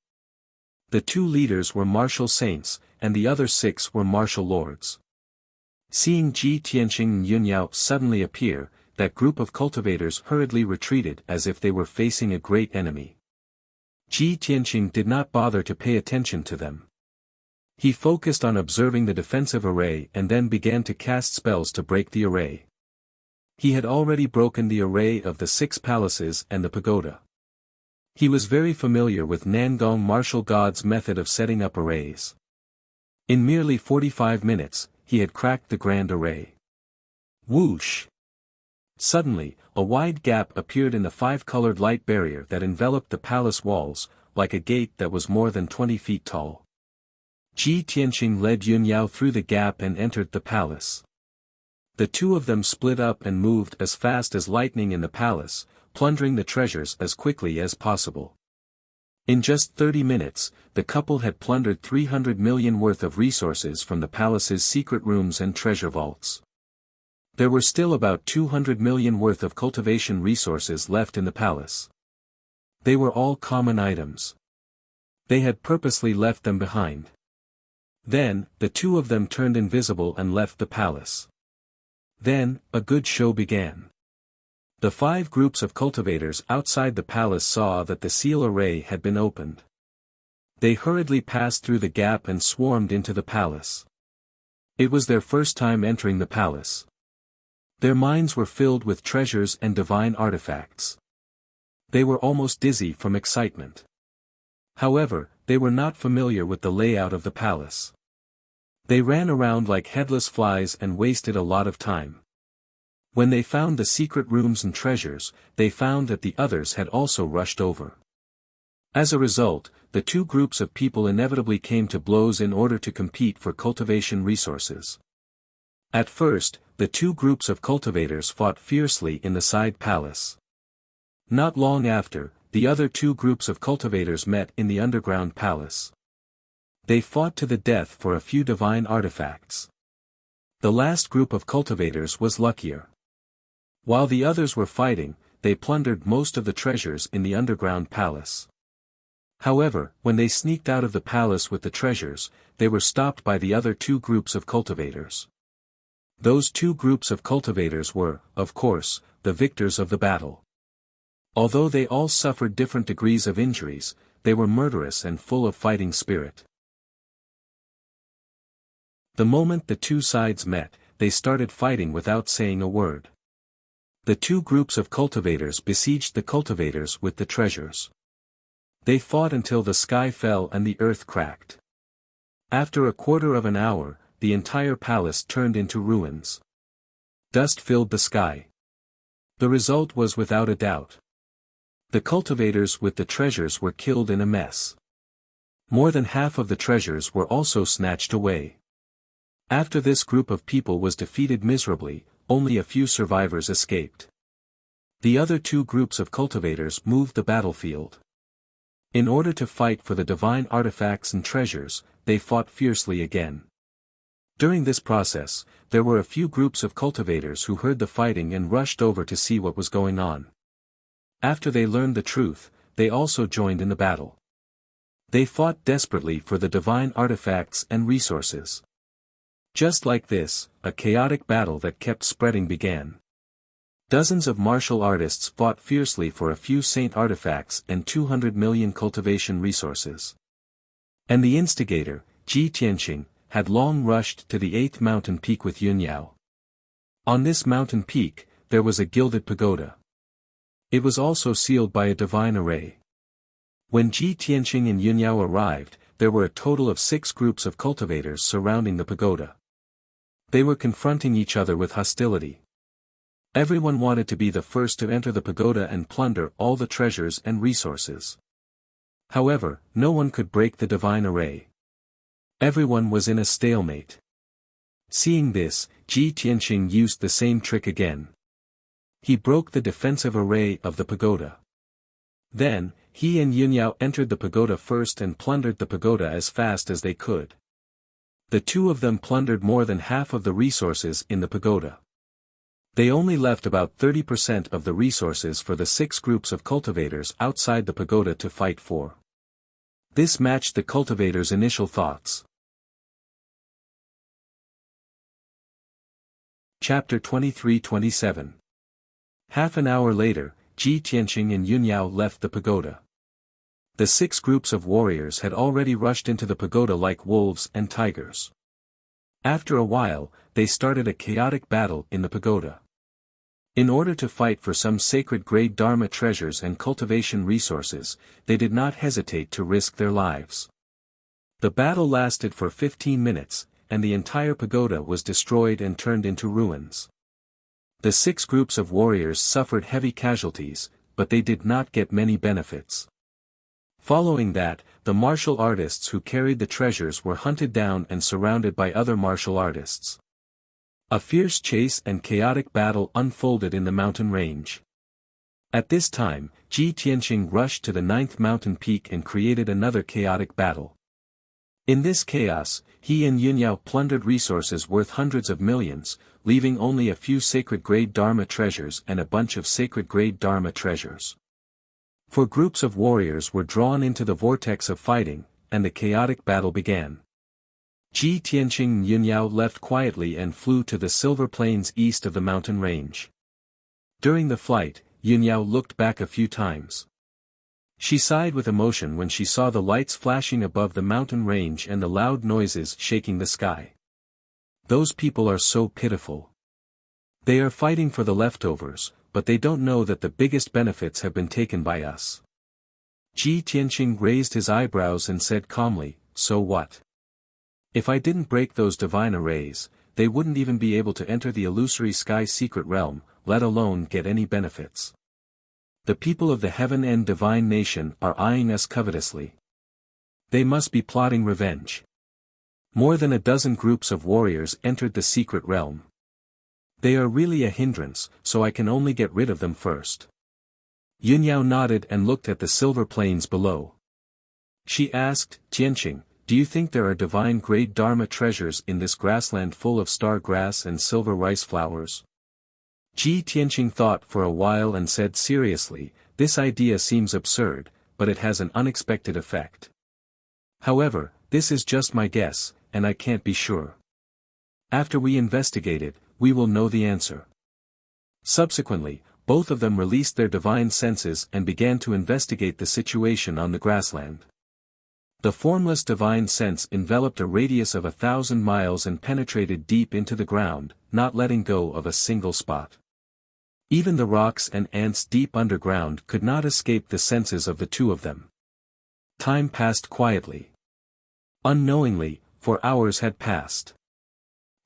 The 2 leaders were martial saints, and the other 6 were martial lords. Seeing Ji Tianqing and Yunyao suddenly appear, that group of cultivators hurriedly retreated as if they were facing a great enemy. Ji Tianqing did not bother to pay attention to them. He focused on observing the defensive array and then began to cast spells to break the array. He had already broken the array of the 6 palaces and the pagoda. He was very familiar with Nangong martial god's method of setting up arrays. In merely 45 minutes, he had cracked the grand array. Whoosh! Suddenly, a wide gap appeared in the 5-colored light barrier that enveloped the palace walls, like a gate that was more than 20 feet tall. Ji Tianqing led Yunyao through the gap and entered the palace. The 2 of them split up and moved as fast as lightning in the palace, plundering the treasures as quickly as possible. In just 30 minutes, the couple had plundered 300 million worth of resources from the palace's secret rooms and treasure vaults. There were still about 200 million worth of cultivation resources left in the palace. They were all common items. They had purposely left them behind. Then, the two of them turned invisible and left the palace. Then, a good show began. The 5 groups of cultivators outside the palace saw that the seal array had been opened. They hurriedly passed through the gap and swarmed into the palace. It was their first time entering the palace. Their minds were filled with treasures and divine artifacts. They were almost dizzy from excitement. However, they were not familiar with the layout of the palace. They ran around like headless flies and wasted a lot of time. When they found the secret rooms and treasures, they found that the others had also rushed over. As a result, the two groups of people inevitably came to blows in order to compete for cultivation resources. At first, the two groups of cultivators fought fiercely in the side palace. Not long after, the other two groups of cultivators met in the underground palace. They fought to the death for a few divine artifacts. The last group of cultivators was luckier. While the others were fighting, they plundered most of the treasures in the underground palace. However, when they sneaked out of the palace with the treasures, they were stopped by the other two groups of cultivators. Those two groups of cultivators were, of course, the victors of the battle. Although they all suffered different degrees of injuries, they were murderous and full of fighting spirit. The moment the two sides met, they started fighting without saying a word. The two groups of cultivators besieged the cultivators with the treasures. They fought until the sky fell and the earth cracked. After a quarter of an hour, the entire palace turned into ruins. Dust filled the sky. The result was without a doubt. The cultivators with the treasures were killed in a mess. More than half of the treasures were also snatched away. After this group of people was defeated miserably, only a few survivors escaped. The other two groups of cultivators moved the battlefield. In order to fight for the divine artifacts and treasures, they fought fiercely again. During this process, there were a few groups of cultivators who heard the fighting and rushed over to see what was going on. After they learned the truth, they also joined in the battle. They fought desperately for the divine artifacts and resources. Just like this, a chaotic battle that kept spreading began. Dozens of martial artists fought fiercely for a few saint artifacts and 200 million cultivation resources. And the instigator, Ji Tianqing, had long rushed to the 8th mountain peak with Yunyao. On this mountain peak, there was a gilded pagoda. It was also sealed by a divine array. When Ji Tianqing and Yunyao arrived, there were a total of 6 groups of cultivators surrounding the pagoda. They were confronting each other with hostility. Everyone wanted to be the first to enter the pagoda and plunder all the treasures and resources. However, no one could break the divine array. Everyone was in a stalemate. Seeing this, Ji Tianqing used the same trick again. He broke the defensive array of the pagoda. Then, he and Yunyao entered the pagoda first and plundered the pagoda as fast as they could. The two of them plundered more than half of the resources in the pagoda. They only left about 30% of the resources for the 6 groups of cultivators outside the pagoda to fight for. This matched the cultivators' initial thoughts. Chapter 23-27. Half an hour later, Ji Tianqing and Yunyao left the pagoda. The 6 groups of warriors had already rushed into the pagoda like wolves and tigers. After a while, they started a chaotic battle in the pagoda. In order to fight for some sacred grade Dharma treasures and cultivation resources, they did not hesitate to risk their lives. The battle lasted for 15 minutes, and the entire pagoda was destroyed and turned into ruins. The 6 groups of warriors suffered heavy casualties, but they did not get many benefits. Following that, the martial artists who carried the treasures were hunted down and surrounded by other martial artists. A fierce chase and chaotic battle unfolded in the mountain range. At this time, Ji Tianqing rushed to the ninth mountain peak and created another chaotic battle. In this chaos, he and Yunyao plundered resources worth hundreds of millions, leaving only a few sacred-grade Dharma treasures and a bunch of sacred-grade Dharma treasures. Four groups of warriors were drawn into the vortex of fighting, and the chaotic battle began. Ji Tianqing and Yunyao left quietly and flew to the silver plains east of the mountain range. During the flight, Yunyao looked back a few times. She sighed with emotion when she saw the lights flashing above the mountain range and the loud noises shaking the sky. Those people are so pitiful. They are fighting for the leftovers, but they don't know that the biggest benefits have been taken by us. Ji Tianqing raised his eyebrows and said calmly, "So what? If I didn't break those divine arrays, they wouldn't even be able to enter the illusory sky secret realm, let alone get any benefits. The people of the heaven and divine nation are eyeing us covetously. They must be plotting revenge." More than a dozen groups of warriors entered the secret realm. They are really a hindrance, so I can only get rid of them first. Yunyao nodded and looked at the silver plains below. She asked, "Tianqing, do you think there are divine-grade Dharma treasures in this grassland full of star grass and silver rice flowers?" Ji Tianqing thought for a while and said seriously, "This idea seems absurd, but it has an unexpected effect. However, this is just my guess, and I can't be sure. After we investigate it, we will know the answer." Subsequently, both of them released their divine senses and began to investigate the situation on the grassland. The formless divine sense enveloped a radius of 1,000 miles and penetrated deep into the ground, not letting go of a single spot. Even the rocks and ants deep underground could not escape the senses of the two of them. Time passed quietly. Unknowingly, 4 hours had passed.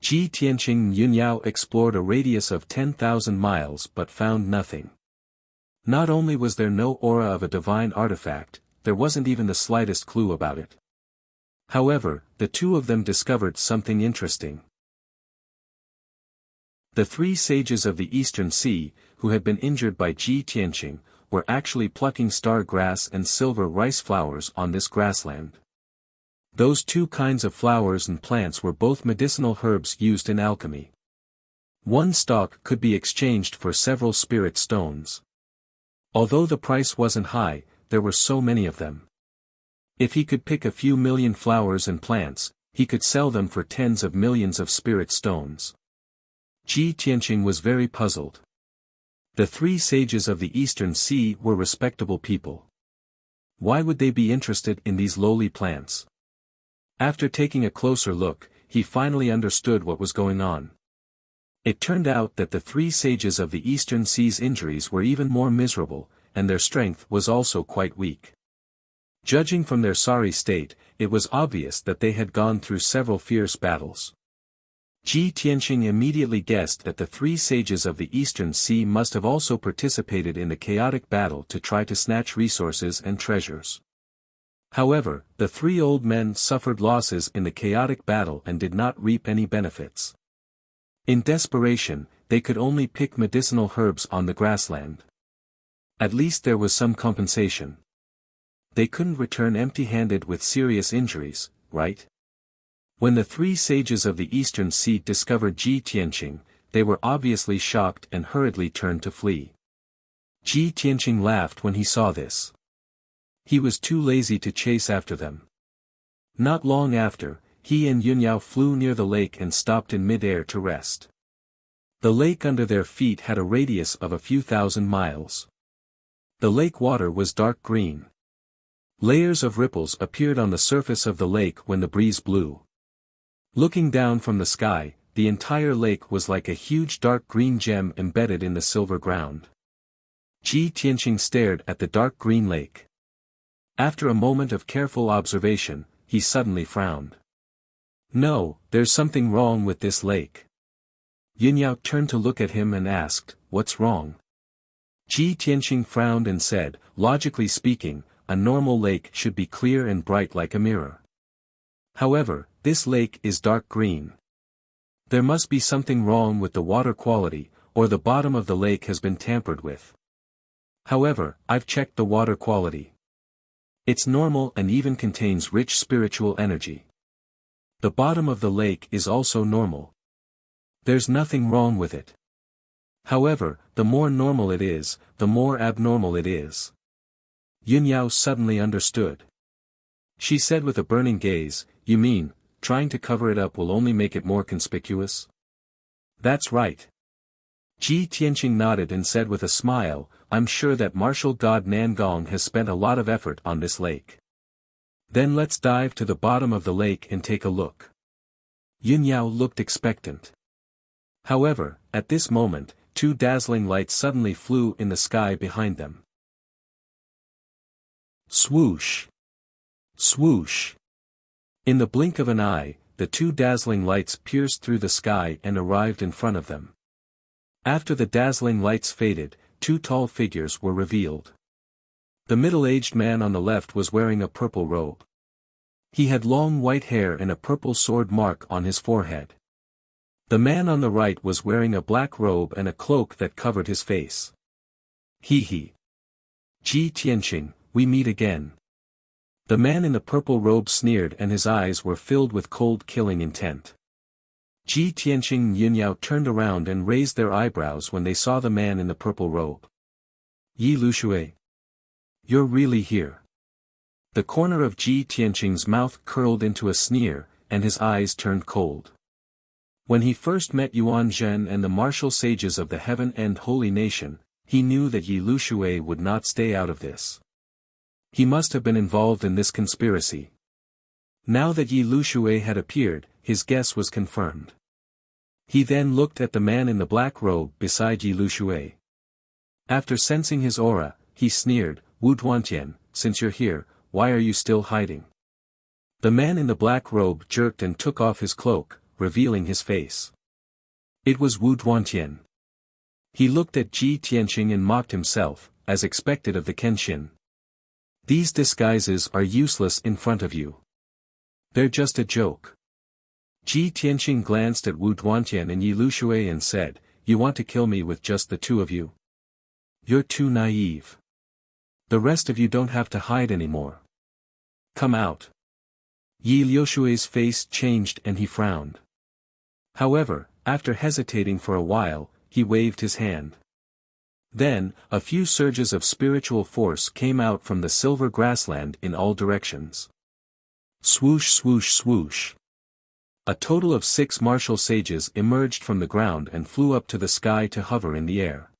Ji Tianqing and Yunyao explored a radius of 10,000 miles but found nothing. Not only was there no aura of a divine artifact, there wasn't even the slightest clue about it. However, the two of them discovered something interesting. The 3 sages of the Eastern Sea, who had been injured by Ji Tianqing, were actually plucking star grass and silver rice flowers on this grassland. Those 2 kinds of flowers and plants were both medicinal herbs used in alchemy. One stalk could be exchanged for several spirit stones. Although the price wasn't high, there were so many of them. If he could pick a few million flowers and plants, he could sell them for tens of millions of spirit stones. Ji Tianqing was very puzzled. The 3 sages of the Eastern Sea were respectable people. Why would they be interested in these lowly plants? After taking a closer look, he finally understood what was going on. It turned out that the 3 sages of the Eastern Sea's injuries were even more miserable, and their strength was also quite weak. Judging from their sorry state, it was obvious that they had gone through several fierce battles. Ji Tianqing immediately guessed that the 3 sages of the Eastern Sea must have also participated in the chaotic battle to try to snatch resources and treasures. However, the 3 old men suffered losses in the chaotic battle and did not reap any benefits. In desperation, they could only pick medicinal herbs on the grassland. At least there was some compensation. They couldn't return empty-handed with serious injuries, right? When the 3 sages of the Eastern Sea discovered Ji Tianqing, they were obviously shocked and hurriedly turned to flee. Ji Tianqing laughed when he saw this. He was too lazy to chase after them. Not long after, he and Yunyao flew near the lake and stopped in mid-air to rest. The lake under their feet had a radius of a few thousand miles. The lake water was dark green. Layers of ripples appeared on the surface of the lake when the breeze blew. Looking down from the sky, the entire lake was like a huge dark green gem embedded in the silver ground. Ji Tianqing stared at the dark green lake. After a moment of careful observation, he suddenly frowned. "No, there's something wrong with this lake." Yunyao turned to look at him and asked, "What's wrong?" Ji Tianqing frowned and said, "Logically speaking, a normal lake should be clear and bright like a mirror. However, this lake is dark green. There must be something wrong with the water quality, or the bottom of the lake has been tampered with." However, I've checked the water quality. It's normal and even contains rich spiritual energy. The bottom of the lake is also normal. There's nothing wrong with it. However, the more normal it is, the more abnormal it is. Yunyao suddenly understood. She said with a burning gaze, "You mean, trying to cover it up will only make it more conspicuous?" "That's right." Ji Tianqing nodded and said with a smile, "I'm sure that martial god Nangong has spent a lot of effort on this lake. Then let's dive to the bottom of the lake and take a look." Yunyao looked expectant. However, at this moment, two dazzling lights suddenly flew in the sky behind them. Swoosh! Swoosh! In the blink of an eye, the two dazzling lights pierced through the sky and arrived in front of them. After the dazzling lights faded, two tall figures were revealed. The middle-aged man on the left was wearing a purple robe. He had long white hair and a purple sword mark on his forehead. The man on the right was wearing a black robe and a cloak that covered his face. He. Ji Tianqing, we meet again. The man in the purple robe sneered and his eyes were filled with cold killing intent. Ji Tianqing and Yunyao turned around and raised their eyebrows when they saw the man in the purple robe. Yi Lushui. You're really here. The corner of Ji Tianqing's mouth curled into a sneer, and his eyes turned cold. When he first met Yuan Zhen and the martial sages of the Heaven and Holy Nation, he knew that Yi Lushui would not stay out of this. He must have been involved in this conspiracy. Now that Yi Lushui had appeared, his guess was confirmed. He then looked at the man in the black robe beside Yi Lushui. After sensing his aura, he sneered, "Wu Duantian, since you're here, why are you still hiding?" The man in the black robe jerked and took off his cloak, revealing his face. It was Wu Duantian. He looked at Ji Tianqing and mocked himself, as expected of the Kenshin. These disguises are useless in front of you. They're just a joke. Ji Tianqing glanced at Wu Duantian and Yi Lushui and said, "You want to kill me with just the two of you? You're too naive. The rest of you don't have to hide anymore. Come out." Yi Lushui's face changed and he frowned. However, after hesitating for a while, he waved his hand. Then, a few surges of spiritual force came out from the silver grassland in all directions. Swoosh swoosh swoosh. A total of 6 martial sages emerged from the ground and flew up to the sky to hover in the air.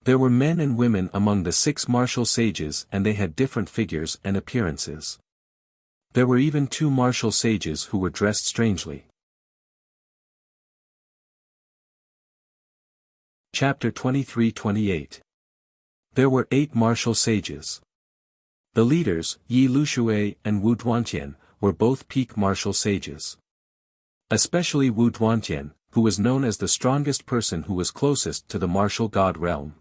There were men and women among the 6 martial sages and they had different figures and appearances. There were even 2 martial sages who were dressed strangely. Chapter 23-28. There were 8 martial sages. The leaders, Yi Lushui and Wu Duantian, were both peak martial sages. Especially Wu Duantian, who was known as the strongest person who was closest to the martial god realm.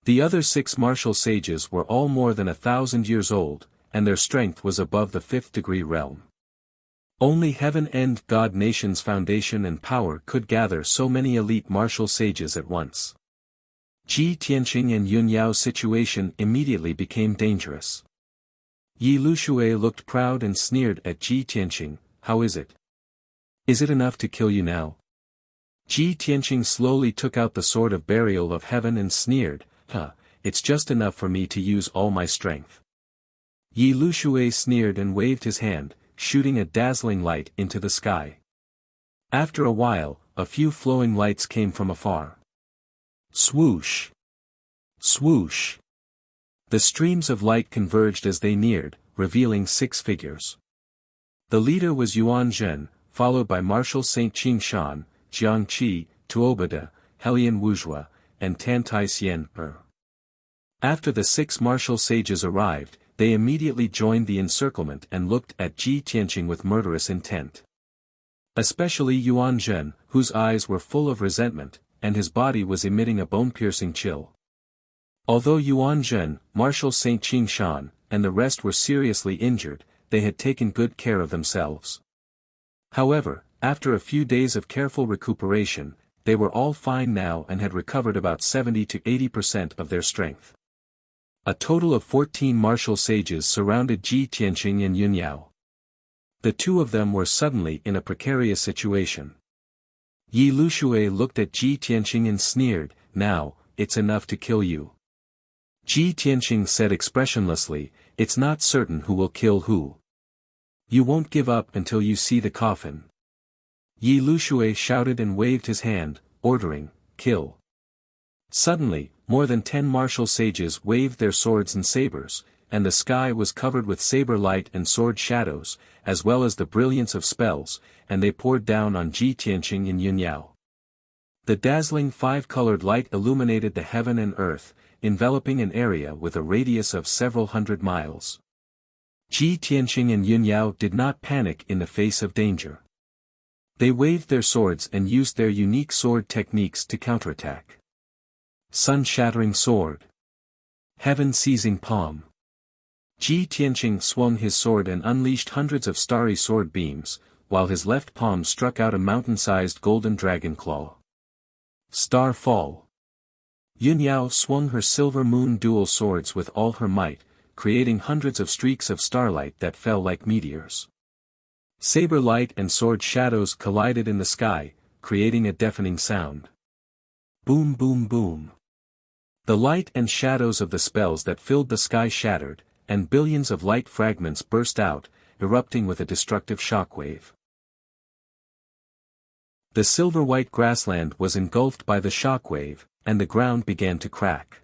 The other 6 martial sages were all more than 1,000 years old, and their strength was above the 5th degree realm. Only Heaven and God Nation's foundation and power could gather so many elite martial sages at once. Ji Tianqing and Yunyao's situation immediately became dangerous. Yi Lushui looked proud and sneered at Ji Tianqing, "How is it? Is it enough to kill you now?" Ji Tianqing slowly took out the sword of burial of heaven and sneered, It's just enough for me to use all my strength." Yi Lushui sneered and waved his hand, shooting a dazzling light into the sky. After a while, a few flowing lights came from afar. Swoosh! Swoosh! The streams of light converged as they neared, revealing 6 figures. The leader was Yuan Zhen, followed by Marshal Saint Qing Shan, Jiang Qi, Tuobada, Helian Wuzhua, and Tantai Xian Er. After the 6 martial sages arrived, they immediately joined the encirclement and looked at Ji Tianqing with murderous intent. Especially Yuan Zhen, whose eyes were full of resentment, and his body was emitting a bone-piercing chill. Although Yuan Zhen, Marshal Saint Qing Shan, and the rest were seriously injured, they had taken good care of themselves. However, after a few days of careful recuperation, they were all fine now and had recovered about 70 to 80% of their strength. A total of 14 martial sages surrounded Ji Tianqing and Yun Yao. The two of them were suddenly in a precarious situation. Yi Lushui looked at Ji Tianqing and sneered, "Now, it's enough to kill you." Ji Tianqing said expressionlessly, "It's not certain who will kill who. You won't give up until you see the coffin." Yi Lushui shouted and waved his hand, ordering, "Kill." Suddenly, more than 10 martial sages waved their swords and sabers, and the sky was covered with saber light and sword shadows, as well as the brilliance of spells, and they poured down on Ji Tianqing and Yun Yao. The dazzling five-colored light illuminated the heaven and earth, enveloping an area with a radius of several hundred miles. Ji Tianqing and Yun Yao did not panic in the face of danger. They waved their swords and used their unique sword techniques to counterattack. Sun-shattering sword. Heaven-seizing palm. Ji Tianqing swung his sword and unleashed hundreds of starry sword beams, while his left palm struck out a mountain-sized golden dragon claw. Star fall. Yun Yao swung her silver moon dual swords with all her might, creating hundreds of streaks of starlight that fell like meteors. Saber light and sword shadows collided in the sky, creating a deafening sound. Boom boom boom. The light and shadows of the spells that filled the sky shattered, and billions of light fragments burst out, erupting with a destructive shockwave. The silver-white grassland was engulfed by the shockwave, and the ground began to crack.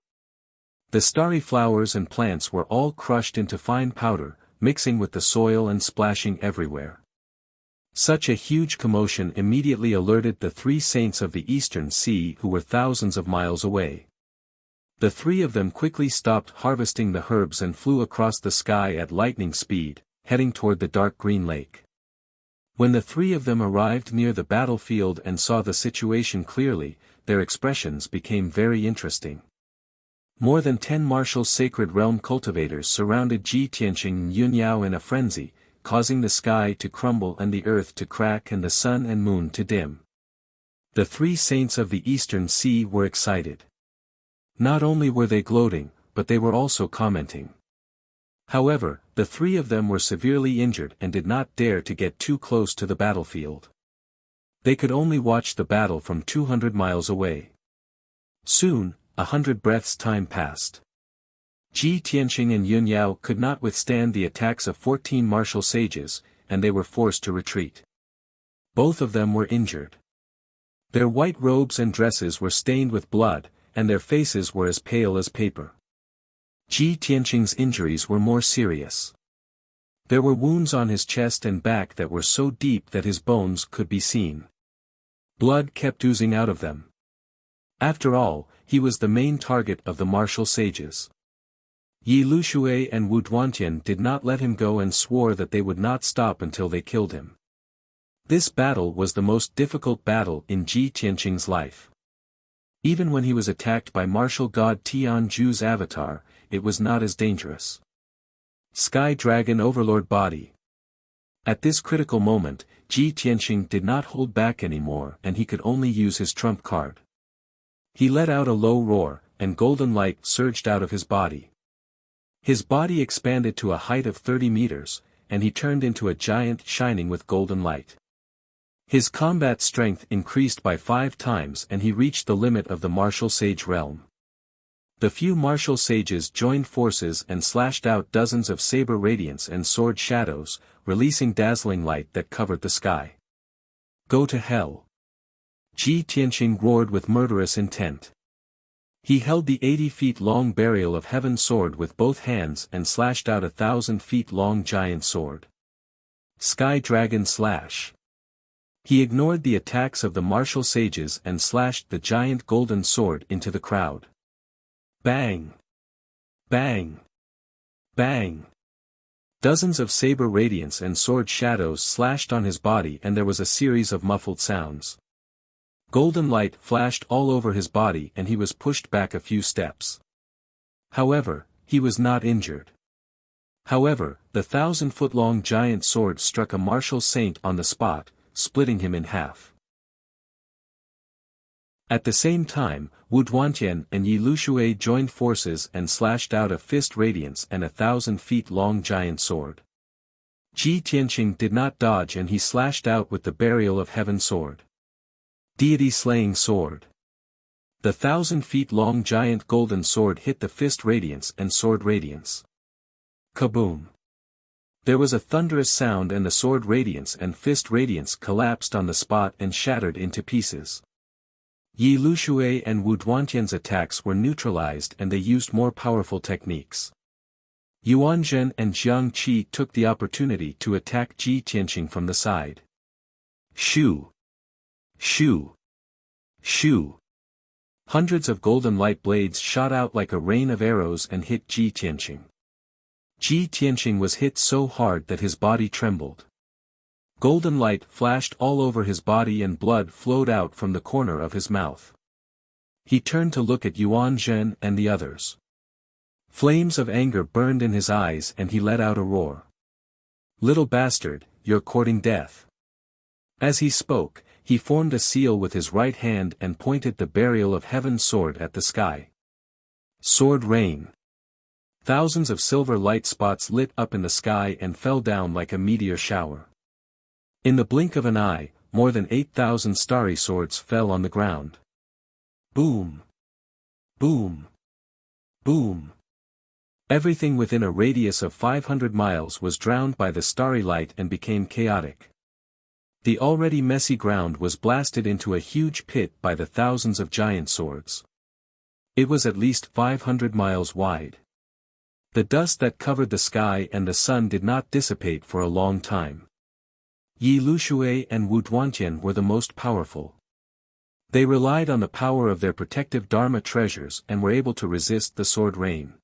The starry flowers and plants were all crushed into fine powder, mixing with the soil and splashing everywhere. Such a huge commotion immediately alerted the 3 saints of the Eastern Sea who were thousands of miles away. The 3 of them quickly stopped harvesting the herbs and flew across the sky at lightning speed, heading toward the dark green lake. When the 3 of them arrived near the battlefield and saw the situation clearly, their expressions became very interesting. More than 10 martial sacred realm cultivators surrounded Ji Tianqing and Yun Yao in a frenzy, causing the sky to crumble and the earth to crack and the sun and moon to dim. The 3 saints of the Eastern Sea were excited. Not only were they gloating, but they were also commenting. However, the 3 of them were severely injured and did not dare to get too close to the battlefield. They could only watch the battle from 200 miles away. Soon, 100 breaths' time passed. Ji Tianqing and Yun Yao could not withstand the attacks of 14 martial sages, and they were forced to retreat. Both of them were injured. Their white robes and dresses were stained with blood, and their faces were as pale as paper. Ji Tianqing's injuries were more serious. There were wounds on his chest and back that were so deep that his bones could be seen. Blood kept oozing out of them. After all, he was the main target of the martial sages. Yi Lushui and Wu Duantian did not let him go and swore that they would not stop until they killed him. This battle was the most difficult battle in Ji Tianqing's life. Even when he was attacked by martial god Tianju's avatar, it was not as dangerous. Sky Dragon Overlord Body. At this critical moment, Ji Tianqing did not hold back anymore and he could only use his trump card. He let out a low roar, and golden light surged out of his body. His body expanded to a height of 30 meters, and he turned into a giant shining with golden light. His combat strength increased by 5 times and he reached the limit of the martial sage realm. The few martial sages joined forces and slashed out dozens of saber radiance and sword shadows, releasing dazzling light that covered the sky. Go to hell! Ji Tianqing roared with murderous intent. He held the 80-feet-long burial of heaven sword with both hands and slashed out a 1,000-feet-long giant sword. Sky Dragon Slash. He ignored the attacks of the martial sages and slashed the giant golden sword into the crowd. Bang! Bang! Bang! Dozens of saber radiance and sword shadows slashed on his body and there was a series of muffled sounds. Golden light flashed all over his body and he was pushed back a few steps. However, he was not injured. However, the 1,000-foot-long giant sword struck a martial saint on the spot, splitting him in half. At the same time, Wu Duantian and Yi Lushui joined forces and slashed out a fist radiance and 1,000 feet long giant sword. Ji Tianqing did not dodge and he slashed out with the Burial of Heaven sword. Deity-slaying sword. The 1,000 feet long giant golden sword hit the fist radiance and sword radiance. Kaboom! There was a thunderous sound and the sword radiance and fist radiance collapsed on the spot and shattered into pieces. Yi Lushui and Wu Duantian's attacks were neutralized and they used more powerful techniques. Yuan Zhen and Jiang Qi took the opportunity to attack Ji Tianqing from the side. Shoo! Shoo! Shoo! Hundreds of golden light blades shot out like a rain of arrows and hit Ji Tianqing. Ji Tianqing was hit so hard that his body trembled. Golden light flashed all over his body and blood flowed out from the corner of his mouth. He turned to look at Yuan Zhen and the others. Flames of anger burned in his eyes and he let out a roar. "Little bastard, you're courting death." As he spoke, he formed a seal with his right hand and pointed the Burial of Heaven sword at the sky. Sword rain. Thousands of silver light spots lit up in the sky and fell down like a meteor shower. In the blink of an eye, more than 8,000 starry swords fell on the ground. Boom! Boom! Boom! Everything within a radius of 500 miles was drowned by the starry light and became chaotic. The already messy ground was blasted into a huge pit by the thousands of giant swords. It was at least 500 miles wide. The dust that covered the sky and the sun did not dissipate for a long time. Yi Lushui and Wu Duantian were the most powerful. They relied on the power of their protective Dharma treasures and were able to resist the sword rain.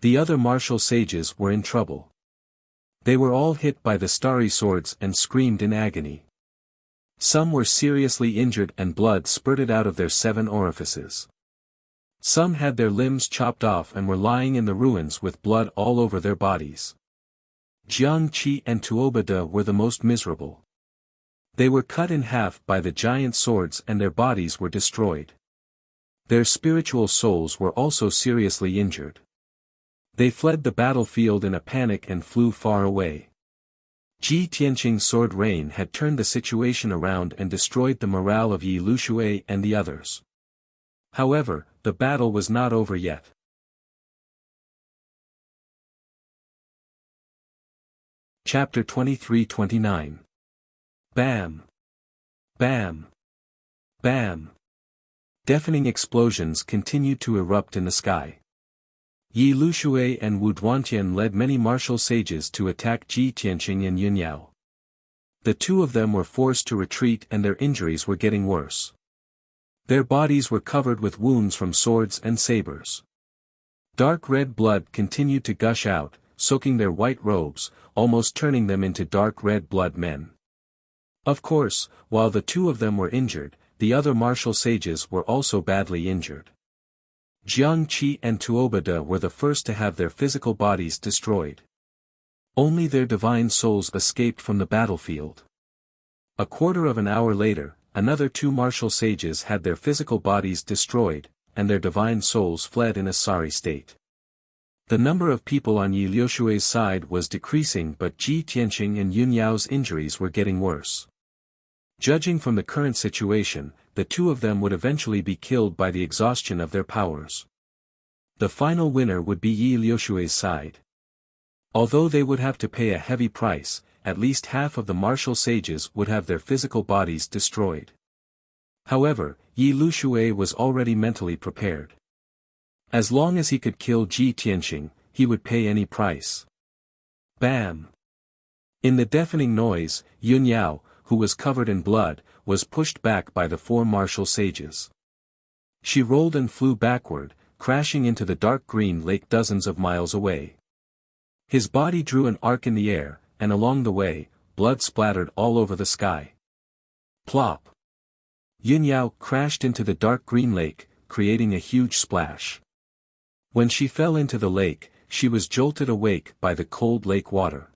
The other martial sages were in trouble. They were all hit by the starry swords and screamed in agony. Some were seriously injured and blood spurted out of their 7 orifices. Some had their limbs chopped off and were lying in the ruins with blood all over their bodies. Jiang Qi and Tuobada were the most miserable. They were cut in half by the giant swords and their bodies were destroyed. Their spiritual souls were also seriously injured. They fled the battlefield in a panic and flew far away. Ji Tianqing's sword rain had turned the situation around and destroyed the morale of Yi Lushui and the others. However, the battle was not over yet. Chapter 23-29. Bam! Bam! Bam! Deafening explosions continued to erupt in the sky. Yi Lushui and Wu Duantian led many martial sages to attack Ji Tianqing and Yun Yao. The two of them were forced to retreat and their injuries were getting worse. Their bodies were covered with wounds from swords and sabers. Dark red blood continued to gush out, soaking their white robes, almost turning them into dark red blood men. Of course, while the two of them were injured, the other martial sages were also badly injured. Jiang Qi and Tuobada were the first to have their physical bodies destroyed. Only their divine souls escaped from the battlefield. A quarter of an hour later, another 2 martial sages had their physical bodies destroyed, and their divine souls fled in a sorry state. The number of people on Yi Lushui's side was decreasing but Ji Tianqing and Yun Yao's injuries were getting worse. Judging from the current situation, the two of them would eventually be killed by the exhaustion of their powers. The final winner would be Yi Lushui's side. Although they would have to pay a heavy price, at least half of the martial sages would have their physical bodies destroyed. However, Yi Lushui was already mentally prepared. As long as he could kill Ji Tianqing, he would pay any price. Bam! In the deafening noise, Yun Yao, who was covered in blood, was pushed back by the 4 martial sages. She rolled and flew backward, crashing into the dark green lake dozens of miles away. His body drew an arc in the air, and along the way, blood splattered all over the sky. Plop! Yun Yao crashed into the dark green lake, creating a huge splash. When she fell into the lake, she was jolted awake by the cold lake water.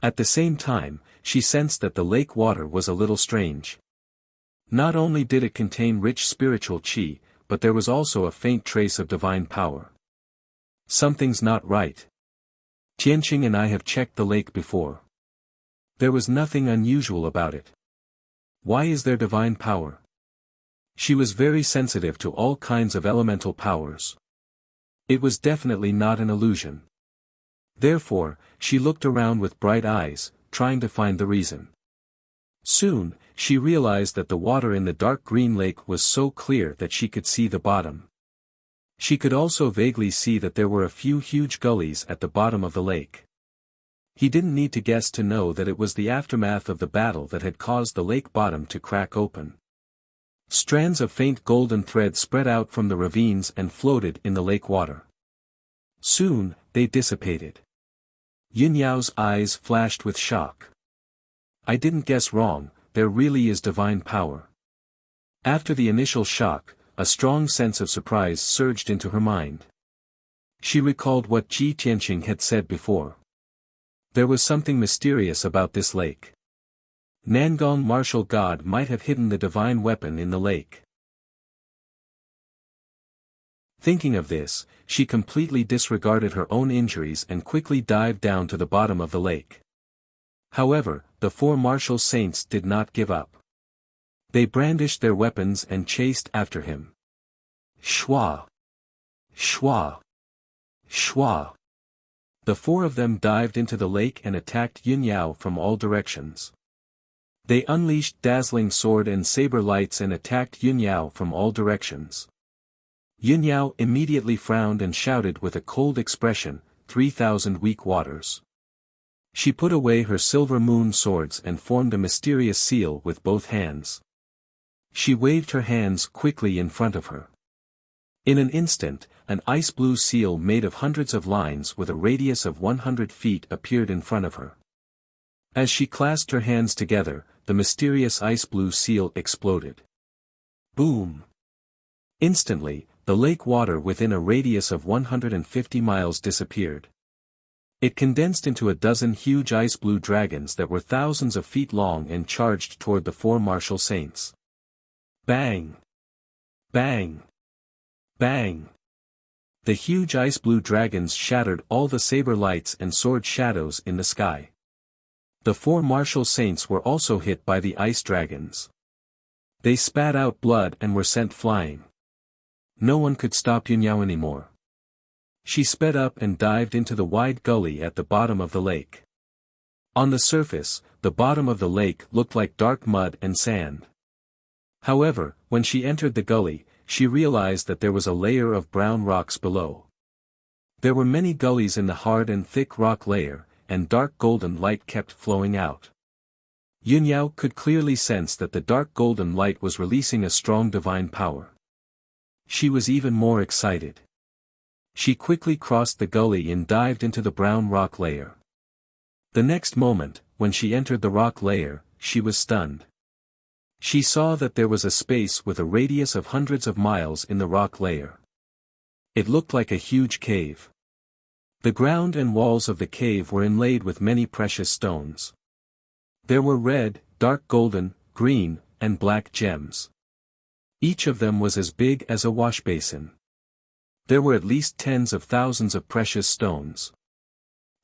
At the same time, she sensed that the lake water was a little strange. Not only did it contain rich spiritual qi, but there was also a faint trace of divine power. Something's not right. Tianqing and I have checked the lake before. There was nothing unusual about it. Why is there divine power? She was very sensitive to all kinds of elemental powers. It was definitely not an illusion. Therefore, she looked around with bright eyes, trying to find the reason. Soon, she realized that the water in the dark green lake was so clear that she could see the bottom. She could also vaguely see that there were a few huge gullies at the bottom of the lake. He didn't need to guess to know that it was the aftermath of the battle that had caused the lake bottom to crack open. Strands of faint golden thread spread out from the ravines and floated in the lake water. Soon, they dissipated. Yunyao's eyes flashed with shock. I didn't guess wrong, there really is divine power. After the initial shock, a strong sense of surprise surged into her mind. She recalled what Ji Tianqing had said before. There was something mysterious about this lake. Nangong martial god might have hidden the divine weapon in the lake. Thinking of this, she completely disregarded her own injuries and quickly dived down to the bottom of the lake. However, the four martial saints did not give up. They brandished their weapons and chased after him. Shwa! Shwa! Shwa! The four of them dived into the lake and attacked Yunyao from all directions. They unleashed dazzling sword and saber lights and attacked Yunyao from all directions. Yunyao immediately frowned and shouted with a cold expression, 3,000 weak waters. She put away her silver moon swords and formed a mysterious seal with both hands. She waved her hands quickly in front of her. In an instant, an ice blue seal made of hundreds of lines with a radius of 100 feet appeared in front of her. As she clasped her hands together, the mysterious ice blue seal exploded. Boom! Instantly, the lake water within a radius of 150 miles disappeared. It condensed into a dozen huge ice blue dragons that were thousands of feet long and charged toward the four martial saints. Bang! Bang! Bang! The huge ice blue dragons shattered all the saber lights and sword shadows in the sky. The four martial saints were also hit by the ice dragons. They spat out blood and were sent flying. No one could stop Yunyao anymore. She sped up and dived into the wide gully at the bottom of the lake. On the surface, the bottom of the lake looked like dark mud and sand. However, when she entered the gully, she realized that there was a layer of brown rocks below. There were many gullies in the hard and thick rock layer, and dark golden light kept flowing out. Yunyao could clearly sense that the dark golden light was releasing a strong divine power. She was even more excited. She quickly crossed the gully and dived into the brown rock layer. The next moment, when she entered the rock layer, she was stunned. She saw that there was a space with a radius of hundreds of miles in the rock layer. It looked like a huge cave. The ground and walls of the cave were inlaid with many precious stones. There were red, dark golden, green, and black gems. Each of them was as big as a wash basin. There were at least tens of thousands of precious stones.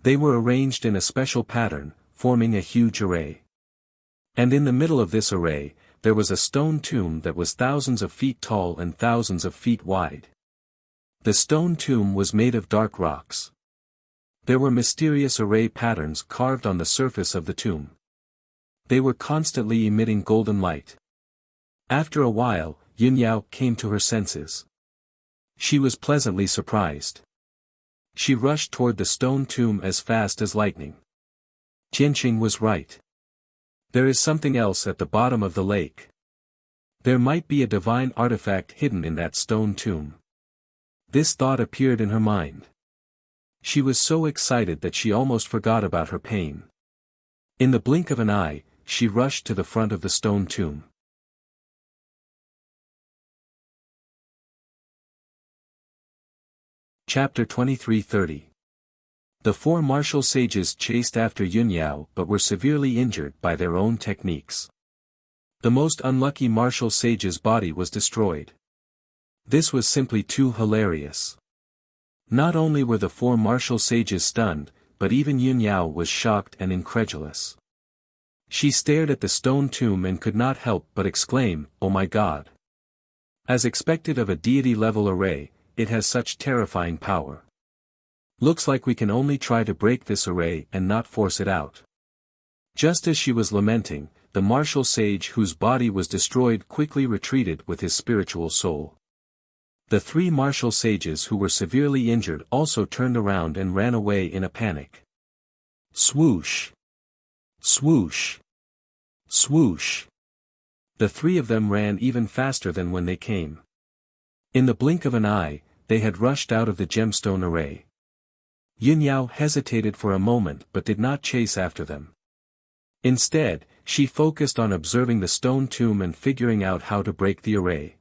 They were arranged in a special pattern, forming a huge array. And in the middle of this array, there was a stone tomb that was thousands of feet tall and thousands of feet wide. The stone tomb was made of dark rocks. There were mysterious array patterns carved on the surface of the tomb. They were constantly emitting golden light. After a while, Yunyao came to her senses. She was pleasantly surprised. She rushed toward the stone tomb as fast as lightning. Tianqing was right. There is something else at the bottom of the lake. There might be a divine artifact hidden in that stone tomb. This thought appeared in her mind. She was so excited that she almost forgot about her pain. In the blink of an eye, she rushed to the front of the stone tomb. Chapter 23:30. The four martial sages chased after Yunyao but were severely injured by their own techniques. The most unlucky martial sage's body was destroyed. This was simply too hilarious. Not only were the four martial sages stunned, but even Yun Yao was shocked and incredulous. She stared at the stone tomb and could not help but exclaim, "Oh my God!" As expected of a deity-level array, it has such terrifying power. Looks like we can only try to break this array and not force it out. Just as she was lamenting, the martial sage whose body was destroyed quickly retreated with his spiritual soul. The three martial sages who were severely injured also turned around and ran away in a panic. Swoosh! Swoosh! Swoosh! The three of them ran even faster than when they came. In the blink of an eye, they had rushed out of the gemstone array. Yun Yao hesitated for a moment but did not chase after them. Instead, she focused on observing the stone tomb and figuring out how to break the array.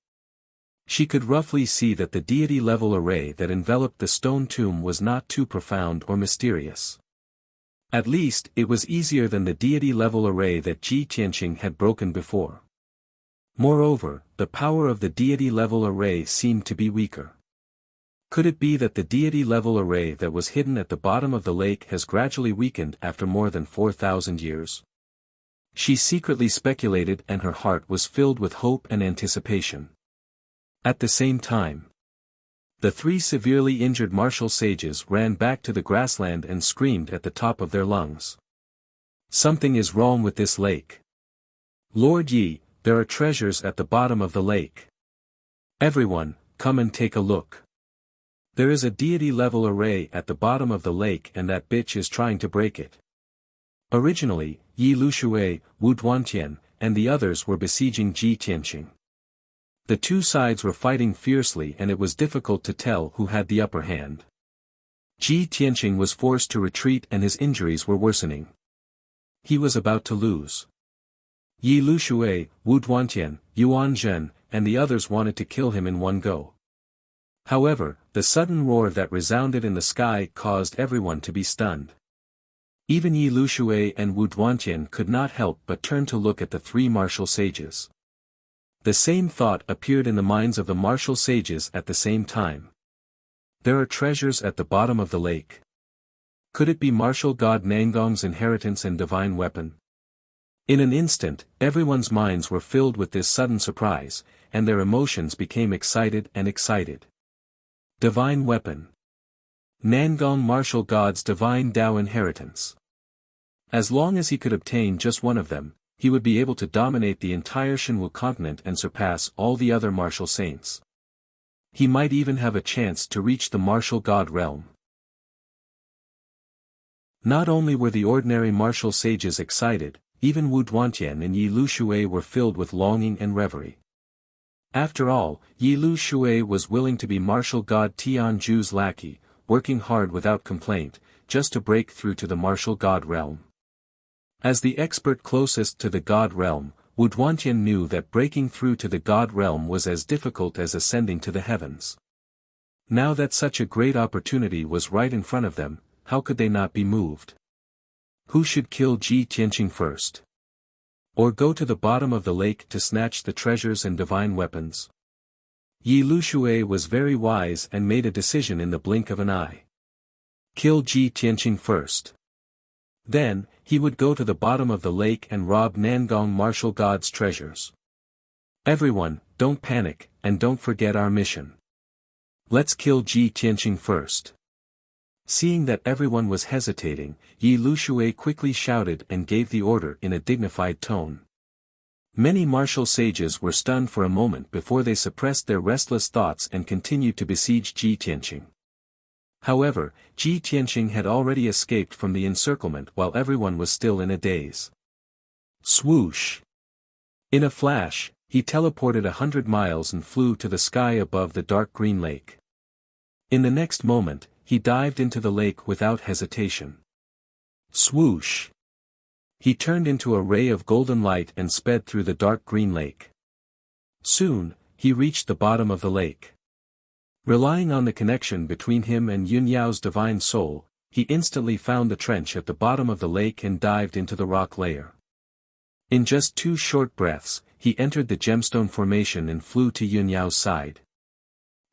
She could roughly see that the deity-level array that enveloped the stone tomb was not too profound or mysterious. At least, it was easier than the deity-level array that Ji Tianqing had broken before. Moreover, the power of the deity-level array seemed to be weaker. Could it be that the deity-level array that was hidden at the bottom of the lake has gradually weakened after more than 4,000 years? She secretly speculated, and her heart was filled with hope and anticipation. At the same time, the three severely injured martial sages ran back to the grassland and screamed at the top of their lungs. "Something is wrong with this lake. Lord Yi, there are treasures at the bottom of the lake. Everyone, come and take a look. There is a deity-level array at the bottom of the lake and that bitch is trying to break it." Originally, Yi Lushui, Wu Duantian, and the others were besieging Ji Tianqing. The two sides were fighting fiercely and it was difficult to tell who had the upper hand. Ji Tianqing was forced to retreat and his injuries were worsening. He was about to lose. Yi Lushui, Wu Duantian, Yuan Zhen, and the others wanted to kill him in one go. However, the sudden roar that resounded in the sky caused everyone to be stunned. Even Yi Lushui and Wu Duantian could not help but turn to look at the three martial sages. The same thought appeared in the minds of the martial sages at the same time. There are treasures at the bottom of the lake. Could it be martial god Nangong's inheritance and divine weapon? In an instant, everyone's minds were filled with this sudden surprise, and their emotions became excited and excited. Divine weapon. Nangong martial god's divine Tao inheritance. As long as he could obtain just one of them, he would be able to dominate the entire Shenwu continent and surpass all the other martial saints. He might even have a chance to reach the martial god realm. Not only were the ordinary martial sages excited, even Wu Duantian and Yi Lushui were filled with longing and reverie. After all, Yi Lushui was willing to be martial god Tianju's lackey, working hard without complaint, just to break through to the martial god realm. As the expert closest to the god realm, Wu Duantian knew that breaking through to the god realm was as difficult as ascending to the heavens. Now that such a great opportunity was right in front of them, how could they not be moved? Who should kill Ji Tianqing first? Or go to the bottom of the lake to snatch the treasures and divine weapons? Yi Lushui was very wise and made a decision in the blink of an eye. Kill Ji Tianqing first. Then, he would go to the bottom of the lake and rob Nangong martial god's treasures. Everyone, don't panic, and don't forget our mission. Let's kill Ji Tianqing first. Seeing that everyone was hesitating, Yi Lushui quickly shouted and gave the order in a dignified tone. Many martial sages were stunned for a moment before they suppressed their restless thoughts and continued to besiege Ji Tianqing. However, Ji Tianqing had already escaped from the encirclement while everyone was still in a daze. Swoosh! In a flash, he teleported 100 miles and flew to the sky above the dark green lake. In the next moment, he dived into the lake without hesitation. Swoosh! He turned into a ray of golden light and sped through the dark green lake. Soon, he reached the bottom of the lake. Relying on the connection between him and Yun Yao's divine soul, he instantly found the trench at the bottom of the lake and dived into the rock layer. In just 2 short breaths, he entered the gemstone formation and flew to Yun Yao's side.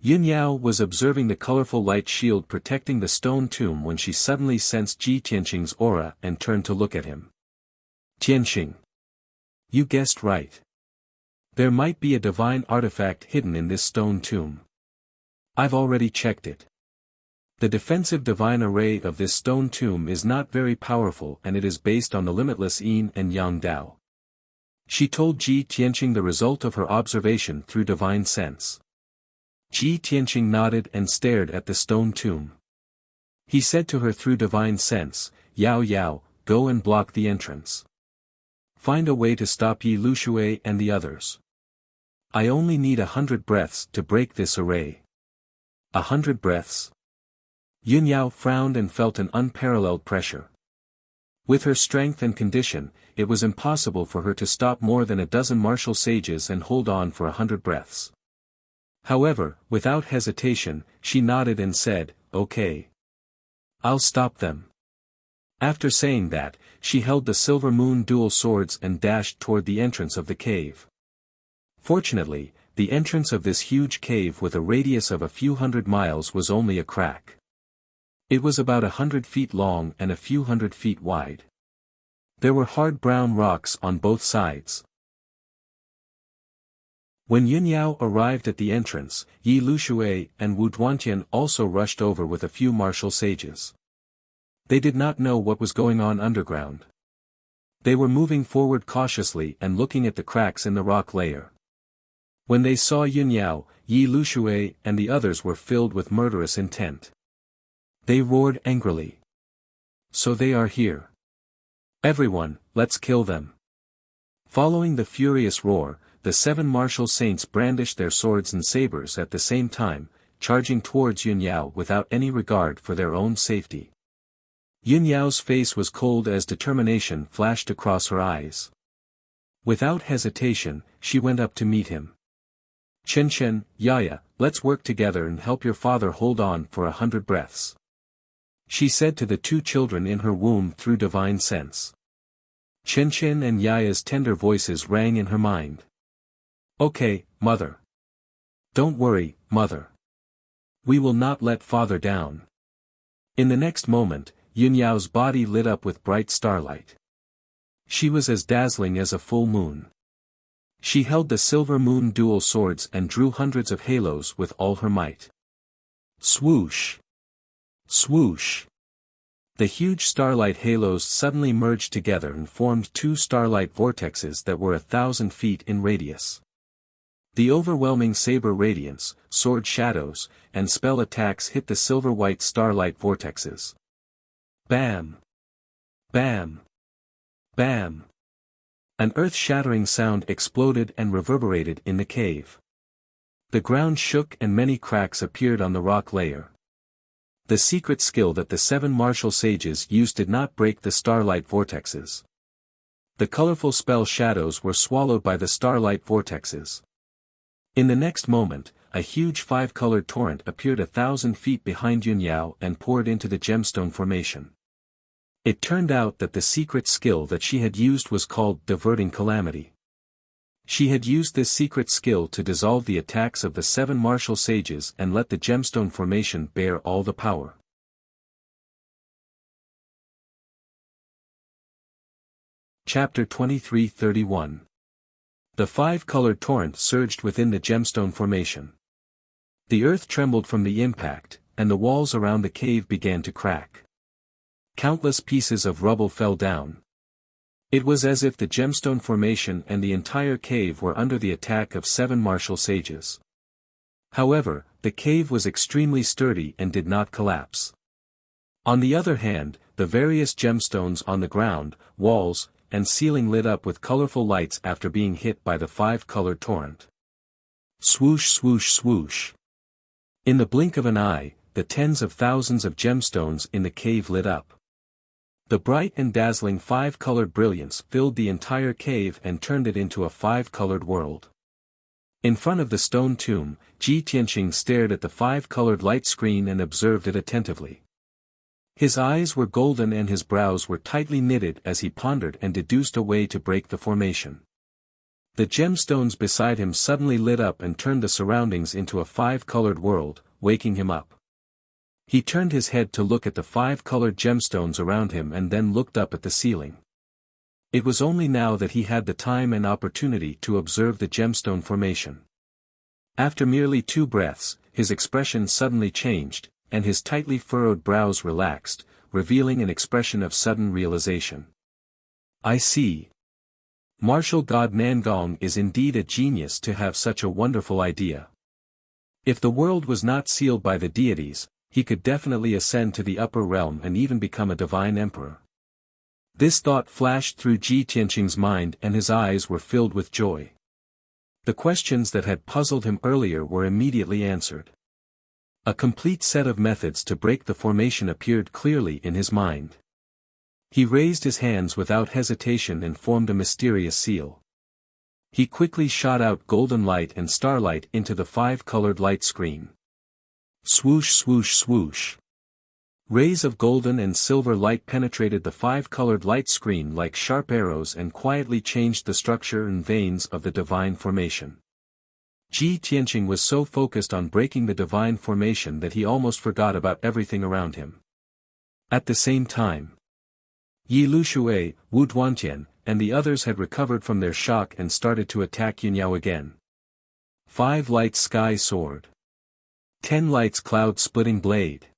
Yun Yao was observing the colorful light shield protecting the stone tomb when she suddenly sensed Ji Tianqing's aura and turned to look at him. Tianqing. You guessed right. There might be a divine artifact hidden in this stone tomb. I've already checked it. The defensive divine array of this stone tomb is not very powerful and it is based on the limitless Yin and Yang Dao. She told Ji Tianqing the result of her observation through divine sense. Ji Tianqing nodded and stared at the stone tomb. He said to her through divine sense, Yao Yao, go and block the entrance. Find a way to stop Yi Lushui and the others. I only need 100 breaths to break this array. 100 breaths? Yun Yao frowned and felt an unparalleled pressure. With her strength and condition, it was impossible for her to stop more than a dozen martial sages and hold on for 100 breaths. However, without hesitation, she nodded and said, okay. I'll stop them. After saying that, she held the silver moon dual swords and dashed toward the entrance of the cave. Fortunately, the entrance of this huge cave with a radius of a few hundred miles was only a crack. It was about 100 feet long and a few hundred feet wide. There were hard brown rocks on both sides. When Yun Yao arrived at the entrance, Yi Lushui and Wu Duantian also rushed over with a few martial sages. They did not know what was going on underground. They were moving forward cautiously and looking at the cracks in the rock layer. When they saw Yun Yao, Yi Lushui and the others were filled with murderous intent. They roared angrily. So they are here. Everyone, let's kill them. Following the furious roar, the 7 martial saints brandished their swords and sabers at the same time, charging towards Yun Yao without any regard for their own safety. Yun Yao's face was cold as determination flashed across her eyes. Without hesitation, she went up to meet him. Chen, Yaya, let's work together and help your father hold on for 100 breaths. She said to the 2 children in her womb through divine sense. Chen and Yaya's tender voices rang in her mind. Okay, mother. Don't worry, mother. We will not let father down. In the next moment, Yun Yao's body lit up with bright starlight. She was as dazzling as a full moon. She held the silver moon dual swords and drew hundreds of halos with all her might. Swoosh! Swoosh! The huge starlight halos suddenly merged together and formed 2 starlight vortexes that were 1,000 feet in radius. The overwhelming saber radiance, sword shadows, and spell attacks hit the silver-white starlight vortexes. Bam! Bam! Bam! An earth-shattering sound exploded and reverberated in the cave. The ground shook and many cracks appeared on the rock layer. The secret skill that the 7 martial sages used did not break the starlight vortexes. The colorful spell shadows were swallowed by the starlight vortexes. In the next moment, a huge 5-colored torrent appeared 1,000 feet behind Yun Yao and poured into the gemstone formation. It turned out that the secret skill that she had used was called Diverting Calamity. She had used this secret skill to dissolve the attacks of the 7 martial sages and let the gemstone formation bear all the power. Chapter 23:31. The 5-colored torrent surged within the gemstone formation. The earth trembled from the impact, and the walls around the cave began to crack. Countless pieces of rubble fell down. It was as if the gemstone formation and the entire cave were under the attack of 7 martial sages. However, the cave was extremely sturdy and did not collapse. On the other hand, the various gemstones on the ground, walls, and ceiling lit up with colorful lights after being hit by the 5-colored torrent. Swoosh swoosh swoosh. In the blink of an eye, the tens of thousands of gemstones in the cave lit up. The bright and dazzling 5-colored brilliance filled the entire cave and turned it into a 5-colored world. In front of the stone tomb, Ji Tianqing stared at the 5-colored light screen and observed it attentively. His eyes were golden and his brows were tightly knitted as he pondered and deduced a way to break the formation. The gemstones beside him suddenly lit up and turned the surroundings into a five-colored world, waking him up. He turned his head to look at the five-colored gemstones around him and then looked up at the ceiling. It was only now that he had the time and opportunity to observe the gemstone formation. After merely 2 breaths, his expression suddenly changed, and his tightly furrowed brows relaxed, revealing an expression of sudden realization. I see. Martial god Nangong is indeed a genius to have such a wonderful idea. If the world was not sealed by the deities, he could definitely ascend to the upper realm and even become a divine emperor. This thought flashed through Ji Tianqing's mind and his eyes were filled with joy. The questions that had puzzled him earlier were immediately answered. A complete set of methods to break the formation appeared clearly in his mind. He raised his hands without hesitation and formed a mysterious seal. He quickly shot out golden light and starlight into the five-colored light screen. Swoosh swoosh swoosh. Rays of golden and silver light penetrated the five-colored light screen like sharp arrows and quietly changed the structure and veins of the divine formation. Ji Tianqing was so focused on breaking the divine formation that he almost forgot about everything around him. At the same time, Yi Lushui, Wu Duantian, and the others had recovered from their shock and started to attack Yunyao again. 5 lights sky sword. 10 lights cloud splitting blade.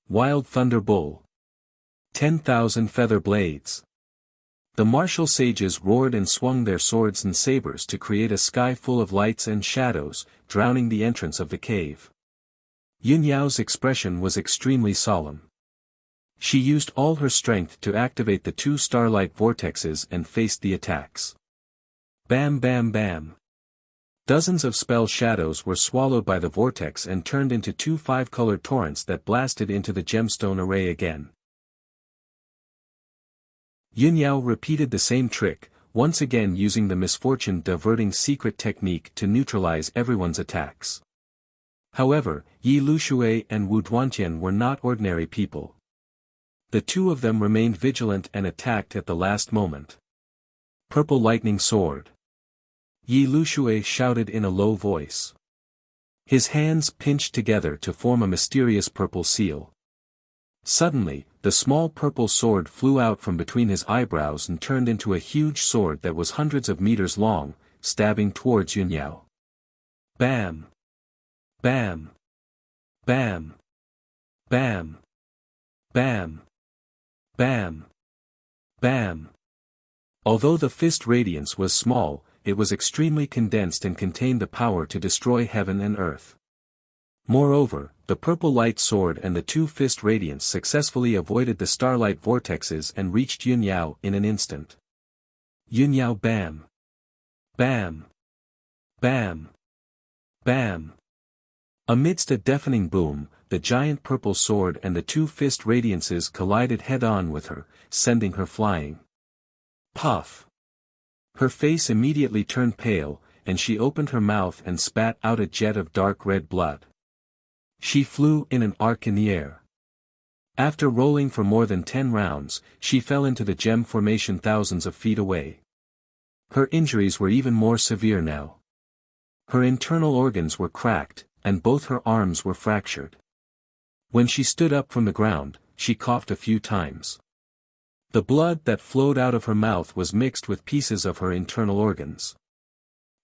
Wild thunder bull. 10,000 feather blades. The martial sages roared and swung their swords and sabers to create a sky full of lights and shadows, drowning the entrance of the cave. Yunyao's expression was extremely solemn. She used all her strength to activate the 2 starlight vortexes and faced the attacks. Bam bam bam. Dozens of spell shadows were swallowed by the vortex and turned into 2 five-colored torrents that blasted into the gemstone array again. Yunyao repeated the same trick, once again using the misfortune-diverting secret technique to neutralize everyone's attacks. However, Yi Lushui and Wu Duantian were not ordinary people. The 2 of them remained vigilant and attacked at the last moment. Purple lightning sword. Yi Lushui shouted in a low voice. His hands pinched together to form a mysterious purple seal. Suddenly, the small purple sword flew out from between his eyebrows and turned into a huge sword that was hundreds of meters long, stabbing towards Yunyao. Bam! Bam! Bam! Bam! Bam! Bam! Bam! Although the fist radiance was small, it was extremely condensed and contained the power to destroy heaven and earth. Moreover, the purple light sword and the 2 fist radiance successfully avoided the starlight vortexes and reached Yunyao in an instant. Yunyao bam! Bam! Bam! Bam! Amidst a deafening boom, the giant purple sword and the 2 fist radiances collided head-on with her, sending her flying. Puff! Her face immediately turned pale, and she opened her mouth and spat out a jet of dark red blood. She flew in an arc in the air. After rolling for more than 10 rounds, she fell into the gem formation thousands of feet away. Her injuries were even more severe now. Her internal organs were cracked, and both her arms were fractured. When she stood up from the ground, she coughed a few times. The blood that flowed out of her mouth was mixed with pieces of her internal organs.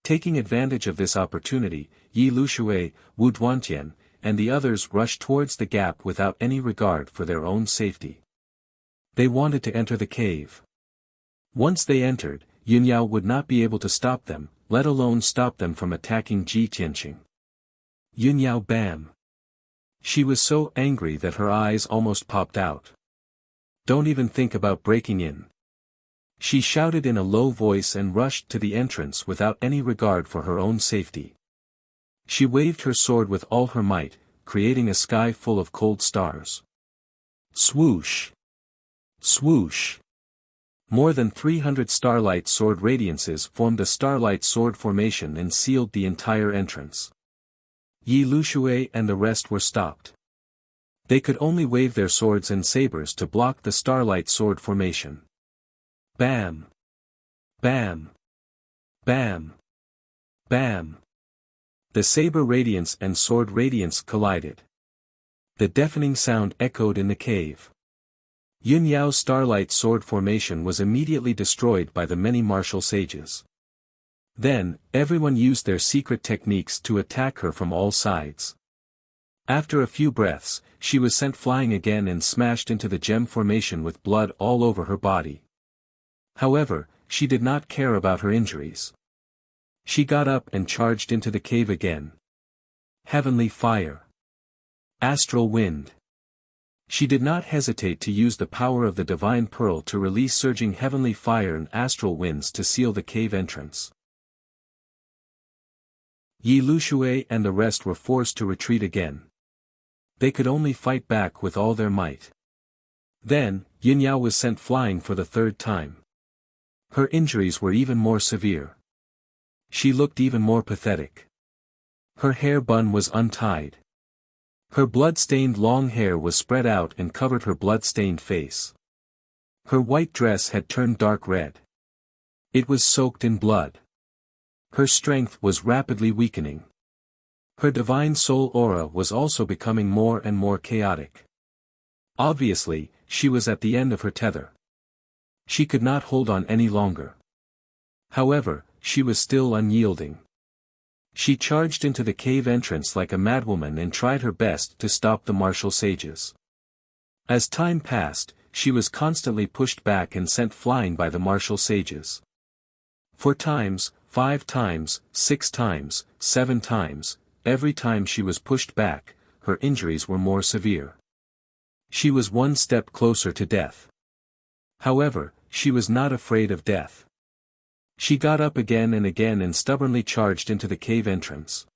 Taking advantage of this opportunity, Yi Lushui, Wu Duantian, and the others rushed towards the gap without any regard for their own safety. They wanted to enter the cave. Once they entered, Yunyao would not be able to stop them, let alone stop them from attacking Ji Tianqing. Yunyao bam! She was so angry that her eyes almost popped out. Don't even think about breaking in. She shouted in a low voice and rushed to the entrance without any regard for her own safety. She waved her sword with all her might, creating a sky full of cold stars. Swoosh! Swoosh! More than 300 starlight sword radiances formed a starlight sword formation and sealed the entire entrance. Yi Lushui and the rest were stopped. They could only wave their swords and sabers to block the starlight sword formation. Bam! Bam! Bam! Bam! The saber radiance and sword radiance collided. The deafening sound echoed in the cave. Yun Yao's starlight sword formation was immediately destroyed by the many martial sages. Then, everyone used their secret techniques to attack her from all sides. After a few breaths, she was sent flying again and smashed into the gem formation with blood all over her body. However, she did not care about her injuries. She got up and charged into the cave again. Heavenly fire. Astral wind. She did not hesitate to use the power of the divine pearl to release surging heavenly fire and astral winds to seal the cave entrance. Yi Lushui and the rest were forced to retreat again. They could only fight back with all their might. Then, Yun Yao was sent flying for the third time. Her injuries were even more severe. She looked even more pathetic. Her hair bun was untied. Her blood-stained long hair was spread out and covered her blood-stained face. Her white dress had turned dark red. It was soaked in blood. Her strength was rapidly weakening. Her divine soul aura was also becoming more and more chaotic. Obviously, she was at the end of her tether. She could not hold on any longer. However, she was still unyielding. She charged into the cave entrance like a madwoman and tried her best to stop the martial sages. As time passed, she was constantly pushed back and sent flying by the martial sages. 4 times, 5 times, 6 times, 7 times, every time she was pushed back, her injuries were more severe. She was one step closer to death. However, she was not afraid of death. She got up again and stubbornly charged into the cave entrance.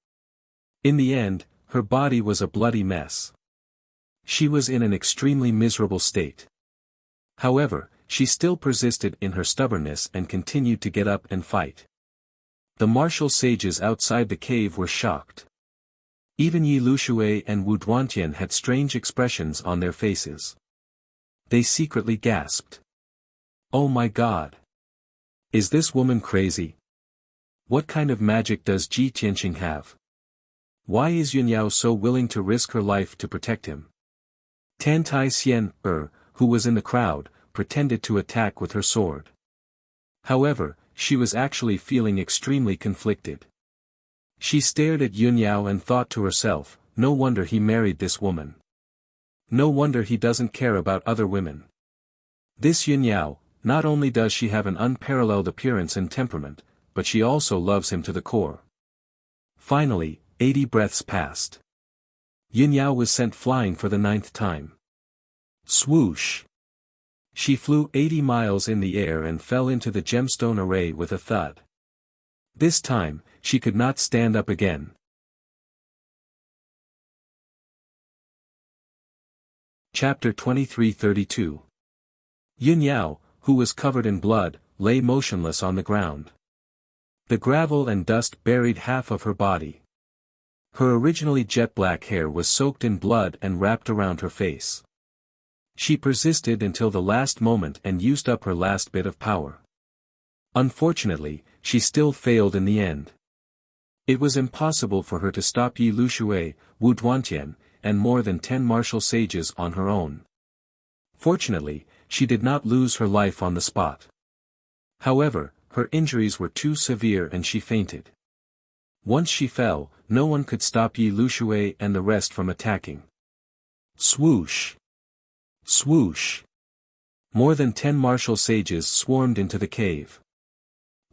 In the end, her body was a bloody mess. She was in an extremely miserable state. However, she still persisted in her stubbornness and continued to get up and fight. The martial sages outside the cave were shocked. Even Yi Lushui and Wu Duantian had strange expressions on their faces. They secretly gasped. Oh my God! Is this woman crazy? What kind of magic does Ji Tianqing have? Why is Yun Yao so willing to risk her life to protect him? Tan Tai Xian, who was in the crowd, pretended to attack with her sword. However, she was actually feeling extremely conflicted. She stared at Yun Yao and thought to herself, no wonder he married this woman. No wonder he doesn't care about other women. This Yun Yao, not only does she have an unparalleled appearance and temperament, but she also loves him to the core. Finally, 80 breaths passed. Yun Yao was sent flying for the 9th time. Swoosh! She flew 80 miles in the air and fell into the gemstone array with a thud. This time, she could not stand up again. Chapter 23:32. Yun Yao, who was covered in blood, lay motionless on the ground. The gravel and dust buried half of her body. Her originally jet-black hair was soaked in blood and wrapped around her face. She persisted until the last moment and used up her last bit of power. Unfortunately, she still failed in the end. It was impossible for her to stop Yi Lushui, Wu Duantian, and more than 10 martial sages on her own. Fortunately, she did not lose her life on the spot. However, her injuries were too severe and she fainted. Once she fell, no one could stop Yi Lushui and the rest from attacking. Swoosh! Swoosh! More than 10 martial sages swarmed into the cave.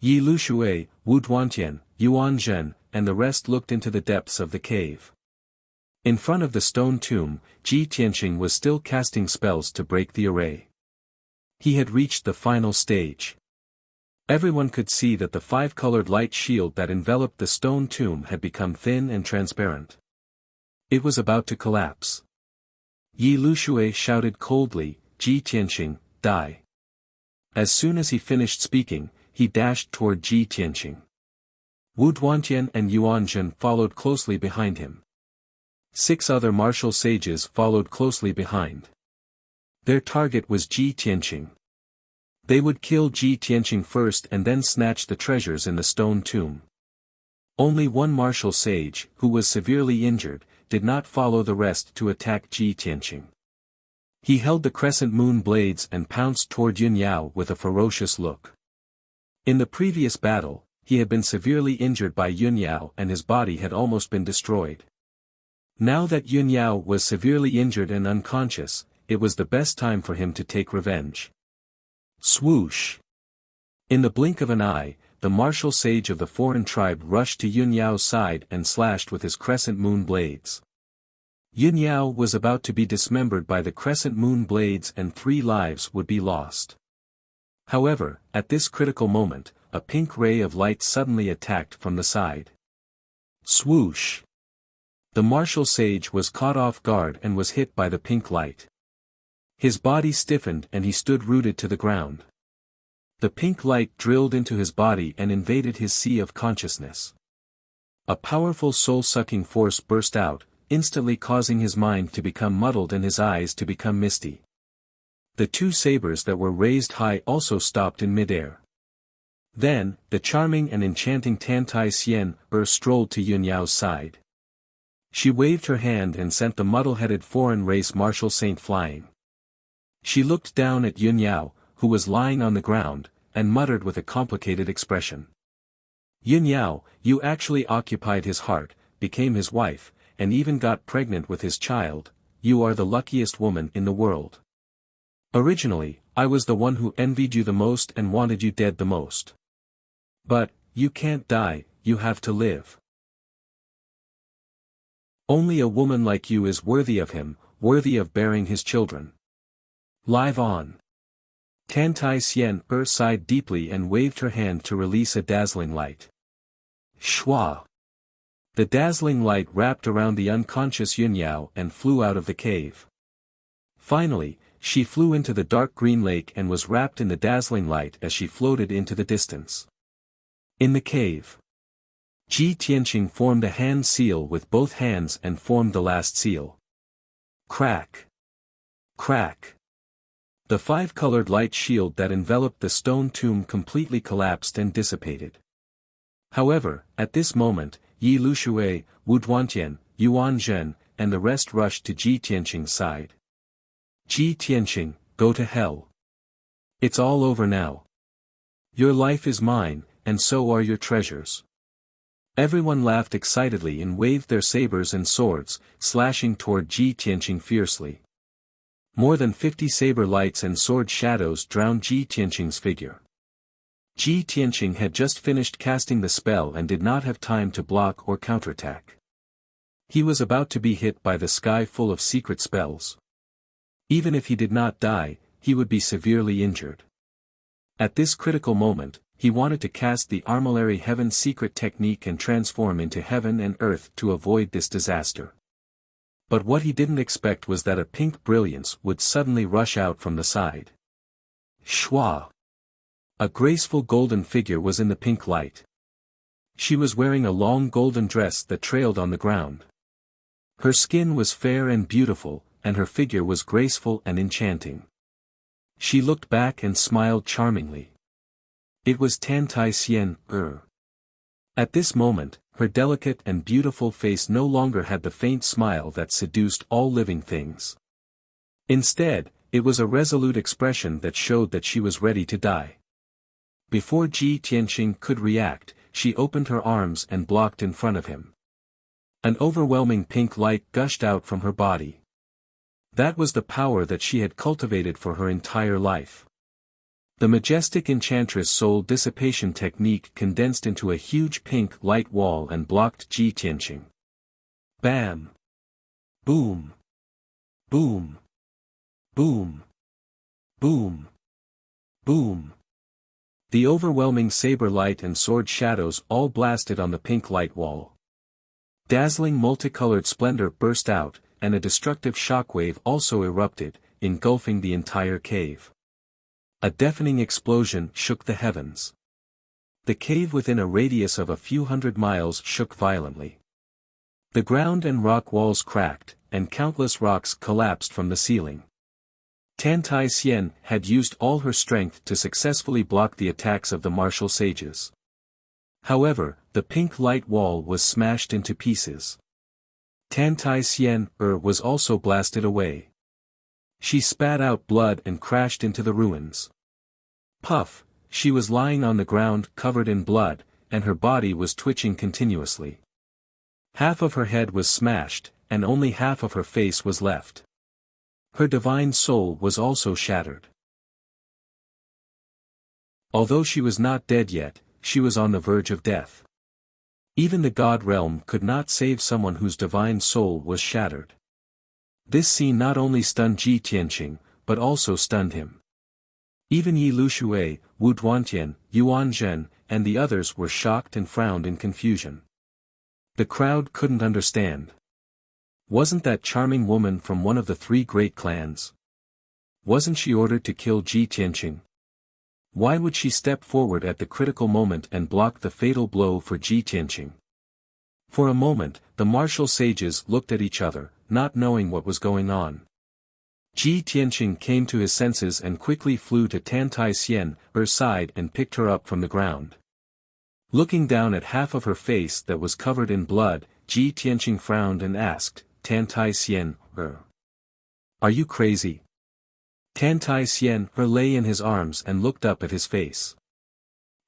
Yi Lushui, Wu Duantian, Yuan Zhen, and the rest looked into the depths of the cave. In front of the stone tomb, Ji Tianqing was still casting spells to break the array. He had reached the final stage. Everyone could see that the 5-colored light shield that enveloped the stone tomb had become thin and transparent. It was about to collapse. Yi Lushui shouted coldly, Ji Tianqing, die. As soon as he finished speaking, he dashed toward Ji Tianqing. Wu Duantian and Yuan Zhen followed closely behind him. 6 other martial sages followed closely behind. Their target was Ji Tianqing. They would kill Ji Tianqing first and then snatch the treasures in the stone tomb. Only one martial sage, who was severely injured, did not follow the rest to attack Ji Tianqing. He held the crescent moon blades and pounced toward Yun Yao with a ferocious look. In the previous battle, he had been severely injured by Yun Yao and his body had almost been destroyed. Now that Yun Yao was severely injured and unconscious, it was the best time for him to take revenge. Swoosh! In the blink of an eye, the martial sage of the foreign tribe rushed to Yun Yao's side and slashed with his crescent moon blades. Yun Yao was about to be dismembered by the crescent moon blades and 3 lives would be lost. However, at this critical moment, a pink ray of light suddenly attacked from the side. Swoosh! The martial sage was caught off guard and was hit by the pink light. His body stiffened and he stood rooted to the ground. The pink light drilled into his body and invaded his sea of consciousness. A powerful soul-sucking force burst out, instantly causing his mind to become muddled and his eyes to become misty. The 2 sabers that were raised high also stopped in midair. Then, the charming and enchanting Tan Tai Xian strolled to Yun Yao's side. She waved her hand and sent the muddle-headed foreign race martial saint flying. She looked down at Yun Yao, who was lying on the ground, and muttered with a complicated expression. Yun Yao, you actually occupied his heart, became his wife, and even got pregnant with his child. You are the luckiest woman in the world. Originally, I was the one who envied you the most and wanted you dead the most. But, you can't die, you have to live. Only a woman like you is worthy of him, worthy of bearing his children. Live on. Tan Tai Xian sighed deeply and waved her hand to release a dazzling light. Shwa! The dazzling light wrapped around the unconscious Yun Yao and flew out of the cave. Finally, she flew into the dark green lake and was wrapped in the dazzling light as she floated into the distance. In the cave, Ji Tianqing formed a hand seal with both hands and formed the last seal. Crack! Crack! The 5-colored light shield that enveloped the stone tomb completely collapsed and dissipated. However, at this moment, Yi Lushui, Wu Duantian, Yuan Zhen, and the rest rushed to Ji Tianqing's side. Ji Tianqing, go to hell. It's all over now. Your life is mine, and so are your treasures. Everyone laughed excitedly and waved their sabers and swords, slashing toward Ji Tianqing fiercely. More than 50 saber lights and sword shadows drowned Ji Tianqing's figure. Ji Tianqing had just finished casting the spell and did not have time to block or counterattack. He was about to be hit by the sky full of secret spells. Even if he did not die, he would be severely injured. At this critical moment, he wanted to cast the Armillary Heaven secret technique and transform into heaven and earth to avoid this disaster. But what he didn't expect was that a pink brilliance would suddenly rush out from the side. Shwa! A graceful golden figure was in the pink light. She was wearing a long golden dress that trailed on the ground. Her skin was fair and beautiful, and her figure was graceful and enchanting. She looked back and smiled charmingly. It was Tan Tai Xian. At this moment, her delicate and beautiful face no longer had the faint smile that seduced all living things. Instead, it was a resolute expression that showed that she was ready to die. Before Ji Tianqing could react, she opened her arms and blocked in front of him. An overwhelming pink light gushed out from her body. That was the power that she had cultivated for her entire life. The majestic enchantress soul dissipation technique condensed into a huge pink light wall and blocked Ji Tianqing. Bam! Boom! Boom! Boom! Boom! Boom! The overwhelming saber light and sword shadows all blasted on the pink light wall. Dazzling multicolored splendor burst out, and a destructive shockwave also erupted, engulfing the entire cave. A deafening explosion shook the heavens. The cave within a radius of a few hundred miles shook violently. The ground and rock walls cracked, and countless rocks collapsed from the ceiling. Tan Tai Xian had used all her strength to successfully block the attacks of the martial sages. However, the pink light wall was smashed into pieces. Tan Tai Xian was also blasted away. She spat out blood and crashed into the ruins. Puff, she was lying on the ground covered in blood, and her body was twitching continuously. Half of her head was smashed, and only half of her face was left. Her divine soul was also shattered. Although she was not dead yet, she was on the verge of death. Even the God realm could not save someone whose divine soul was shattered. This scene not only stunned Ji Tianqing, but also stunned him. Even Yi Lushui, Wu Duantian, Yuan Zhen, and the others were shocked and frowned in confusion. The crowd couldn't understand. Wasn't that charming woman from one of the three great clans? Wasn't she ordered to kill Ji Tianqing? Why would she step forward at the critical moment and block the fatal blow for Ji Tianqing? For a moment, the martial sages looked at each other, not knowing what was going on. Ji Tianqing came to his senses and quickly flew to Tan Tai Xian, her side, and picked her up from the ground. Looking down at half of her face that was covered in blood, Ji Tianqing frowned and asked, "Tan Tai Xian, are you crazy?" Tan Tai Xian lay in his arms and looked up at his face.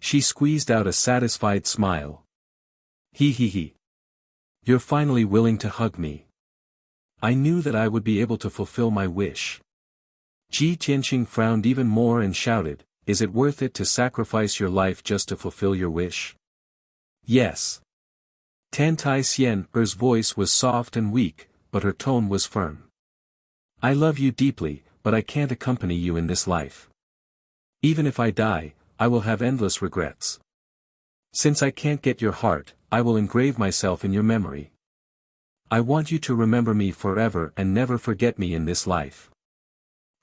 She squeezed out a satisfied smile. He. You're finally willing to hug me. I knew that I would be able to fulfill my wish. Ji Tianqing frowned even more and shouted, "Is it worth it to sacrifice your life just to fulfill your wish?" Yes. Tan Tai Xian's voice was soft and weak, but her tone was firm. I love you deeply, but I can't accompany you in this life. Even if I die, I will have endless regrets. Since I can't get your heart, I will engrave myself in your memory. I want you to remember me forever and never forget me in this life.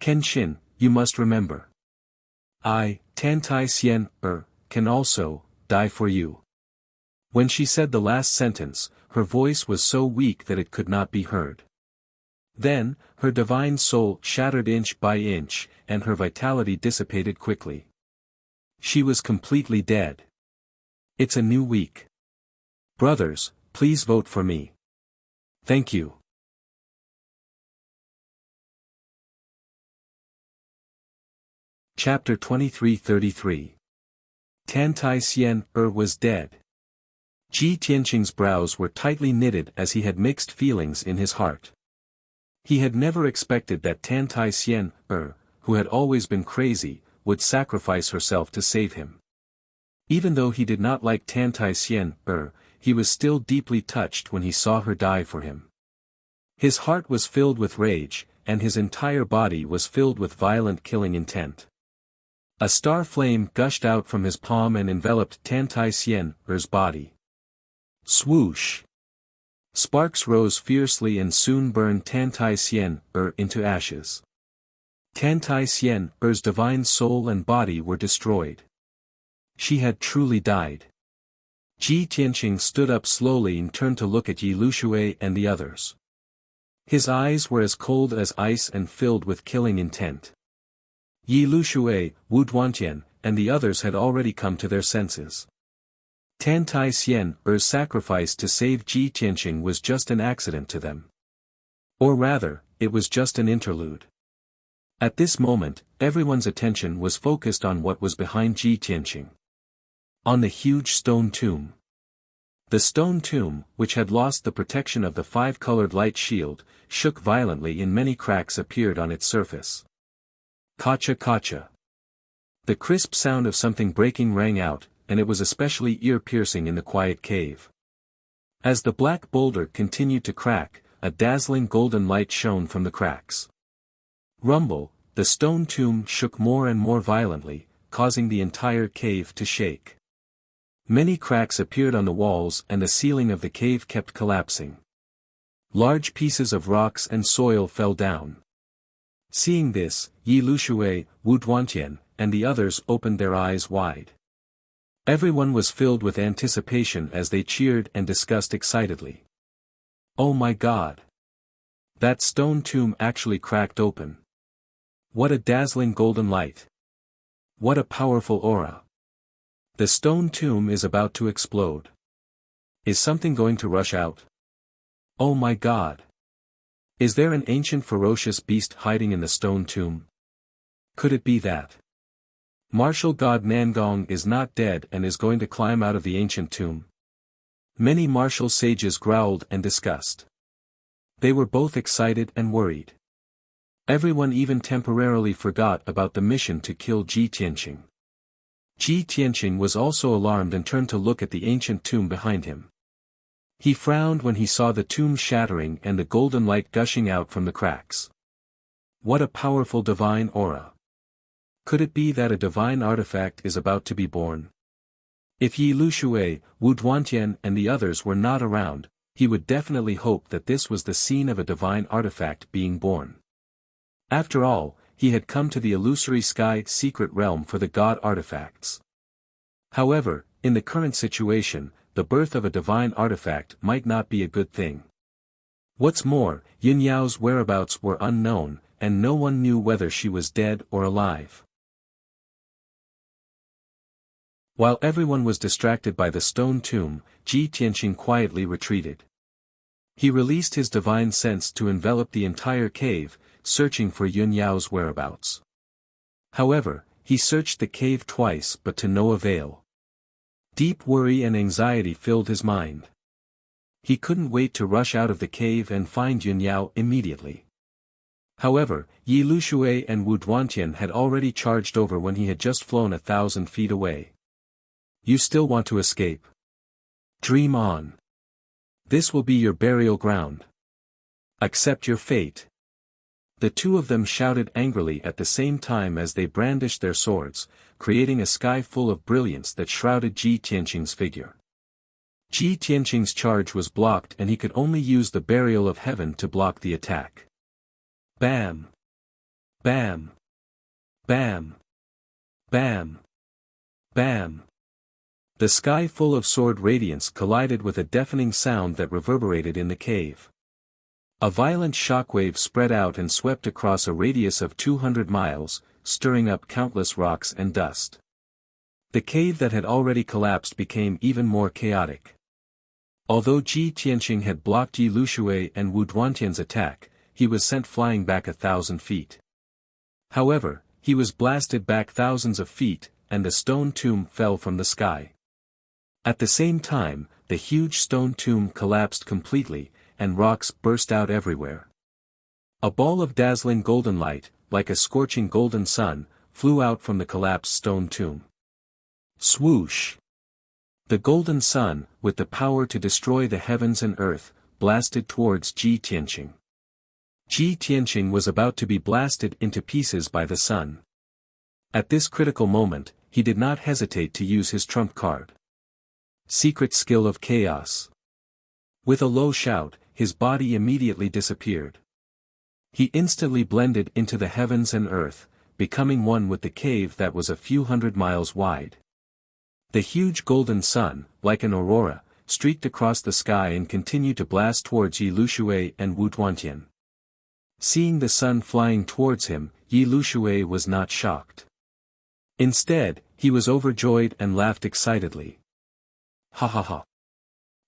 Kenshin, you must remember. I, Tan Tai Xian, can also, die for you. When she said the last sentence, her voice was so weak that it could not be heard. Then, her divine soul shattered inch by inch, and her vitality dissipated quickly. She was completely dead. It's a new week. Brothers, please vote for me. Thank you. Chapter 23-33. Tan Tai Xian was dead. Ji Tianqing's brows were tightly knitted as he had mixed feelings in his heart. He had never expected that Tan Tai Xian, who had always been crazy, would sacrifice herself to save him. Even though he did not like Tan Tai Xian, he was still deeply touched when he saw her die for him. His heart was filled with rage, and his entire body was filled with violent killing intent. A star flame gushed out from his palm and enveloped Tan Tai Xian's body. Swoosh! Sparks rose fiercely and soon burned Tan Tai Xian into ashes. Tan Tai Xian's divine soul and body were destroyed. She had truly died. Ji Tianqing stood up slowly and turned to look at Yi Lushui and the others. His eyes were as cold as ice and filled with killing intent. Yi Lushui, Wu Duantian, and the others had already come to their senses. Tan Tai Xian's sacrifice to save Ji Tianqing was just an accident to them. Or rather, it was just an interlude. At this moment, everyone's attention was focused on what was behind Ji Tianqing. On the huge stone tomb. The stone tomb, which had lost the protection of the five-colored light shield, shook violently and many cracks appeared on its surface. Kacha kacha. The crisp sound of something breaking rang out, and it was especially ear-piercing in the quiet cave. As the black boulder continued to crack, a dazzling golden light shone from the cracks. Rumble, the stone tomb shook more and more violently, causing the entire cave to shake. Many cracks appeared on the walls and the ceiling of the cave kept collapsing. Large pieces of rocks and soil fell down. Seeing this, Yi Lushui, Wu Duantian, and the others opened their eyes wide. Everyone was filled with anticipation as they cheered and discussed excitedly. Oh my God! That stone tomb actually cracked open. What a dazzling golden light! What a powerful aura! The stone tomb is about to explode. Is something going to rush out? Oh my God! Is there an ancient ferocious beast hiding in the stone tomb? Could it be that martial god Nangong is not dead and is going to climb out of the ancient tomb? Many martial sages growled and discussed. They were both excited and worried. Everyone even temporarily forgot about the mission to kill Ji Tianqing. Ji Tianqing was also alarmed and turned to look at the ancient tomb behind him. He frowned when he saw the tomb shattering and the golden light gushing out from the cracks. What a powerful divine aura! Could it be that a divine artifact is about to be born? If Yi Lushui, Wu Duantian and the others were not around, he would definitely hope that this was the scene of a divine artifact being born. After all, he had come to the illusory sky secret realm for the god artifacts. However, in the current situation, the birth of a divine artifact might not be a good thing. What's more, Yin Yao's whereabouts were unknown, and no one knew whether she was dead or alive. While everyone was distracted by the stone tomb, Ji Tianqing quietly retreated. He released his divine sense to envelop the entire cave, searching for Yun Yao's whereabouts. However, he searched the cave twice but to no avail. Deep worry and anxiety filled his mind. He couldn't wait to rush out of the cave and find Yun Yao immediately. However, Yi Lushui and Wu Duantian had already charged over when he had just flown 1,000 feet away. You still want to escape? Dream on. This will be your burial ground. Accept your fate. The two of them shouted angrily at the same time as they brandished their swords, creating a sky full of brilliance that shrouded Ji Tianqing's figure. Ji Tianqing's charge was blocked and he could only use the burial of heaven to block the attack. Bam! Bam! Bam! Bam! Bam! The sky full of sword radiance collided with a deafening sound that reverberated in the cave. A violent shockwave spread out and swept across a radius of 200 miles, stirring up countless rocks and dust. The cave that had already collapsed became even more chaotic. Although Ji Tianqing had blocked Yi Lushui and Wu Duantian's attack, he was sent flying back 1,000 feet. However, he was blasted back thousands of feet, and the stone tomb fell from the sky. At the same time, the huge stone tomb collapsed completely, and rocks burst out everywhere. A ball of dazzling golden light, like a scorching golden sun, flew out from the collapsed stone tomb. Swoosh! The golden sun, with the power to destroy the heavens and earth, blasted towards Ji Tianqing. Ji Tianqing was about to be blasted into pieces by the sun. At this critical moment, he did not hesitate to use his trump card. Secret skill of chaos. With a low shout, his body immediately disappeared. He instantly blended into the heavens and earth, becoming one with the cave that was a few hundred miles wide. The huge golden sun, like an aurora, streaked across the sky and continued to blast towards Yi Lushui and Wu Duantian. Seeing the sun flying towards him, Yi Lushui was not shocked. Instead, he was overjoyed and laughed excitedly. Ha ha ha.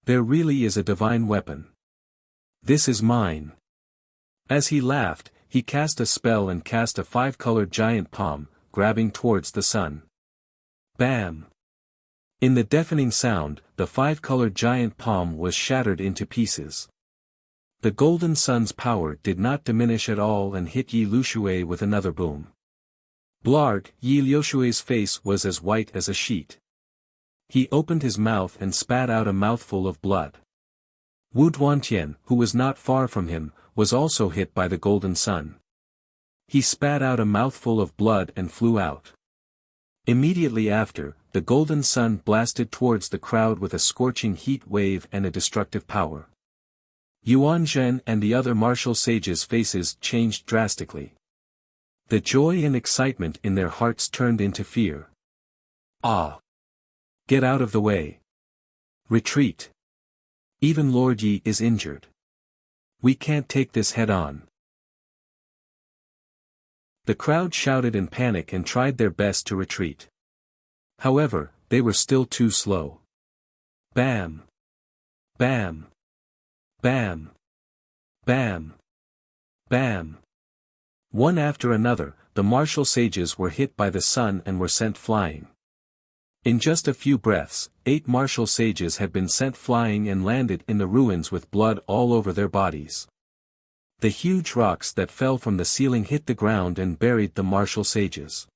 There really is a divine weapon. This is mine. As he laughed, he cast a spell and cast a 5-colored giant palm, grabbing towards the sun. Bam! In the deafening sound, the 5-colored giant palm was shattered into pieces. The golden sun's power did not diminish at all and hit Yi Lushui with another boom. Blarg, Yi Lushui's face was as white as a sheet. He opened his mouth and spat out a mouthful of blood. Wu Duantian, who was not far from him, was also hit by the golden sun. He spat out a mouthful of blood and flew out. Immediately after, the golden sun blasted towards the crowd with a scorching heat wave and a destructive power. Yuan Zhen and the other martial sages' faces changed drastically. The joy and excitement in their hearts turned into fear. Ah! Get out of the way. Retreat. Even Lord Yi is injured. We can't take this head on. The crowd shouted in panic and tried their best to retreat. However, they were still too slow. Bam! Bam! Bam! Bam! Bam! One after another, the martial sages were hit by the sun and were sent flying. In just a few breaths, 8 martial sages had been sent flying and landed in the ruins with blood all over their bodies. The huge rocks that fell from the ceiling hit the ground and buried the martial sages.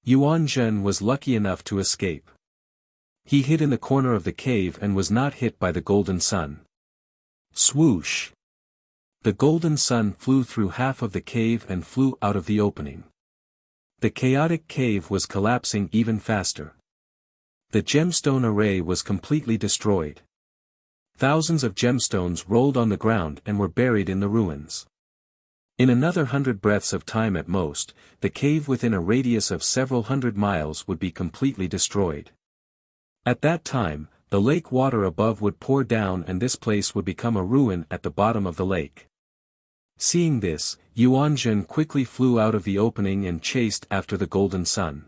Yuan Zhen was lucky enough to escape. He hid in the corner of the cave and was not hit by the golden sun. Swoosh! The golden sun flew through half of the cave and flew out of the opening. The chaotic cave was collapsing even faster. The gemstone array was completely destroyed. Thousands of gemstones rolled on the ground and were buried in the ruins. In another 100 breaths of time at most, the cave within a radius of several hundred miles would be completely destroyed. At that time, the lake water above would pour down and this place would become a ruin at the bottom of the lake. Seeing this, Yuan Zhen quickly flew out of the opening and chased after the golden sun.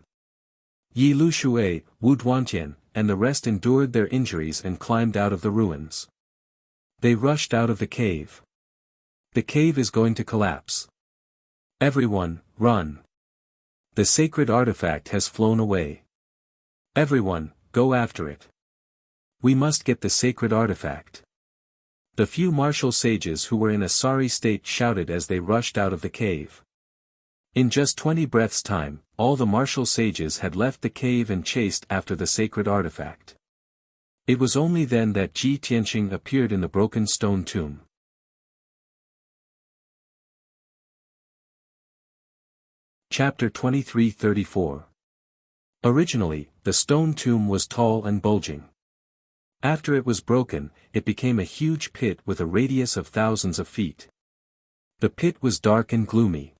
Yi Lushui, Wu Duantian, and the rest endured their injuries and climbed out of the ruins. They rushed out of the cave. The cave is going to collapse. Everyone, run! The sacred artifact has flown away. Everyone, go after it. We must get the sacred artifact. The few martial sages who were in a sorry state shouted as they rushed out of the cave. In just 20 breaths' time, all the martial sages had left the cave and chased after the sacred artifact. It was only then that Ji Tianqing appeared in the broken stone tomb. Chapter 23-34. Originally, the stone tomb was tall and bulging. After it was broken, it became a huge pit with a radius of thousands of feet. The pit was dark and gloomy.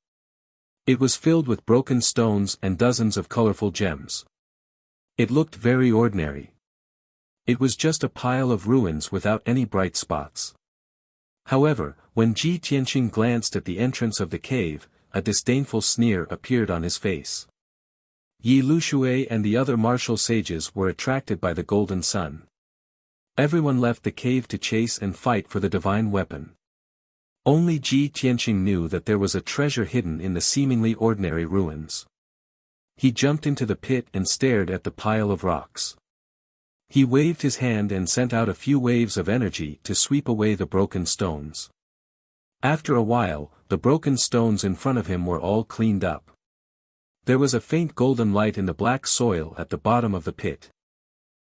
It was filled with broken stones and dozens of colorful gems. It looked very ordinary. It was just a pile of ruins without any bright spots. However, when Ji Tianqing glanced at the entrance of the cave, a disdainful sneer appeared on his face. Yi Lushui and the other martial sages were attracted by the golden sun. Everyone left the cave to chase and fight for the divine weapon. Only Ji Tianqing knew that there was a treasure hidden in the seemingly ordinary ruins. He jumped into the pit and stared at the pile of rocks. He waved his hand and sent out a few waves of energy to sweep away the broken stones. After a while, the broken stones in front of him were all cleaned up. There was a faint golden light in the black soil at the bottom of the pit.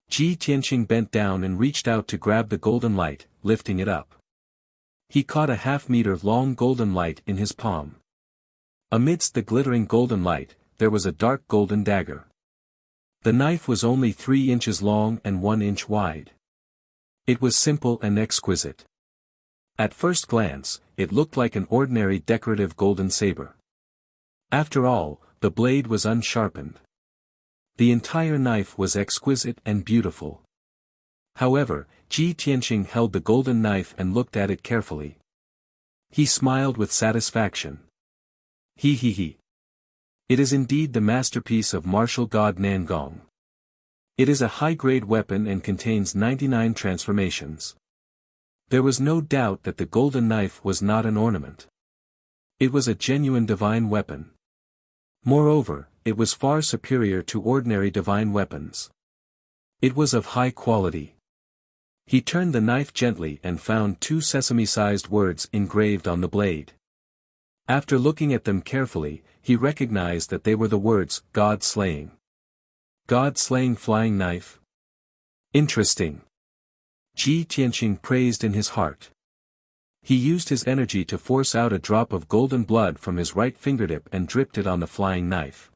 Ji Tianqing bent down and reached out to grab the golden light, lifting it up. He caught a half-meter-long golden light in his palm. Amidst the glittering golden light, there was a dark golden dagger. The knife was only 3 inches long and 1 inch wide. It was simple and exquisite. At first glance, it looked like an ordinary decorative golden saber. After all, the blade was unsharpened. The entire knife was exquisite and beautiful. However, Ji Tianqing held the golden knife and looked at it carefully. He smiled with satisfaction. He. It is indeed the masterpiece of martial god Nangong. It is a high-grade weapon and contains 99 transformations. There was no doubt that the golden knife was not an ornament. It was a genuine divine weapon. Moreover, it was far superior to ordinary divine weapons. It was of high quality. He turned the knife gently and found 2 sesame-sized words engraved on the blade. After looking at them carefully, he recognized that they were the words, God-slaying. God-slaying flying knife? Interesting. Ji Tianqing praised in his heart. He used his energy to force out a drop of golden blood from his right fingertip and dripped it on the flying knife.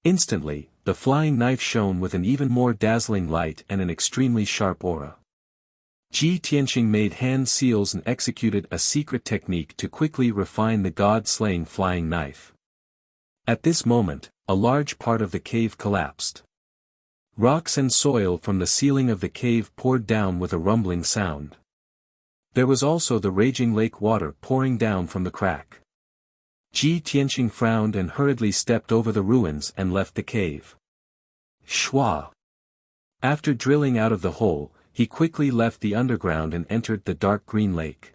Instantly, the flying knife shone with an even more dazzling light and an extremely sharp aura. Ji Tianqing made hand seals and executed a secret technique to quickly refine the god-slaying flying knife. At this moment, a large part of the cave collapsed. Rocks and soil from the ceiling of the cave poured down with a rumbling sound. There was also the raging lake water pouring down from the crack. Ji Tianqing frowned and hurriedly stepped over the ruins and left the cave. Shwa. After drilling out of the hole, he quickly left the underground and entered the dark green lake.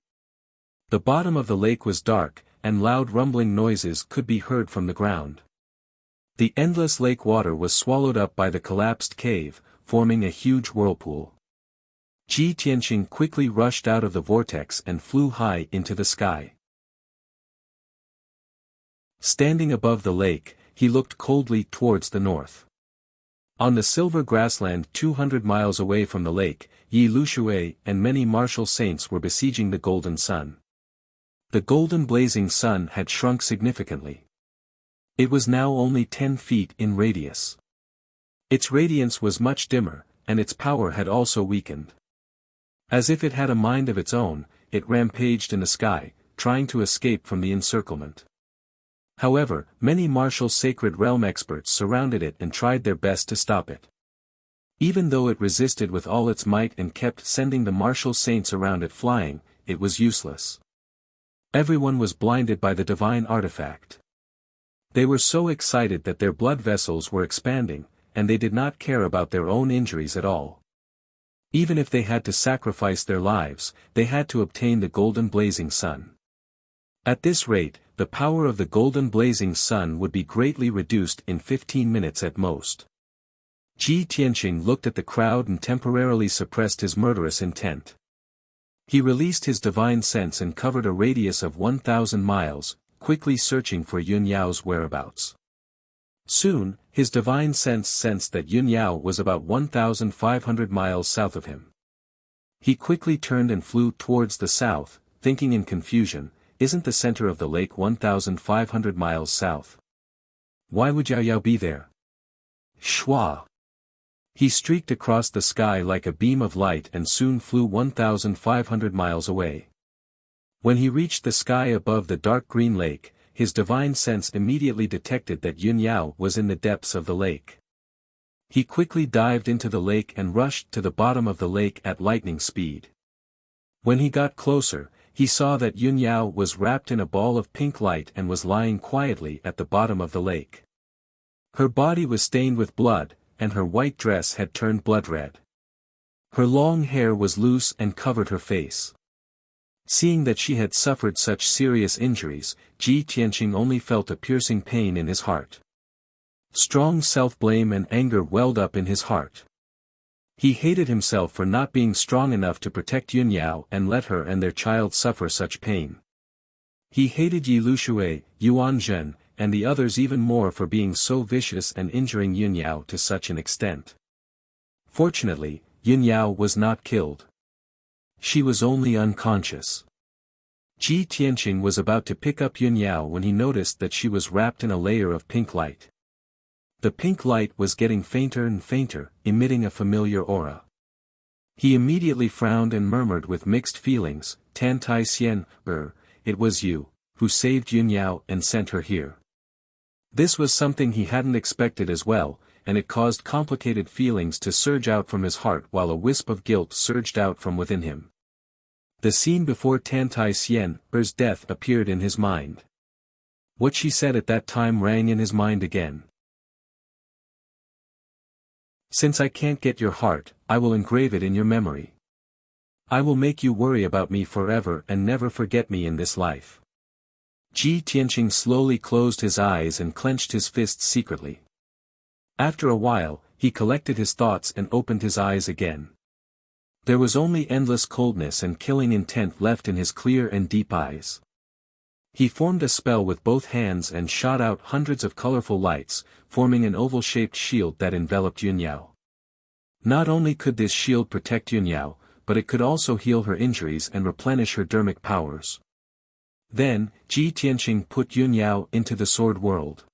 The bottom of the lake was dark, and loud rumbling noises could be heard from the ground. The endless lake water was swallowed up by the collapsed cave, forming a huge whirlpool. Ji Tianqing quickly rushed out of the vortex and flew high into the sky. Standing above the lake, he looked coldly towards the north. On the silver grassland 200 miles away from the lake, Yi Lushui and many martial saints were besieging the golden sun. The golden blazing sun had shrunk significantly. It was now only 10 feet in radius. Its radiance was much dimmer, and its power had also weakened. As if it had a mind of its own, it rampaged in the sky, trying to escape from the encirclement. However, many martial sacred realm experts surrounded it and tried their best to stop it. Even though it resisted with all its might and kept sending the martial saints around it flying, it was useless. Everyone was blinded by the divine artifact. They were so excited that their blood vessels were expanding, and they did not care about their own injuries at all. Even if they had to sacrifice their lives, they had to obtain the golden blazing sun. At this rate, the power of the golden blazing sun would be greatly reduced in 15 minutes at most. Ji Tianqing looked at the crowd and temporarily suppressed his murderous intent. He released his divine sense and covered a radius of 1,000 miles, quickly searching for Yun Yao's whereabouts. Soon, his divine sense sensed that Yun Yao was about 1,500 miles south of him. He quickly turned and flew towards the south, thinking in confusion, isn't the center of the lake 1,500 miles south? Why would Yao Yao be there? Shwa. He streaked across the sky like a beam of light and soon flew 1,500 miles away. When he reached the sky above the dark green lake, his divine sense immediately detected that Yun Yao was in the depths of the lake. He quickly dived into the lake and rushed to the bottom of the lake at lightning speed. When he got closer, he saw that Yun Yao was wrapped in a ball of pink light and was lying quietly at the bottom of the lake. Her body was stained with blood, and her white dress had turned blood red. Her long hair was loose and covered her face. Seeing that she had suffered such serious injuries, Ji Tianqing only felt a piercing pain in his heart. Strong self-blame and anger welled up in his heart. He hated himself for not being strong enough to protect Yun Yao and let her and their child suffer such pain. He hated Yi Lushui, Yuan Zhen, and the others even more for being so vicious and injuring Yun Yao to such an extent. Fortunately, Yun Yao was not killed. She was only unconscious. Ji Tianqing was about to pick up Yun Yao when he noticed that she was wrapped in a layer of pink light. The pink light was getting fainter and fainter, emitting a familiar aura. He immediately frowned and murmured with mixed feelings, Tan Tai Xian, it was you, who saved Yun Yao and sent her here. This was something he hadn't expected as well, and it caused complicated feelings to surge out from his heart while a wisp of guilt surged out from within him. The scene before Tan Tai Xian's death appeared in his mind. What she said at that time rang in his mind again. Since I can't get your heart, I will engrave it in your memory. I will make you worry about me forever and never forget me in this life. Ji Tianqing slowly closed his eyes and clenched his fists secretly. After a while, he collected his thoughts and opened his eyes again. There was only endless coldness and killing intent left in his clear and deep eyes. He formed a spell with both hands and shot out hundreds of colorful lights, forming an oval-shaped shield that enveloped Yun Yao. Not only could this shield protect Yun Yao, but it could also heal her injuries and replenish her dermic powers. Then, Ji Tianqing put Yun Yao into the sword world.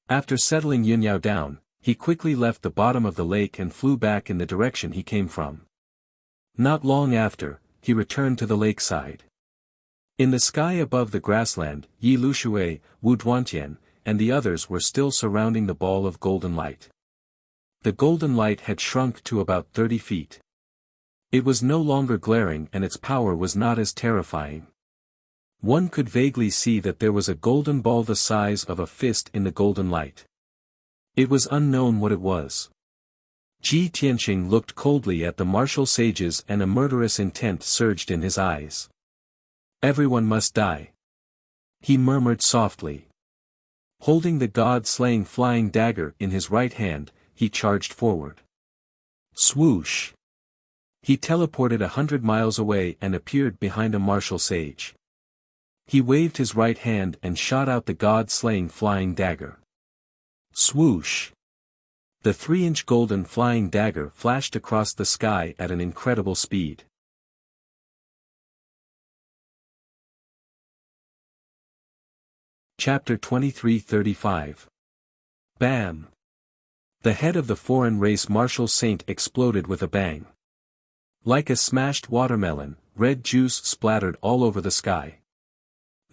After settling Yun Yao down, he quickly left the bottom of the lake and flew back in the direction he came from. Not long after, he returned to the lakeside. In the sky above the grassland, Yi Lushui, Wu Duantian, and the others were still surrounding the ball of golden light. The golden light had shrunk to about 30 feet. It was no longer glaring and its power was not as terrifying. One could vaguely see that there was a golden ball the size of a fist in the golden light. It was unknown what it was. Ji Tianqing looked coldly at the martial sages and a murderous intent surged in his eyes. Everyone must die. He murmured softly. Holding the god-slaying flying dagger in his right hand, he charged forward. Swoosh! He teleported 100 miles away and appeared behind a martial sage. He waved his right hand and shot out the god-slaying flying dagger. Swoosh! The 3-inch golden flying dagger flashed across the sky at an incredible speed. Chapter 23:35. Bam! The head of the foreign race martial saint exploded with a bang. Like a smashed watermelon, red juice splattered all over the sky.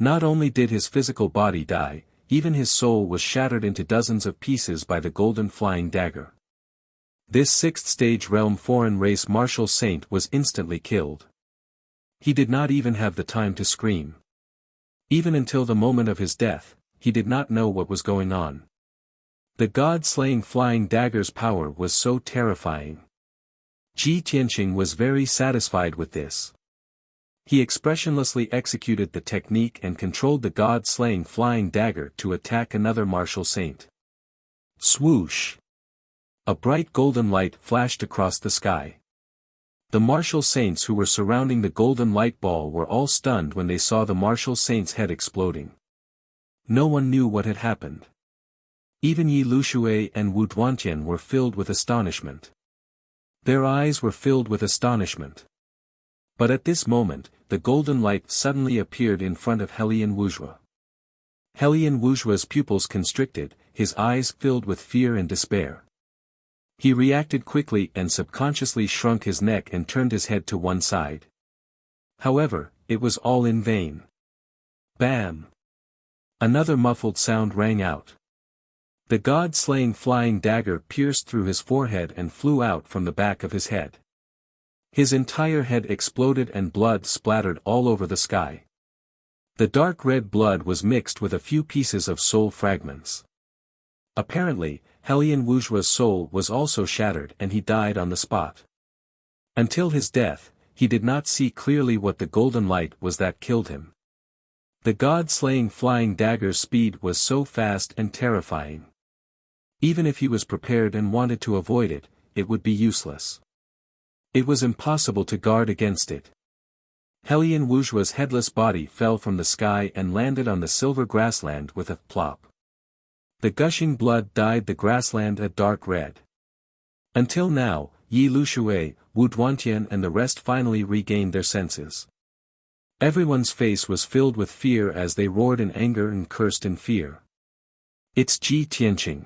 Not only did his physical body die, even his soul was shattered into dozens of pieces by the golden flying dagger. This 6th stage realm foreign race martial saint was instantly killed. He did not even have the time to scream. Even until the moment of his death, he did not know what was going on. The god-slaying flying dagger's power was so terrifying. Ji Tianqing was very satisfied with this. He expressionlessly executed the technique and controlled the god-slaying flying dagger to attack another martial saint. Swoosh! A bright golden light flashed across the sky. The martial saints who were surrounding the golden light ball were all stunned when they saw the martial saint's head exploding. No one knew what had happened. Even Yi Lushui and Wu Duantian were filled with astonishment. Their eyes were filled with astonishment. But at this moment, the golden light suddenly appeared in front of Helian Wuxia. Helian Wuxia's pupils constricted, his eyes filled with fear and despair. He reacted quickly and subconsciously shrunk his neck and turned his head to one side. However, it was all in vain. Bam! Another muffled sound rang out. The god-slaying flying dagger pierced through his forehead and flew out from the back of his head. His entire head exploded and blood splattered all over the sky. The dark red blood was mixed with a few pieces of soul fragments. Apparently, Helian Wuxia's soul was also shattered and he died on the spot. Until his death, he did not see clearly what the golden light was that killed him. The god-slaying flying dagger's speed was so fast and terrifying. Even if he was prepared and wanted to avoid it, it would be useless. It was impossible to guard against it. Helian Wuxia's headless body fell from the sky and landed on the silver grassland with a plop. The gushing blood dyed the grassland a dark red. Until now, Yi Lushui, Wu Duantian and the rest finally regained their senses. Everyone's face was filled with fear as they roared in anger and cursed in fear. It's Ji Tianqing.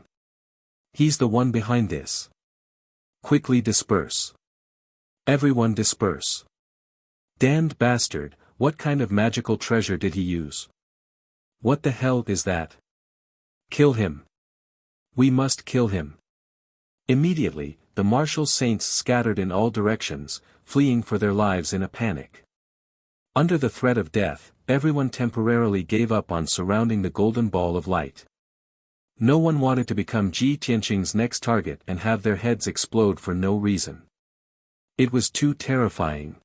He's the one behind this. Quickly disperse. Everyone disperse. Damned bastard, what kind of magical treasure did he use? What the hell is that? Kill him. We must kill him. Immediately, the martial saints scattered in all directions, fleeing for their lives in a panic. Under the threat of death, everyone temporarily gave up on surrounding the golden ball of light. No one wanted to become Ji Tianqing's next target and have their heads explode for no reason. It was too terrifying.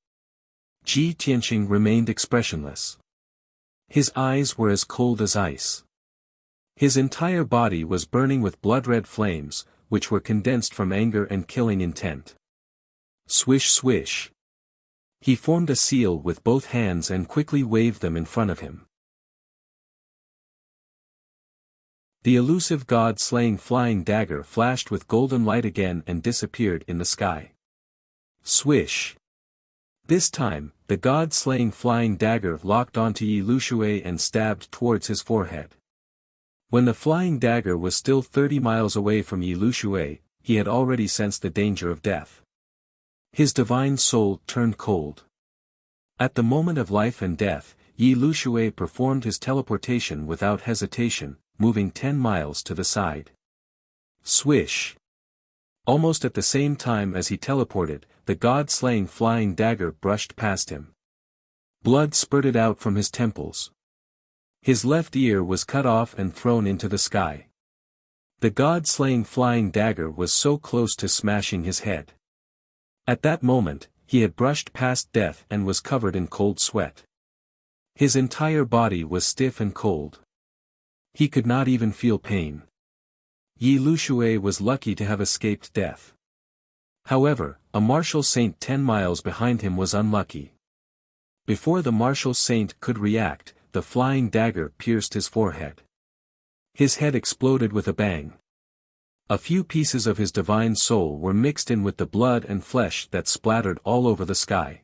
Ji Tianqing remained expressionless. His eyes were as cold as ice. His entire body was burning with blood-red flames, which were condensed from anger and killing intent. Swish swish. He formed a seal with both hands and quickly waved them in front of him. The elusive god-slaying flying dagger flashed with golden light again and disappeared in the sky. Swish. This time, the god-slaying flying dagger locked onto Yi Lushui and stabbed towards his forehead. When the flying dagger was still 30 miles away from Yi Lushui, he had already sensed the danger of death. His divine soul turned cold. At the moment of life and death, Yi Lushui performed his teleportation without hesitation, moving 10 miles to the side. Swish. Almost at the same time as he teleported, the god-slaying flying dagger brushed past him. Blood spurted out from his temples. His left ear was cut off and thrown into the sky. The god-slaying flying dagger was so close to smashing his head. At that moment, he had brushed past death and was covered in cold sweat. His entire body was stiff and cold. He could not even feel pain. Yi Lushui was lucky to have escaped death. However, a martial saint 10 miles behind him was unlucky. Before the martial saint could react, the flying dagger pierced his forehead. His head exploded with a bang. A few pieces of his divine soul were mixed in with the blood and flesh that splattered all over the sky.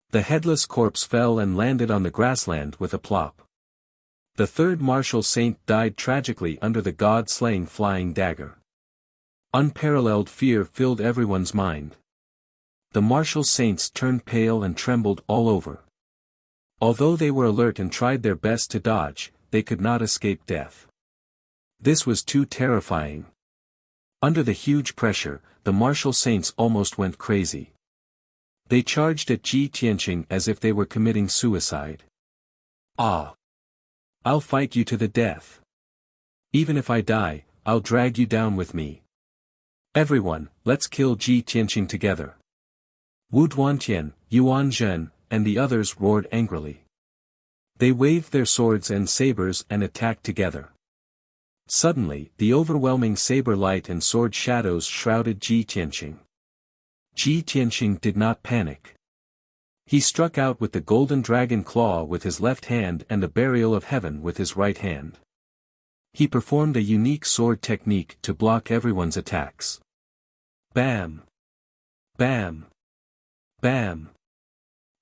The headless corpse fell and landed on the grassland with a plop. The third martial saint died tragically under the god-slaying flying dagger. Unparalleled fear filled everyone's mind. The martial saints turned pale and trembled all over. Although they were alert and tried their best to dodge, they could not escape death. This was too terrifying. Under the huge pressure, the martial saints almost went crazy. They charged at Ji Tianqing as if they were committing suicide. Ah! I'll fight you to the death. Even if I die, I'll drag you down with me. Everyone, let's kill Ji Tianqing together. Wu Duantian, Yuan Zhen, and the others roared angrily. They waved their swords and sabers and attacked together. Suddenly, the overwhelming saber light and sword shadows shrouded Ji Tianqing. Ji Tianqing did not panic. He struck out with the golden dragon claw with his left hand and the burial of heaven with his right hand. He performed a unique sword technique to block everyone's attacks. Bam! Bam! Bam!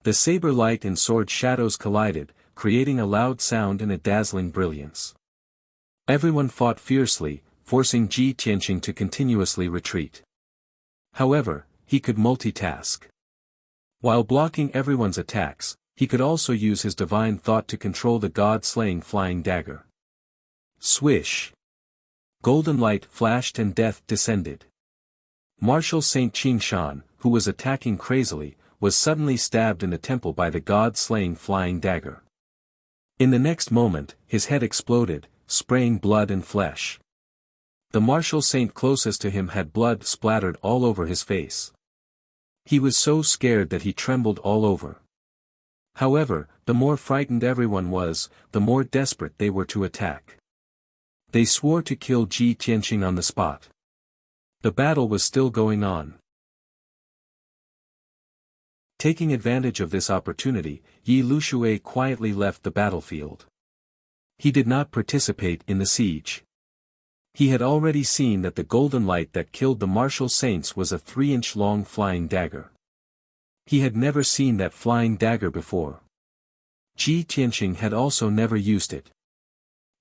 The saber light and sword shadows collided, creating a loud sound and a dazzling brilliance. Everyone fought fiercely, forcing Ji Tianqing to continuously retreat. However, he could multitask. While blocking everyone's attacks, he could also use his divine thought to control the god-slaying flying dagger. Swish! Golden light flashed and death descended. Martial Saint Qingshan, who was attacking crazily, was suddenly stabbed in the temple by the god-slaying flying dagger. In the next moment, his head exploded, spraying blood and flesh. The martial saint closest to him had blood splattered all over his face. He was so scared that he trembled all over. However, the more frightened everyone was, the more desperate they were to attack. They swore to kill Ji Tianqing on the spot. The battle was still going on. Taking advantage of this opportunity, Yi Lushui quietly left the battlefield. He did not participate in the siege. He had already seen that the golden light that killed the martial saints was a 3-inch long flying dagger. He had never seen that flying dagger before. Ji Tianqing had also never used it.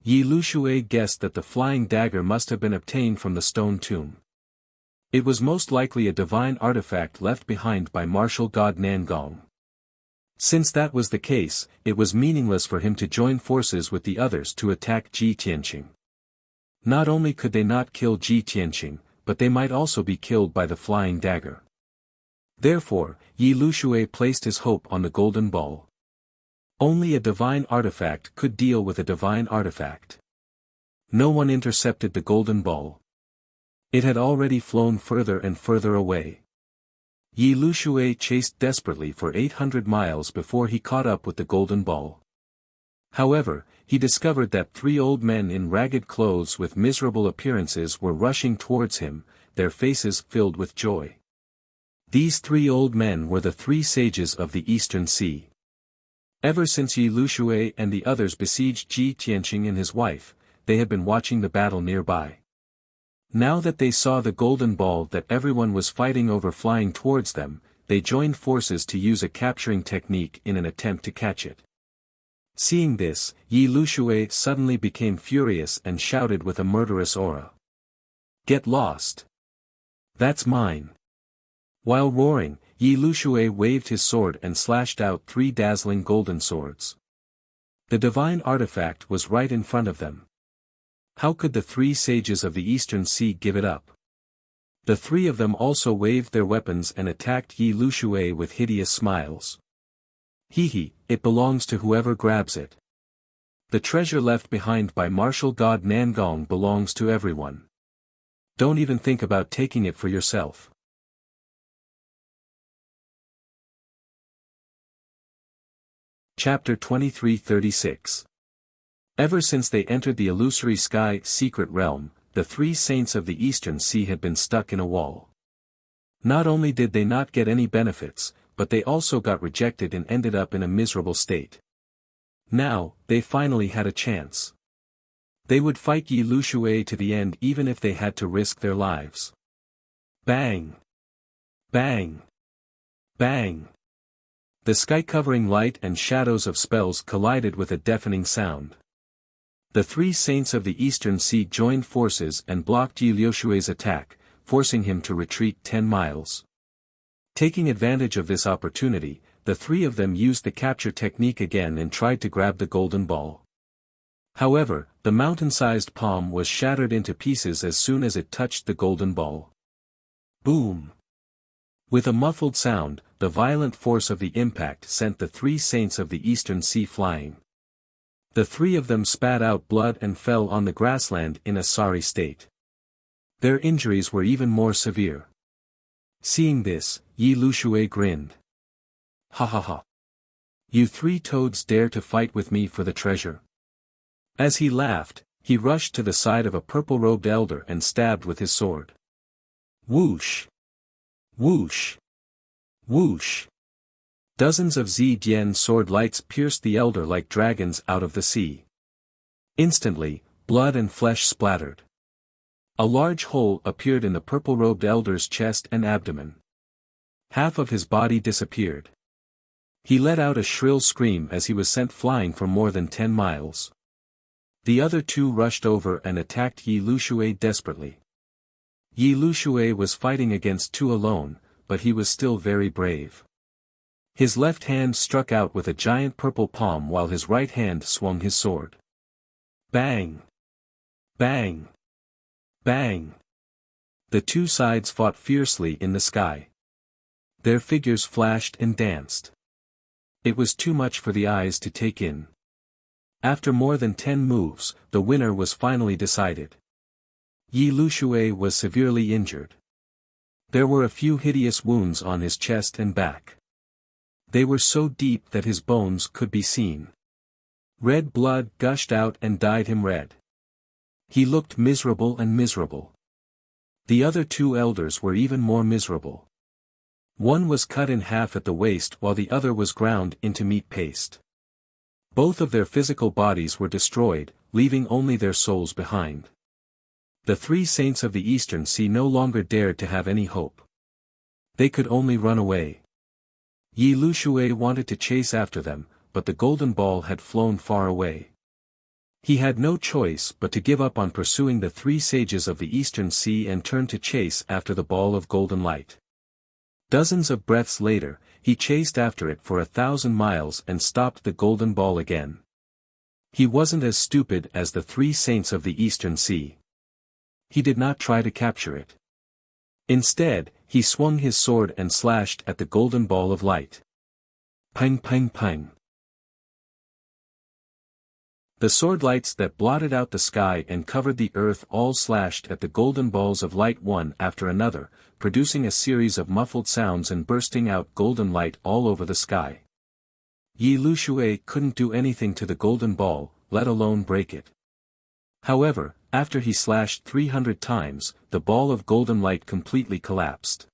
Yi Lushui guessed that the flying dagger must have been obtained from the stone tomb. It was most likely a divine artifact left behind by martial god Nangong. Since that was the case, it was meaningless for him to join forces with the others to attack Ji Tianqing. Not only could they not kill Ji Tianqing, but they might also be killed by the flying dagger. Therefore, Yi Lushui placed his hope on the golden ball. Only a divine artifact could deal with a divine artifact. No one intercepted the golden ball. It had already flown further and further away. Yi Lushui chased desperately for 800 miles before he caught up with the golden ball. However, he discovered that 3 old men in ragged clothes with miserable appearances were rushing towards him, their faces filled with joy. These 3 old men were the 3 sages of the Eastern Sea. Ever since Yi Lushui and the others besieged Ji Tianqing and his wife, they had been watching the battle nearby. Now that they saw the golden ball that everyone was fighting over flying towards them, they joined forces to use a capturing technique in an attempt to catch it. Seeing this, Yi Lushui suddenly became furious and shouted with a murderous aura. "Get lost! That's mine!" While roaring, Yi Lushui waved his sword and slashed out 3 dazzling golden swords. The divine artifact was right in front of them. How could the 3 sages of the Eastern Sea give it up? The 3 of them also waved their weapons and attacked Yi Lushui with hideous smiles. Hee, it belongs to whoever grabs it. The treasure left behind by martial god Nangong belongs to everyone. Don't even think about taking it for yourself. Chapter 2336. Ever since they entered the illusory sky secret realm, the three saints of the Eastern Sea had been stuck in a wall. Not only did they not get any benefits, but they also got rejected and ended up in a miserable state. Now, they finally had a chance. They would fight Yi Lushui to the end even if they had to risk their lives. Bang! Bang! Bang! The sky-covering light and shadows of spells collided with a deafening sound. The three saints of the Eastern Sea joined forces and blocked Yi Lushui's attack, forcing him to retreat 10 miles. Taking advantage of this opportunity, the three of them used the capture technique again and tried to grab the golden ball. However, the mountain-sized palm was shattered into pieces as soon as it touched the golden ball. Boom! With a muffled sound, the violent force of the impact sent the three saints of the Eastern Sea flying. The three of them spat out blood and fell on the grassland in a sorry state. Their injuries were even more severe. Seeing this, Yi Lushui grinned. Ha ha ha. You three toads dare to fight with me for the treasure. As he laughed, he rushed to the side of a purple-robed elder and stabbed with his sword. Whoosh! Whoosh! Whoosh! Dozens of Zhidian sword lights pierced the elder like dragons out of the sea. Instantly, blood and flesh splattered. A large hole appeared in the purple-robed elder's chest and abdomen. Half of his body disappeared. He let out a shrill scream as he was sent flying for more than 10 miles. The other two rushed over and attacked Yi Lushui desperately. Yi Lushui was fighting against two alone, but he was still very brave. His left hand struck out with a giant purple palm while his right hand swung his sword. Bang! Bang! Bang! The two sides fought fiercely in the sky. Their figures flashed and danced. It was too much for the eyes to take in. After more than 10 moves, the winner was finally decided. Yi Lushui was severely injured. There were a few hideous wounds on his chest and back. They were so deep that his bones could be seen. Red blood gushed out and dyed him red. He looked miserable and miserable. The other two elders were even more miserable. One was cut in half at the waist while the other was ground into meat paste. Both of their physical bodies were destroyed, leaving only their souls behind. The three saints of the Eastern Sea no longer dared to have any hope. They could only run away. Yi Lushui wanted to chase after them, but the golden ball had flown far away. He had no choice but to give up on pursuing the three sages of the Eastern Sea and turn to chase after the ball of golden light. Dozens of breaths later, he chased after it for 1,000 miles and stopped the golden ball again. He wasn't as stupid as the three saints of the Eastern Sea. He did not try to capture it. Instead, he swung his sword and slashed at the golden ball of light. Pang pang pang. The sword lights that blotted out the sky and covered the earth all slashed at the golden balls of light one after another, producing a series of muffled sounds and bursting out golden light all over the sky. Yi Lushui couldn't do anything to the golden ball, let alone break it. However, after he slashed 300 times, the ball of golden light completely collapsed.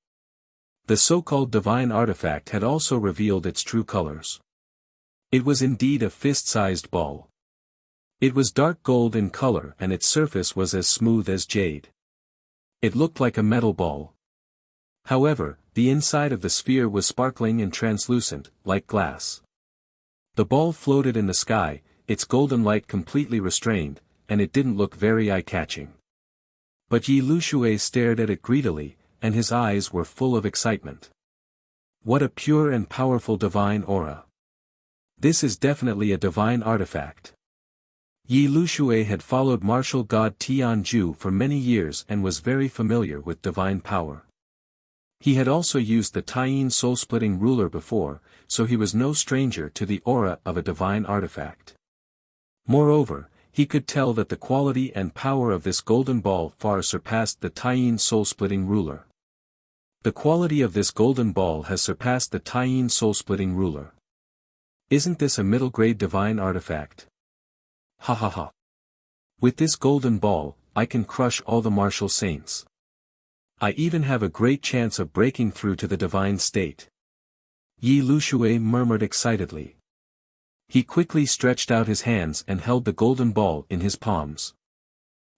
The so-called divine artifact had also revealed its true colors. It was indeed a fist-sized ball. It was dark gold in color and its surface was as smooth as jade. It looked like a metal ball. However, the inside of the sphere was sparkling and translucent, like glass. The ball floated in the sky, its golden light completely restrained, and it didn't look very eye-catching. But Yi Lushui stared at it greedily, and his eyes were full of excitement. What a pure and powerful divine aura. This is definitely a divine artifact. Yi Lushui had followed martial god Tianju for many years and was very familiar with divine power. He had also used the Taiyin soul-splitting ruler before, so he was no stranger to the aura of a divine artifact. Moreover, he could tell that the quality and power of this golden ball far surpassed the Taiyin soul-splitting ruler. The quality of this golden ball has surpassed the Taiyin soul-splitting ruler. Isn't this a middle-grade divine artifact? Ha ha ha. With this golden ball, I can crush all the martial saints. I even have a great chance of breaking through to the divine state. Yi Lushui murmured excitedly. He quickly stretched out his hands and held the golden ball in his palms.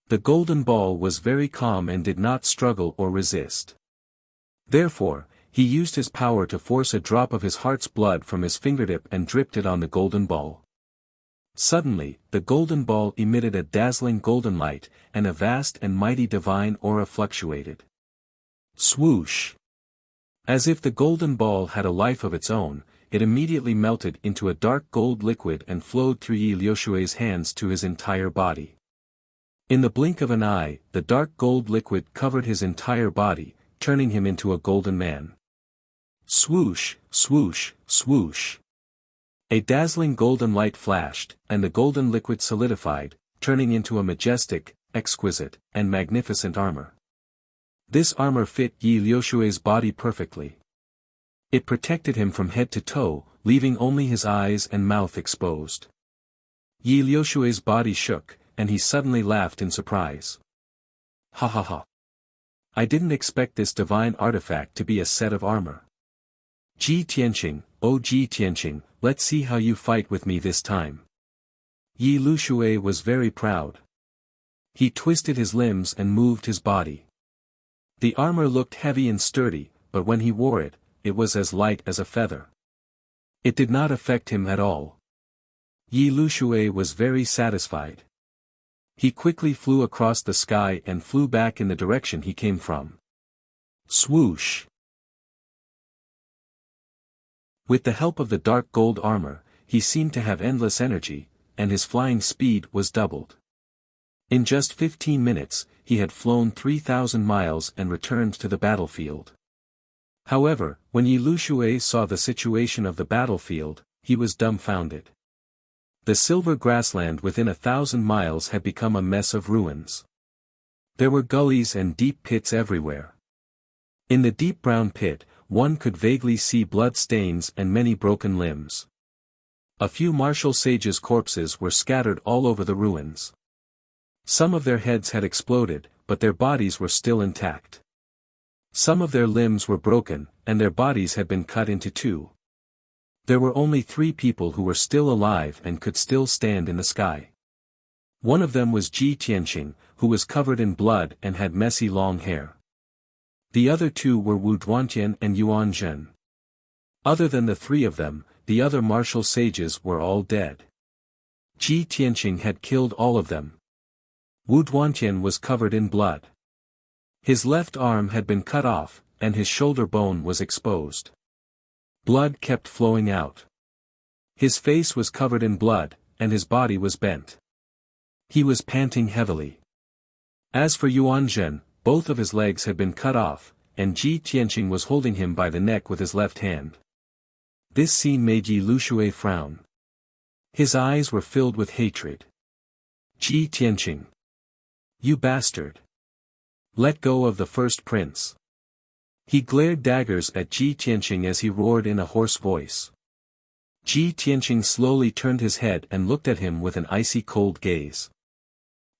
The golden ball was very calm and did not struggle or resist. Therefore, he used his power to force a drop of his heart's blood from his fingertip and dripped it on the golden ball. Suddenly, the golden ball emitted a dazzling golden light, and a vast and mighty divine aura fluctuated. Swoosh! As if the golden ball had a life of its own, it immediately melted into a dark gold liquid and flowed through Yi Liushui's hands to his entire body. In the blink of an eye, the dark gold liquid covered his entire body, turning him into a golden man. Swoosh, swoosh, swoosh. A dazzling golden light flashed, and the golden liquid solidified, turning into a majestic, exquisite, and magnificent armor. This armor fit Yi Liushui's body perfectly. It protected him from head to toe, leaving only his eyes and mouth exposed. Yi Liushui's body shook, and he suddenly laughed in surprise. Ha ha ha. I didn't expect this divine artifact to be a set of armor. Ji Tianqing, oh Ji Tianqing, let's see how you fight with me this time. Yi Lushui was very proud. He twisted his limbs and moved his body. The armor looked heavy and sturdy, but when he wore it, it was as light as a feather. It did not affect him at all. Yi Lushui was very satisfied. He quickly flew across the sky and flew back in the direction he came from. Swoosh! With the help of the dark gold armor, he seemed to have endless energy, and his flying speed was doubled. In just 15 minutes, he had flown 3,000 miles and returned to the battlefield. However, when Yi Lushui saw the situation of the battlefield, he was dumbfounded. The silver grassland within 1,000 miles had become a mess of ruins. There were gullies and deep pits everywhere. In the deep brown pit, one could vaguely see blood stains and many broken limbs. A few martial sages' corpses were scattered all over the ruins. Some of their heads had exploded, but their bodies were still intact. Some of their limbs were broken, and their bodies had been cut into two. There were only 3 people who were still alive and could still stand in the sky. One of them was Ji Tianqing, who was covered in blood and had messy long hair. The other 2 were Wu Duantian and Yuan Zhen. Other than the 3 of them, the other martial sages were all dead. Ji Tianqing had killed all of them. Wu Duantian was covered in blood. His left arm had been cut off, and his shoulder bone was exposed. Blood kept flowing out. His face was covered in blood, and his body was bent. He was panting heavily. As for Yuan Zhen, both of his legs had been cut off, and Ji Tianqing was holding him by the neck with his left hand. This scene made Yi Lushui frown. His eyes were filled with hatred. Ji Tianqing. You bastard. Let go of the first prince. He glared daggers at Ji Tianqing as he roared in a hoarse voice. Ji Tianqing slowly turned his head and looked at him with an icy cold gaze.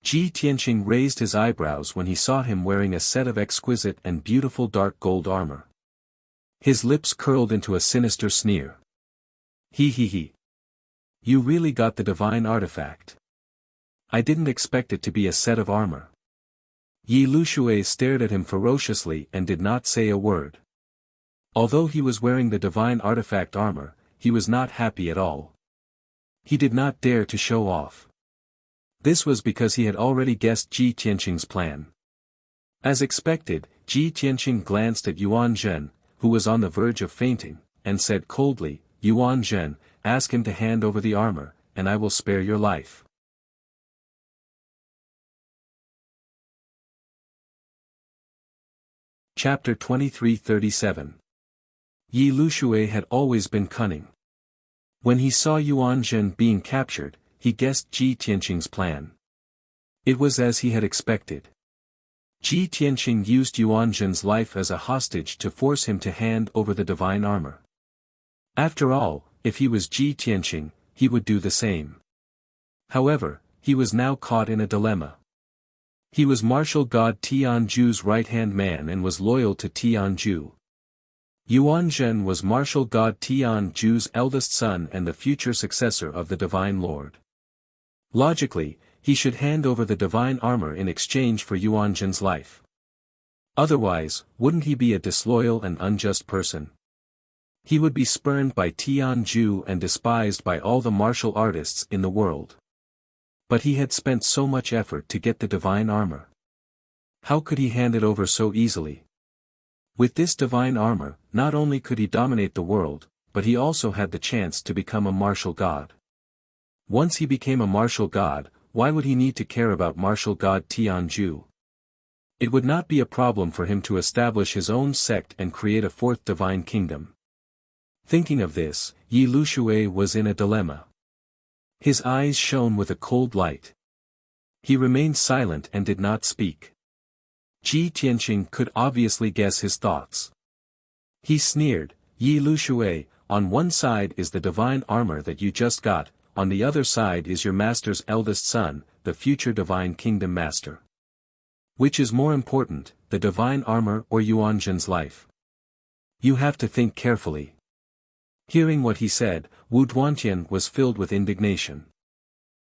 Ji Tianqing raised his eyebrows when he saw him wearing a set of exquisite and beautiful dark gold armor. His lips curled into a sinister sneer. He. You really got the divine artifact. I didn't expect it to be a set of armor. Yi Lushui stared at him ferociously and did not say a word. Although he was wearing the divine artifact armor, he was not happy at all. He did not dare to show off. This was because he had already guessed Ji Tianqing's plan. As expected, Ji Tianqing glanced at Yuan Zhen, who was on the verge of fainting, and said coldly, Yuan Zhen, ask him to hand over the armor, and I will spare your life. Chapter 23:37. Yi Lushui had always been cunning. When he saw Yuan Zhen being captured, he guessed Ji Tianqing's plan. It was as he had expected. Ji Tianqing used Yuan Zhen's life as a hostage to force him to hand over the divine armor. After all, if he was Ji Tianqing, he would do the same. However, he was now caught in a dilemma. He was martial god Tianju's right-hand man and was loyal to Tianju. Yuan Zhen was martial god Tianju's eldest son and the future successor of the Divine Lord. Logically, he should hand over the divine armor in exchange for Yuan Zhen's life. Otherwise, wouldn't he be a disloyal and unjust person? He would be spurned by Tianju and despised by all the martial artists in the world. But he had spent so much effort to get the divine armor. How could he hand it over so easily? With this divine armor, not only could he dominate the world, but he also had the chance to become a martial god. Once he became a martial god, why would he need to care about martial god Tianju? It would not be a problem for him to establish his own sect and create a fourth divine kingdom. Thinking of this, Yi Lushui was in a dilemma. His eyes shone with a cold light. He remained silent and did not speak. Ji Tianqing could obviously guess his thoughts. He sneered, "Yi Lushui, on one side is the divine armor that you just got, on the other side is your master's eldest son, the future divine kingdom master. Which is more important, the divine armor or Yuan Zhen's life? You have to think carefully." Hearing what he said, Wu Duantian was filled with indignation.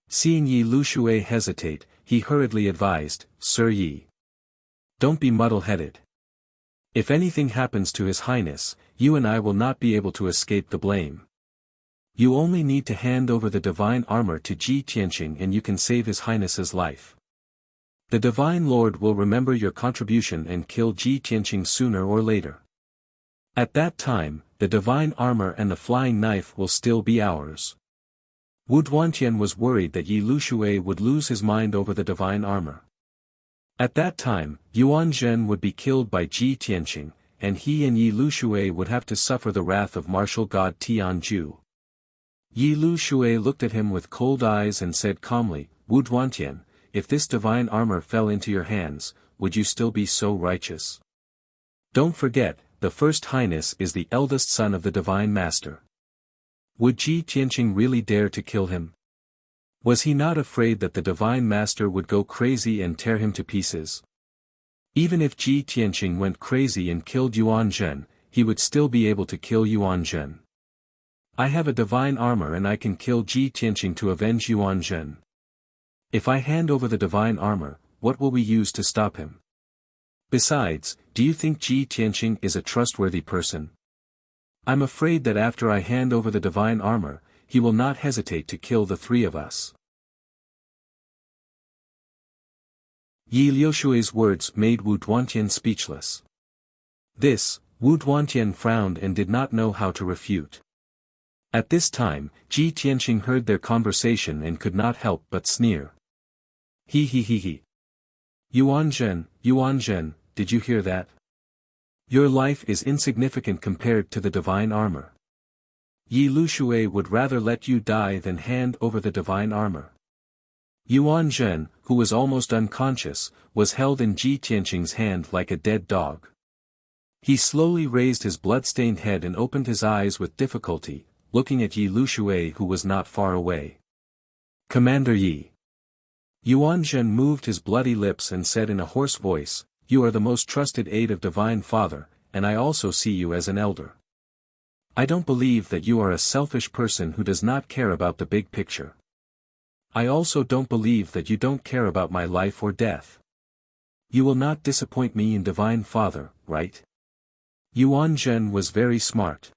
Seeing Yi Lushui hesitate, he hurriedly advised, "Sir Yi, don't be muddle-headed. If anything happens to His Highness, you and I will not be able to escape the blame. You only need to hand over the divine armor to Ji Tianqing and you can save His Highness's life. The Divine Lord will remember your contribution and kill Ji Tianqing sooner or later. At that time, the divine armor and the flying knife will still be ours." Wu Duantian was worried that Yi Lushui would lose his mind over the divine armor. At that time, Yuan Zhen would be killed by Ji Tianqing, and he and Yi Lushui would have to suffer the wrath of martial god Tianju. Yi Lushui looked at him with cold eyes and said calmly, "Wu Duantian, if this divine armor fell into your hands, would you still be so righteous? Don't forget, the First Highness is the eldest son of the Divine Master. Would Ji Tianqing really dare to kill him? Was he not afraid that the Divine Master would go crazy and tear him to pieces? Even if Ji Tianqing went crazy and killed Yuan Zhen, he would still be able to kill Yuan Zhen. I have a divine armor and I can kill Ji Tianqing to avenge Yuan Zhen. If I hand over the divine armor, what will we use to stop him? Besides, do you think Ji Tianqing is a trustworthy person? I'm afraid that after I hand over the divine armor, he will not hesitate to kill the three of us." Yi Liushui's words made Wu Duantian speechless. This, Wu Duantian frowned and did not know how to refute. At this time, Ji Tianqing heard their conversation and could not help but sneer. He. Yuan Zhen, did you hear that? Your life is insignificant compared to the divine armor. Yi Lushui would rather let you die than hand over the divine armor. Yuan Zhen, who was almost unconscious, was held in Ji Tianqing's hand like a dead dog. He slowly raised his blood-stained head and opened his eyes with difficulty, looking at Yi Lushui who was not far away. "Commander Yi." Yuan Zhen moved his bloody lips and said in a hoarse voice, "You are the most trusted aide of Divine Father, and I also see you as an elder. I don't believe that you are a selfish person who does not care about the big picture. I also don't believe that you don't care about my life or death. You will not disappoint me in Divine Father, right?" Yuan Zhen was very smart.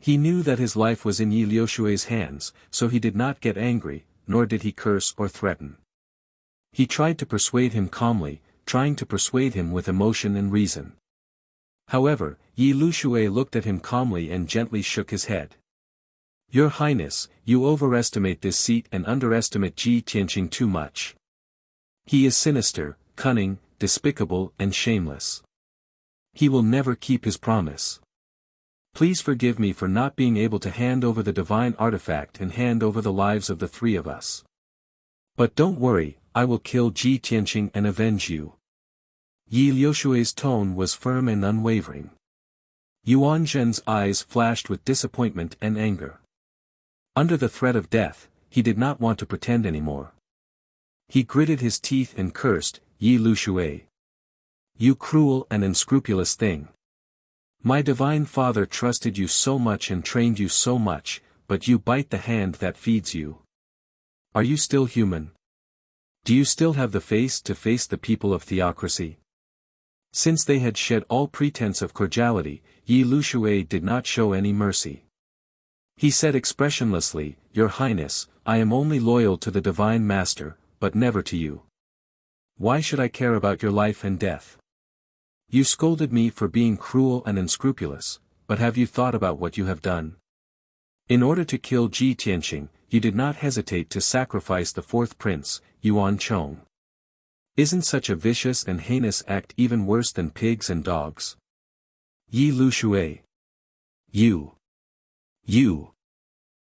He knew that his life was in Yi Liushui's hands, so he did not get angry, nor did he curse or threaten. He tried to persuade him calmly, trying to persuade him with emotion and reason. However, Yi Lushui looked at him calmly and gently shook his head. "Your Highness, you overestimate this seat and underestimate Ji Tianqing too much. He is sinister, cunning, despicable and shameless. He will never keep his promise. Please forgive me for not being able to hand over the divine artifact and hand over the lives of the three of us. But don't worry, I will kill Ji Tianqing and avenge you. Yi Liushui's tone was firm and unwavering. Yuan Zhen's eyes flashed with disappointment and anger. Under the threat of death, he did not want to pretend anymore. He gritted his teeth and cursed, Yi Liushui. You cruel and unscrupulous thing. My divine father trusted you so much and trained you so much, but you bite the hand that feeds you. Are you still human? Do you still have the face to face the people of theocracy? Since they had shed all pretense of cordiality, Yi Liushui did not show any mercy. He said expressionlessly, Your Highness, I am only loyal to the Divine Master, but never to you. Why should I care about your life and death? You scolded me for being cruel and unscrupulous, but have you thought about what you have done? In order to kill Ji Tianqing, you did not hesitate to sacrifice the fourth prince, Yuan Chong. Isn't such a vicious and heinous act even worse than pigs and dogs? Yi Liushui. You.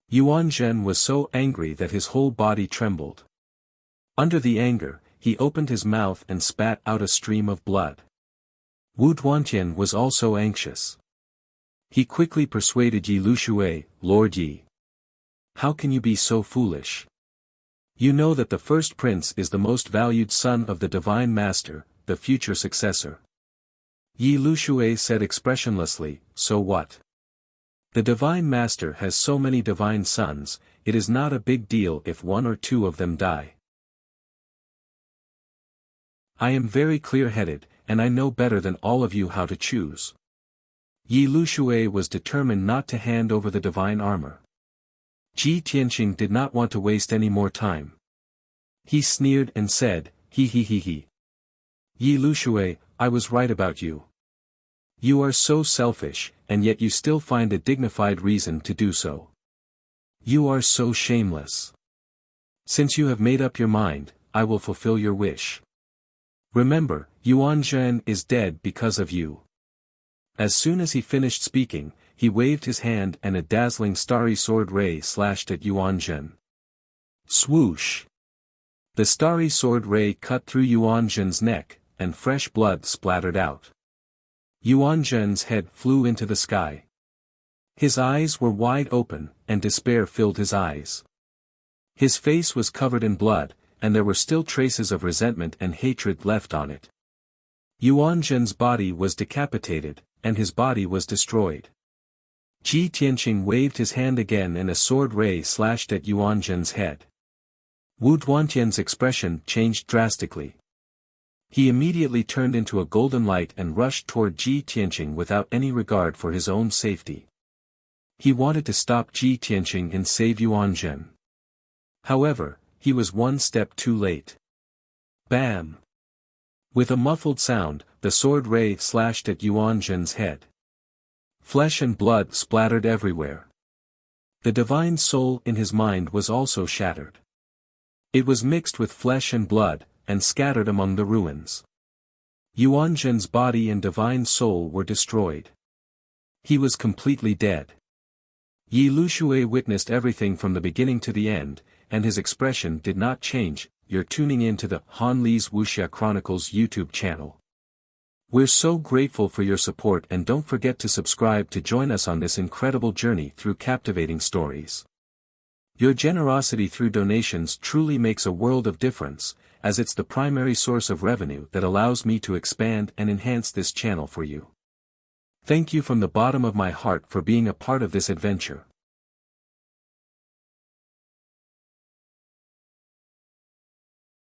Yuan Zhen was so angry that his whole body trembled. Under the anger, he opened his mouth and spat out a stream of blood. Wu Duantian was also anxious. He quickly persuaded Yi Liushui, Lord Yi. How can you be so foolish? You know that the first prince is the most valued son of the Divine Master, the future successor. Yi Liushui said expressionlessly, So what? The Divine Master has so many divine sons, it is not a big deal if one or two of them die. I am very clear-headed, and I know better than all of you how to choose. Yi Liushui was determined not to hand over the divine armor. Ji Tianqing did not want to waste any more time. He sneered and said, He. Yi Liushui, I was right about you. You are so selfish, and yet you still find a dignified reason to do so. You are so shameless. Since you have made up your mind, I will fulfill your wish. Remember, Yuan Zhen is dead because of you. As soon as he finished speaking, he waved his hand and a dazzling starry sword ray slashed at Yuan Zhen. Swoosh! The starry sword ray cut through Yuan Zhen's neck, and fresh blood splattered out. Yuan Zhen's head flew into the sky. His eyes were wide open, and despair filled his eyes. His face was covered in blood, and there were still traces of resentment and hatred left on it. Yuan Zhen's body was decapitated, and his body was destroyed. Ji Tianqing waved his hand again and a sword ray slashed at Yuan Zhen's head. Wu Duantian's expression changed drastically. He immediately turned into a golden light and rushed toward Ji Tianqing without any regard for his own safety. He wanted to stop Ji Tianqing and save Yuan Zhen. However, he was one step too late. Bam! With a muffled sound, the sword ray slashed at Yuan Zhen's head. Flesh and blood splattered everywhere. The divine soul in his mind was also shattered. It was mixed with flesh and blood, and scattered among the ruins. Yuan Zhen's body and divine soul were destroyed. He was completely dead. Yi Liushui witnessed everything from the beginning to the end, and his expression did not change. You're tuning in to the Han Li's Wuxia Chronicles YouTube channel. We're so grateful for your support, and don't forget to subscribe to join us on this incredible journey through captivating stories. Your generosity through donations truly makes a world of difference, as it's the primary source of revenue that allows me to expand and enhance this channel for you. Thank you from the bottom of my heart for being a part of this adventure.